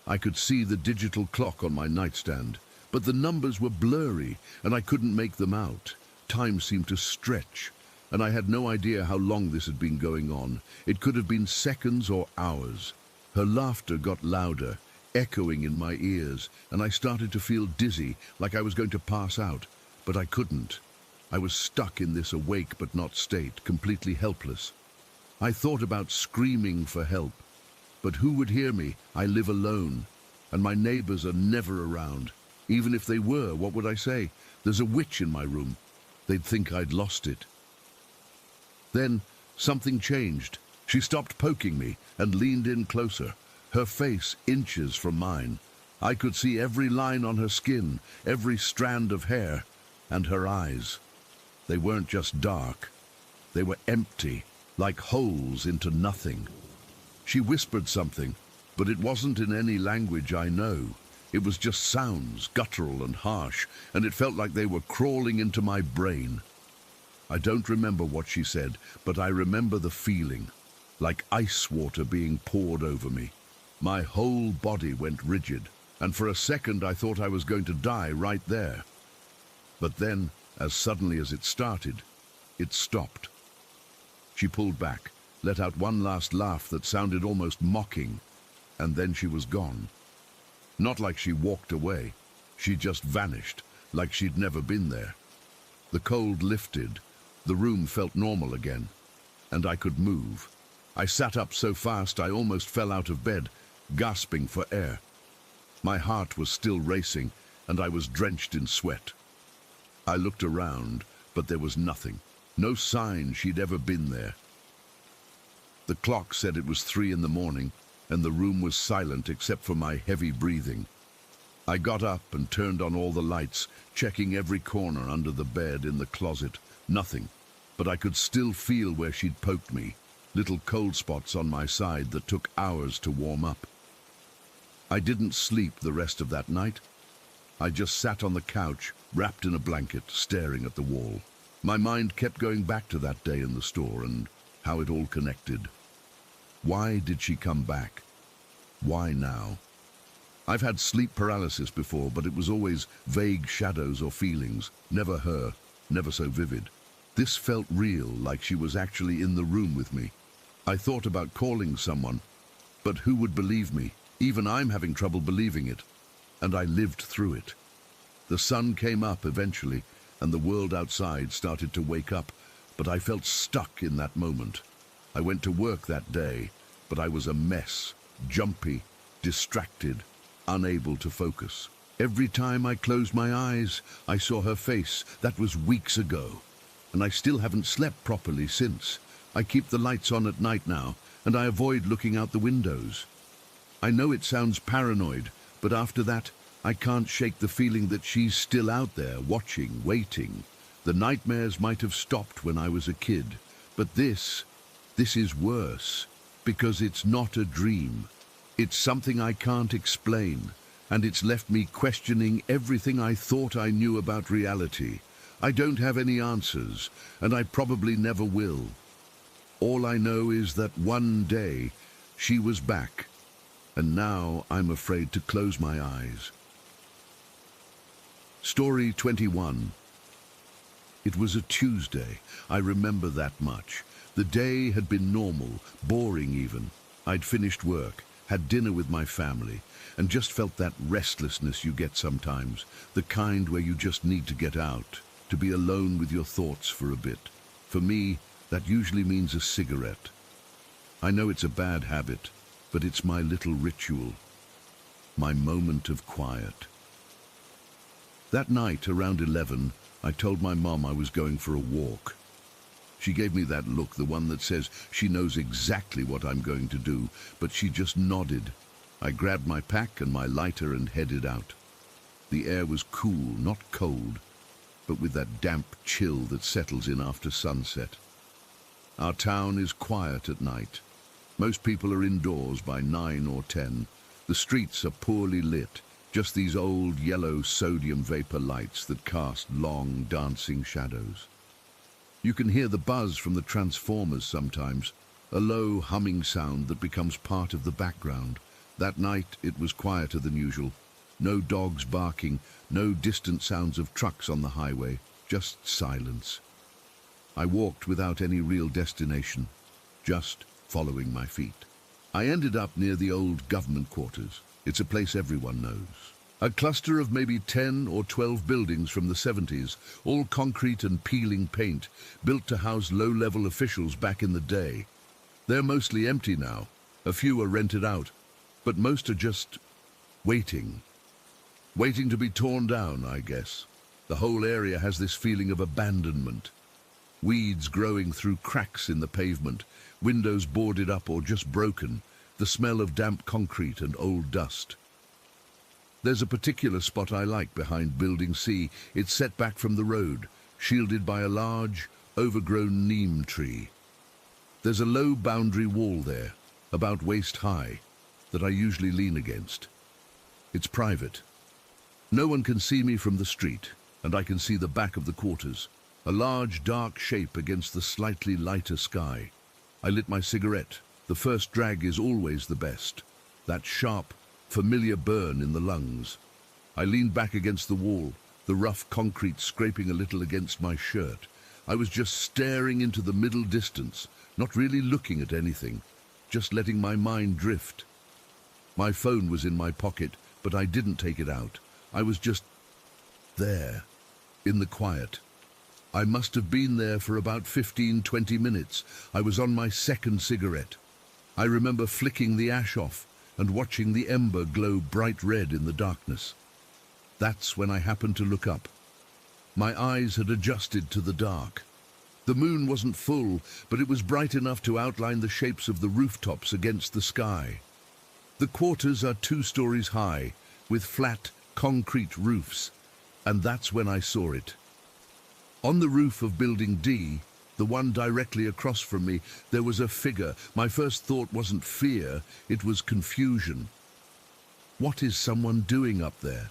I could see the digital clock on my nightstand, but the numbers were blurry, and I couldn't make them out. Time seemed to stretch, and I had no idea how long this had been going on. It could have been seconds or hours. Her laughter got louder, echoing in my ears, and I started to feel dizzy, like I was going to pass out, but I couldn't. I was stuck in this awake but not state, completely helpless. I thought about screaming for help, but who would hear me? I live alone, and my neighbors are never around. Even if they were, what would I say? There's a witch in my room. They'd think I'd lost it. Then something changed. She stopped poking me and leaned in closer, her face inches from mine. I could see every line on her skin, every strand of hair, and her eyes. They weren't just dark. They were empty, like holes into nothing. She whispered something, but it wasn't in any language I know. It was just sounds, guttural and harsh, and it felt like they were crawling into my brain. I don't remember what she said, but I remember the feeling, like ice water being poured over me. My whole body went rigid, and for a second I thought I was going to die right there. But then, as suddenly as it started, it stopped. She pulled back, let out one last laugh that sounded almost mocking, and then she was gone. Not like she walked away. She just vanished, like she'd never been there. The cold lifted, the room felt normal again, and I could move. I sat up so fast I almost fell out of bed, gasping for air. My heart was still racing, and I was drenched in sweat. I looked around, but there was nothing. No sign she'd ever been there. The clock said it was 3 in the morning, and the room was silent except for my heavy breathing. I got up and turned on all the lights, checking every corner under the bed, in the closet. Nothing, but I could still feel where she'd poked me, little cold spots on my side that took hours to warm up. I didn't sleep the rest of that night. I just sat on the couch, wrapped in a blanket, staring at the wall. My mind kept going back to that day in the store and how it all connected. Why did she come back? Why now? I've had sleep paralysis before, but it was always vague shadows or feelings, never her, never so vivid. This felt real, like she was actually in the room with me. I thought about calling someone, but who would believe me? Even I'm having trouble believing it. And I lived through it. The sun came up eventually, and the world outside started to wake up, but I felt stuck in that moment. I went to work that day, but I was a mess, jumpy, distracted, unable to focus. Every time I closed my eyes, I saw her face. That was weeks ago. And I still haven't slept properly since. I keep the lights on at night now, and I avoid looking out the windows. I know it sounds paranoid, but after that, I can't shake the feeling that she's still out there, watching, waiting. The nightmares might have stopped when I was a kid, but this is worse, because it's not a dream. It's something I can't explain, and it's left me questioning everything I thought I knew about reality. I don't have any answers, and I probably never will. All I know is that one day she was back, and now I'm afraid to close my eyes. Story 21. It was a Tuesday. I remember that much. The day had been normal, boring even. I'd finished work, had dinner with my family, and just felt that restlessness you get sometimes, the kind where you just need to get out, to be alone with your thoughts for a bit. For me, that usually means a cigarette. I know it's a bad habit, but it's my little ritual, my moment of quiet. That night, around 11, I told my mom I was going for a walk. She gave me that look, the one that says she knows exactly what I'm going to do, but she just nodded. I grabbed my pack and my lighter and headed out. The air was cool, not cold, but with that damp chill that settles in after sunset. Our town is quiet at night. Most people are indoors by 9 or 10. The streets are poorly lit, just these old yellow sodium vapor lights that cast long, dancing shadows. You can hear the buzz from the transformers sometimes, a low humming sound that becomes part of the background. That night it was quieter than usual. No dogs barking, no distant sounds of trucks on the highway, just silence. I walked without any real destination, just following my feet. I ended up near the old government quarters. It's a place everyone knows. A cluster of maybe 10 or 12 buildings from the 70s, all concrete and peeling paint, built to house low-level officials back in the day. They're mostly empty now. A few are rented out, but most are just waiting. Waiting to be torn down, I guess. The whole area has this feeling of abandonment. Weeds growing through cracks in the pavement, windows boarded up or just broken, the smell of damp concrete and old dust. There's a particular spot I like behind Building C. It's set back from the road, shielded by a large, overgrown neem tree. There's a low boundary wall there, about waist high, that I usually lean against. It's private. No one can see me from the street, and I can see the back of the quarters, a large dark shape against the slightly lighter sky. I lit my cigarette. The first drag is always the best. That sharp, familiar burn in the lungs. I leaned back against the wall, the rough concrete scraping a little against my shirt. I was just staring into the middle distance, not really looking at anything, just letting my mind drift. My phone was in my pocket, but I didn't take it out. I was just there, in the quiet. I must have been there for about 15-20 minutes. I was on my second cigarette. I remember flicking the ash off and watching the ember glow bright red in the darkness. That's when I happened to look up. My eyes had adjusted to the dark. The moon wasn't full, but it was bright enough to outline the shapes of the rooftops against the sky. The quarters are 2 stories high, with flat, concrete roofs, and that's when I saw it. On the roof of Building D, the one directly across from me, there was a figure. My first thought wasn't fear, it was confusion. What is someone doing up there?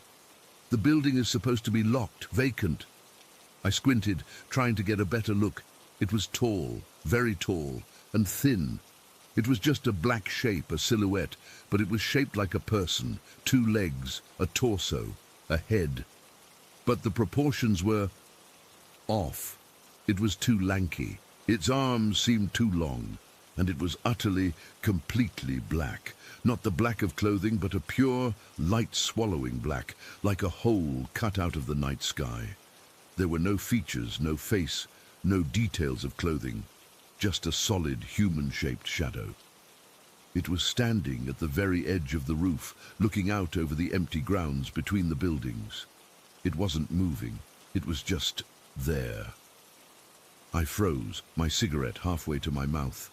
The building is supposed to be locked, vacant. I squinted, trying to get a better look. It was tall, very tall, and thin. It was just a black shape, a silhouette, but it was shaped like a person, 2 legs, a torso, a head. But the proportions were off. It was too lanky. Its arms seemed too long, and it was utterly, completely black. Not the black of clothing, but a pure, light-swallowing black, like a hole cut out of the night sky. There were no features, no face, no details of clothing, just a solid, human-shaped shadow. It was standing at the very edge of the roof, looking out over the empty grounds between the buildings. It wasn't moving. It was just there. I froze, my cigarette halfway to my mouth.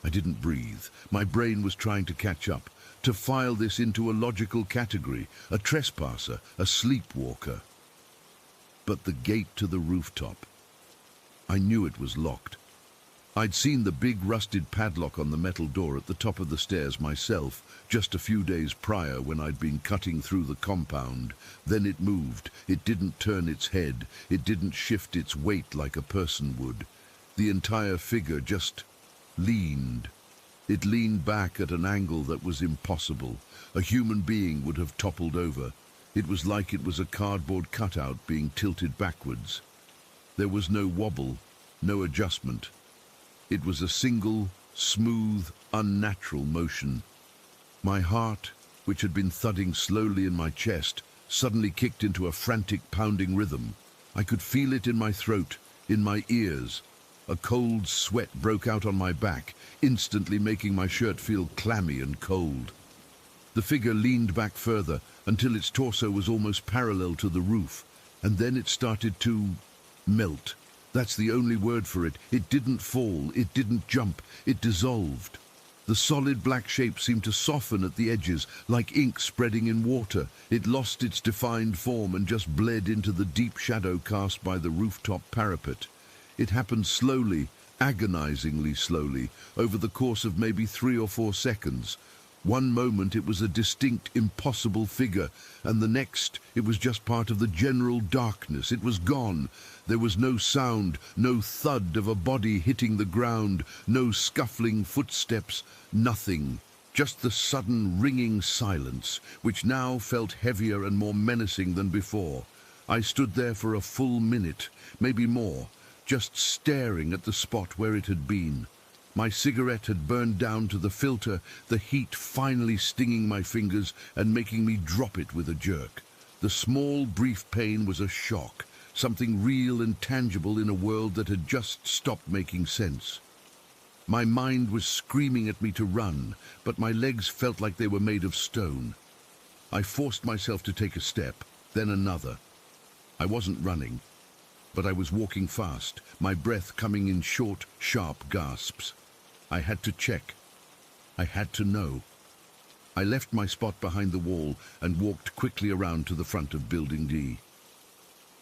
I didn't breathe. My brain was trying to catch up, to file this into a logical category, a trespasser, a sleepwalker. But the gate to the rooftop, I knew it was locked. I'd seen the big rusted padlock on the metal door at the top of the stairs myself, just a few days prior when I'd been cutting through the compound. Then it moved. It didn't turn its head. It didn't shift its weight like a person would. The entire figure just leaned. It leaned back at an angle that was impossible. A human being would have toppled over. It was like it was a cardboard cutout being tilted backwards. There was no wobble, no adjustment. It was a single, smooth, unnatural motion. My heart, which had been thudding slowly in my chest, suddenly kicked into a frantic pounding rhythm. I could feel it in my throat, in my ears. A cold sweat broke out on my back, instantly making my shirt feel clammy and cold. The figure leaned back further until its torso was almost parallel to the roof, and then it started to melt. That's the only word for it. It didn't fall, it didn't jump, it dissolved. The solid black shape seemed to soften at the edges, like ink spreading in water. It lost its defined form and just bled into the deep shadow cast by the rooftop parapet. It happened slowly, agonizingly slowly, over the course of maybe 3 or 4 seconds. One moment it was a distinct, impossible figure, and the next it was just part of the general darkness. It was gone. There was no sound, no thud of a body hitting the ground, no scuffling footsteps, nothing. Just the sudden ringing silence, which now felt heavier and more menacing than before. I stood there for a full minute, maybe more, just staring at the spot where it had been. My cigarette had burned down to the filter, the heat finally stinging my fingers and making me drop it with a jerk. The small, brief pain was a shock, something real and tangible in a world that had just stopped making sense. My mind was screaming at me to run, but my legs felt like they were made of stone. I forced myself to take a step, then another. I wasn't running, but I was walking fast, my breath coming in short, sharp gasps. I had to check. I had to know. I left my spot behind the wall and walked quickly around to the front of Building D.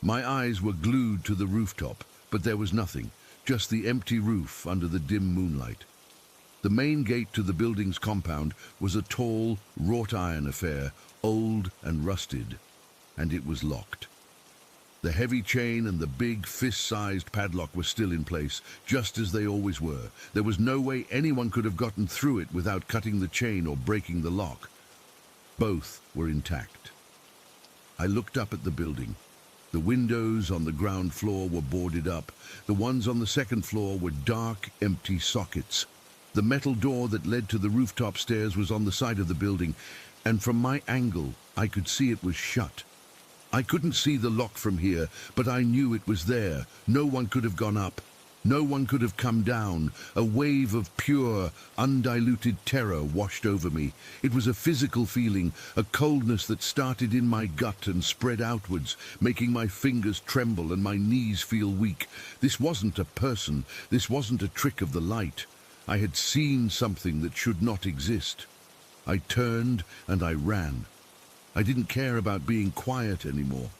My eyes were glued to the rooftop, but there was nothing, just the empty roof under the dim moonlight. The main gate to the building's compound was a tall, wrought iron affair, old and rusted, and it was locked. The heavy chain and the big fist-sized padlock were still in place, just as they always were. There was no way anyone could have gotten through it without cutting the chain or breaking the lock. Both were intact. I looked up at the building. The windows on the ground floor were boarded up. The ones on the second floor were dark, empty sockets. The metal door that led to the rooftop stairs was on the side of the building, and from my angle, I could see it was shut. I couldn't see the lock from here, but I knew it was there. No one could have gone up. No one could have come down. A wave of pure, undiluted terror washed over me. It was a physical feeling, a coldness that started in my gut and spread outwards, making my fingers tremble and my knees feel weak. This wasn't a person. This wasn't a trick of the light. I had seen something that should not exist. I turned and I ran. I didn't care about being quiet anymore.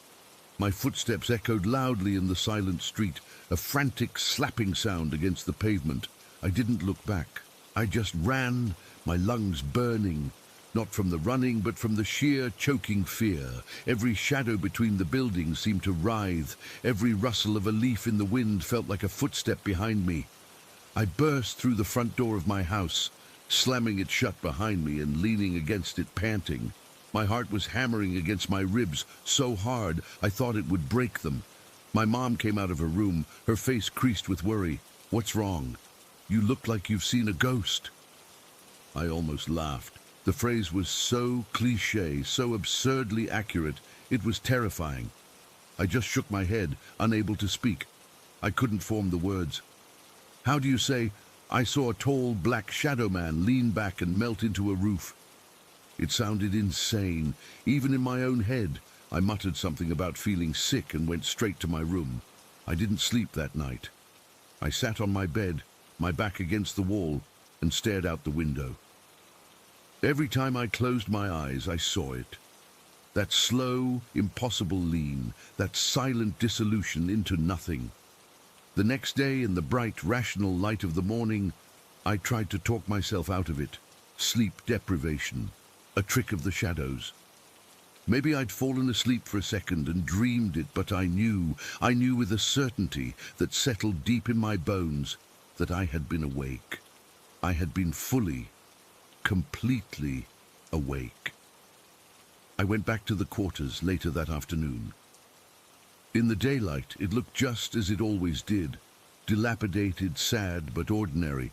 My footsteps echoed loudly in the silent street, a frantic slapping sound against the pavement. I didn't look back. I just ran, my lungs burning, not from the running, but from the sheer choking fear. Every shadow between the buildings seemed to writhe. Every rustle of a leaf in the wind felt like a footstep behind me. I burst through the front door of my house, slamming it shut behind me and leaning against it, panting. My heart was hammering against my ribs so hard I thought it would break them. My mom came out of her room, her face creased with worry. "What's wrong? You look like you've seen a ghost." I almost laughed. The phrase was so cliché, so absurdly accurate, it was terrifying. I just shook my head, unable to speak. I couldn't form the words. "How do you say, 'I saw a tall black shadow man lean back and melt into a roof'?" It sounded insane. Even in my own head, I muttered something about feeling sick and went straight to my room. I didn't sleep that night. I sat on my bed, my back against the wall, and stared out the window. Every time I closed my eyes, I saw it. That slow, impossible lean, that silent dissolution into nothing. The next day, in the bright, rational light of the morning, I tried to talk myself out of it. Sleep deprivation, a trick of the shadows. Maybe I'd fallen asleep for a second and dreamed it, but I knew with a certainty that settled deep in my bones that I had been awake. I had been fully, completely awake. I went back to the quarters later that afternoon. In the daylight, it looked just as it always did, dilapidated, sad, but ordinary.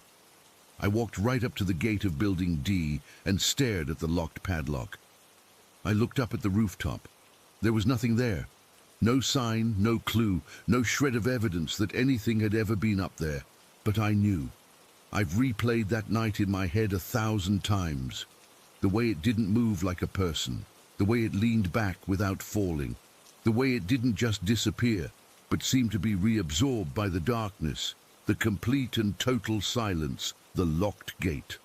I walked right up to the gate of Building D and stared at the locked padlock. I looked up at the rooftop. There was nothing there. No sign, no clue, no shred of evidence that anything had ever been up there. But I knew. I've replayed that night in my head 1,000 times. The way it didn't move like a person. The way it leaned back without falling. The way it didn't just disappear, but seemed to be reabsorbed by the darkness, the complete and total silence, the locked gate.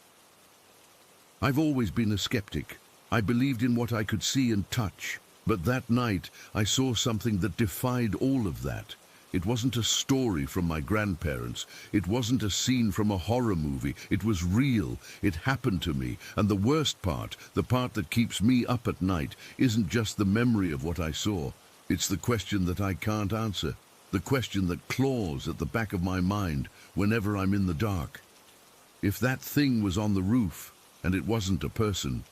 I've always been a skeptic. I believed in what I could see and touch. But that night, I saw something that defied all of that. It wasn't a story from my grandparents. It wasn't a scene from a horror movie. It was real. It happened to me. And the worst part, the part that keeps me up at night, isn't just the memory of what I saw. It's the question that I can't answer. The question that claws at the back of my mind whenever I'm in the dark. If that thing was on the roof, and it wasn't a person,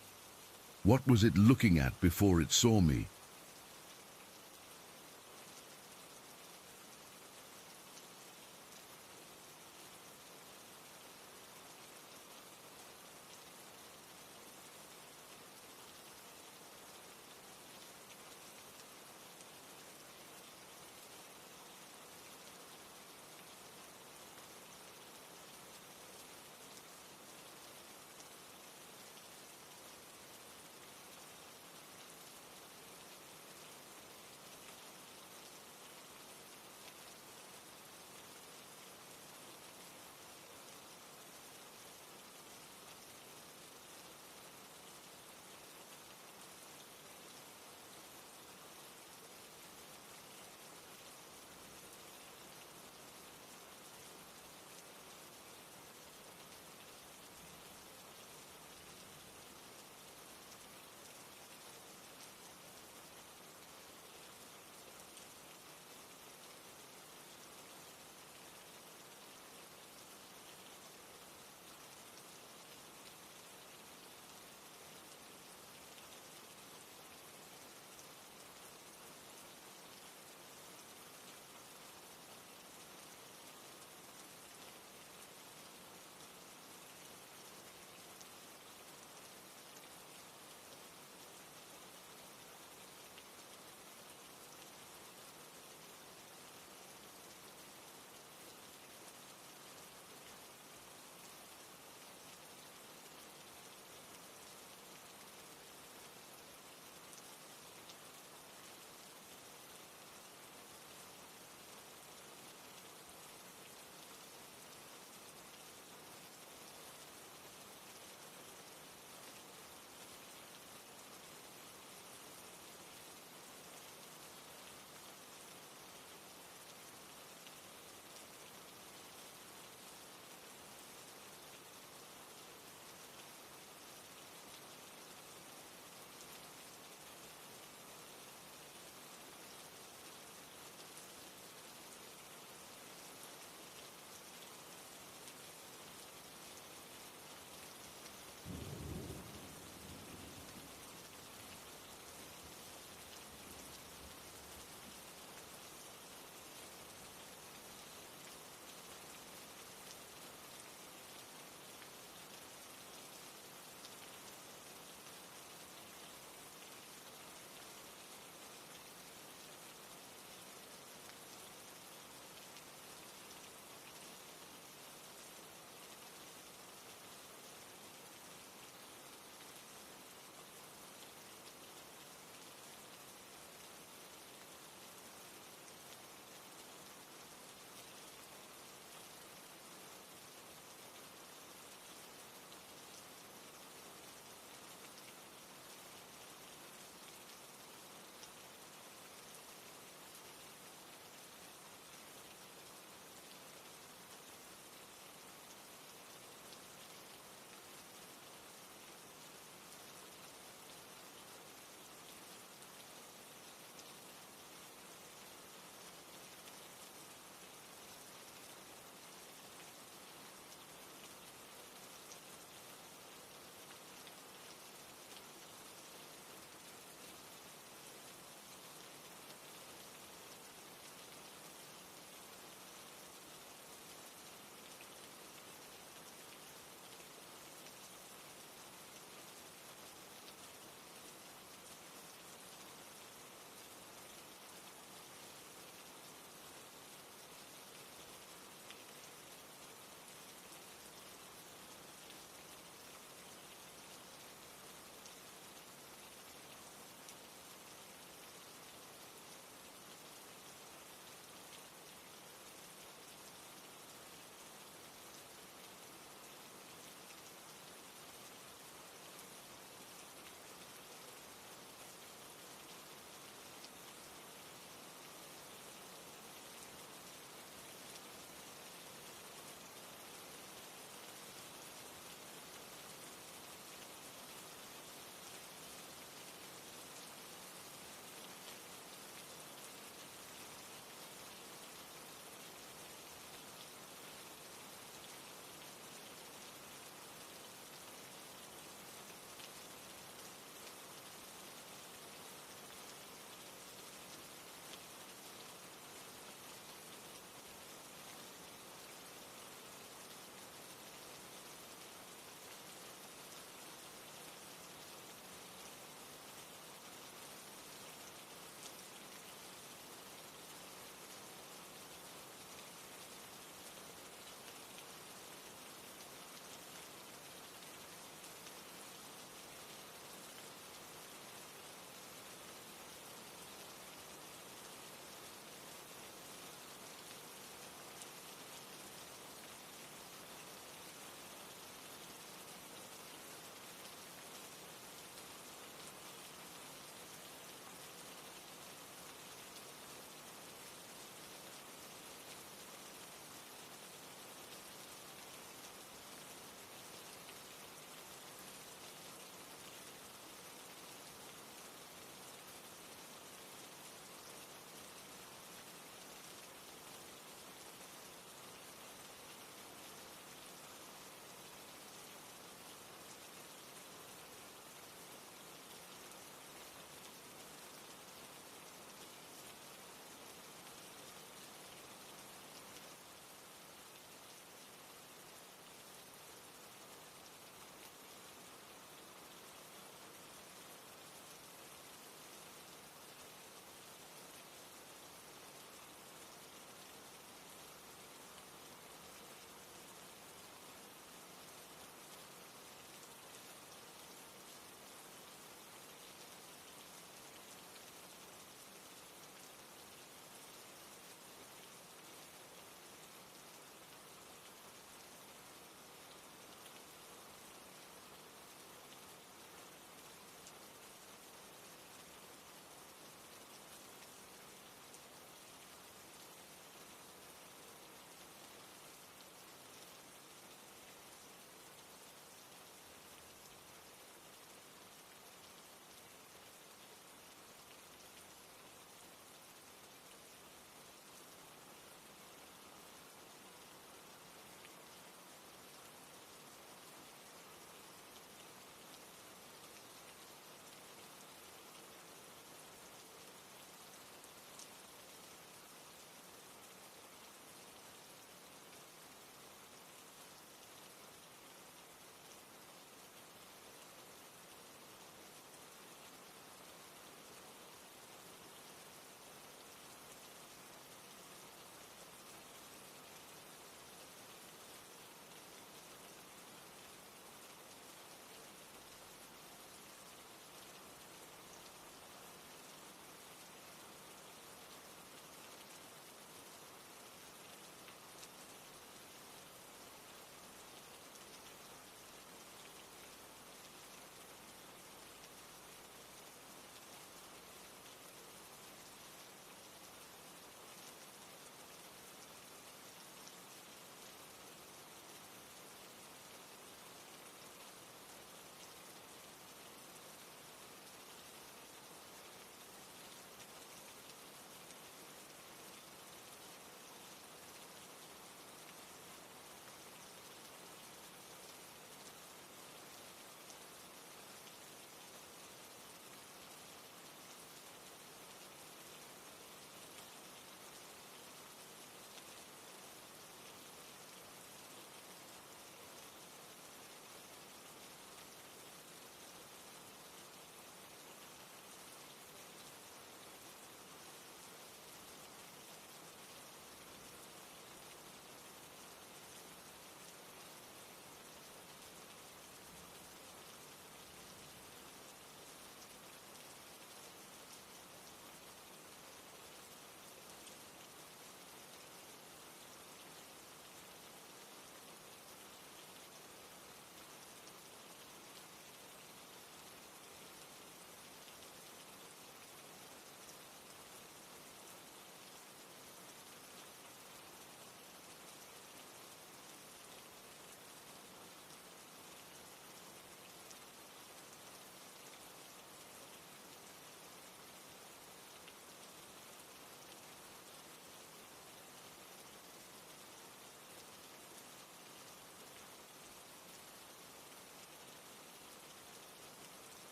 what was it looking at before it saw me?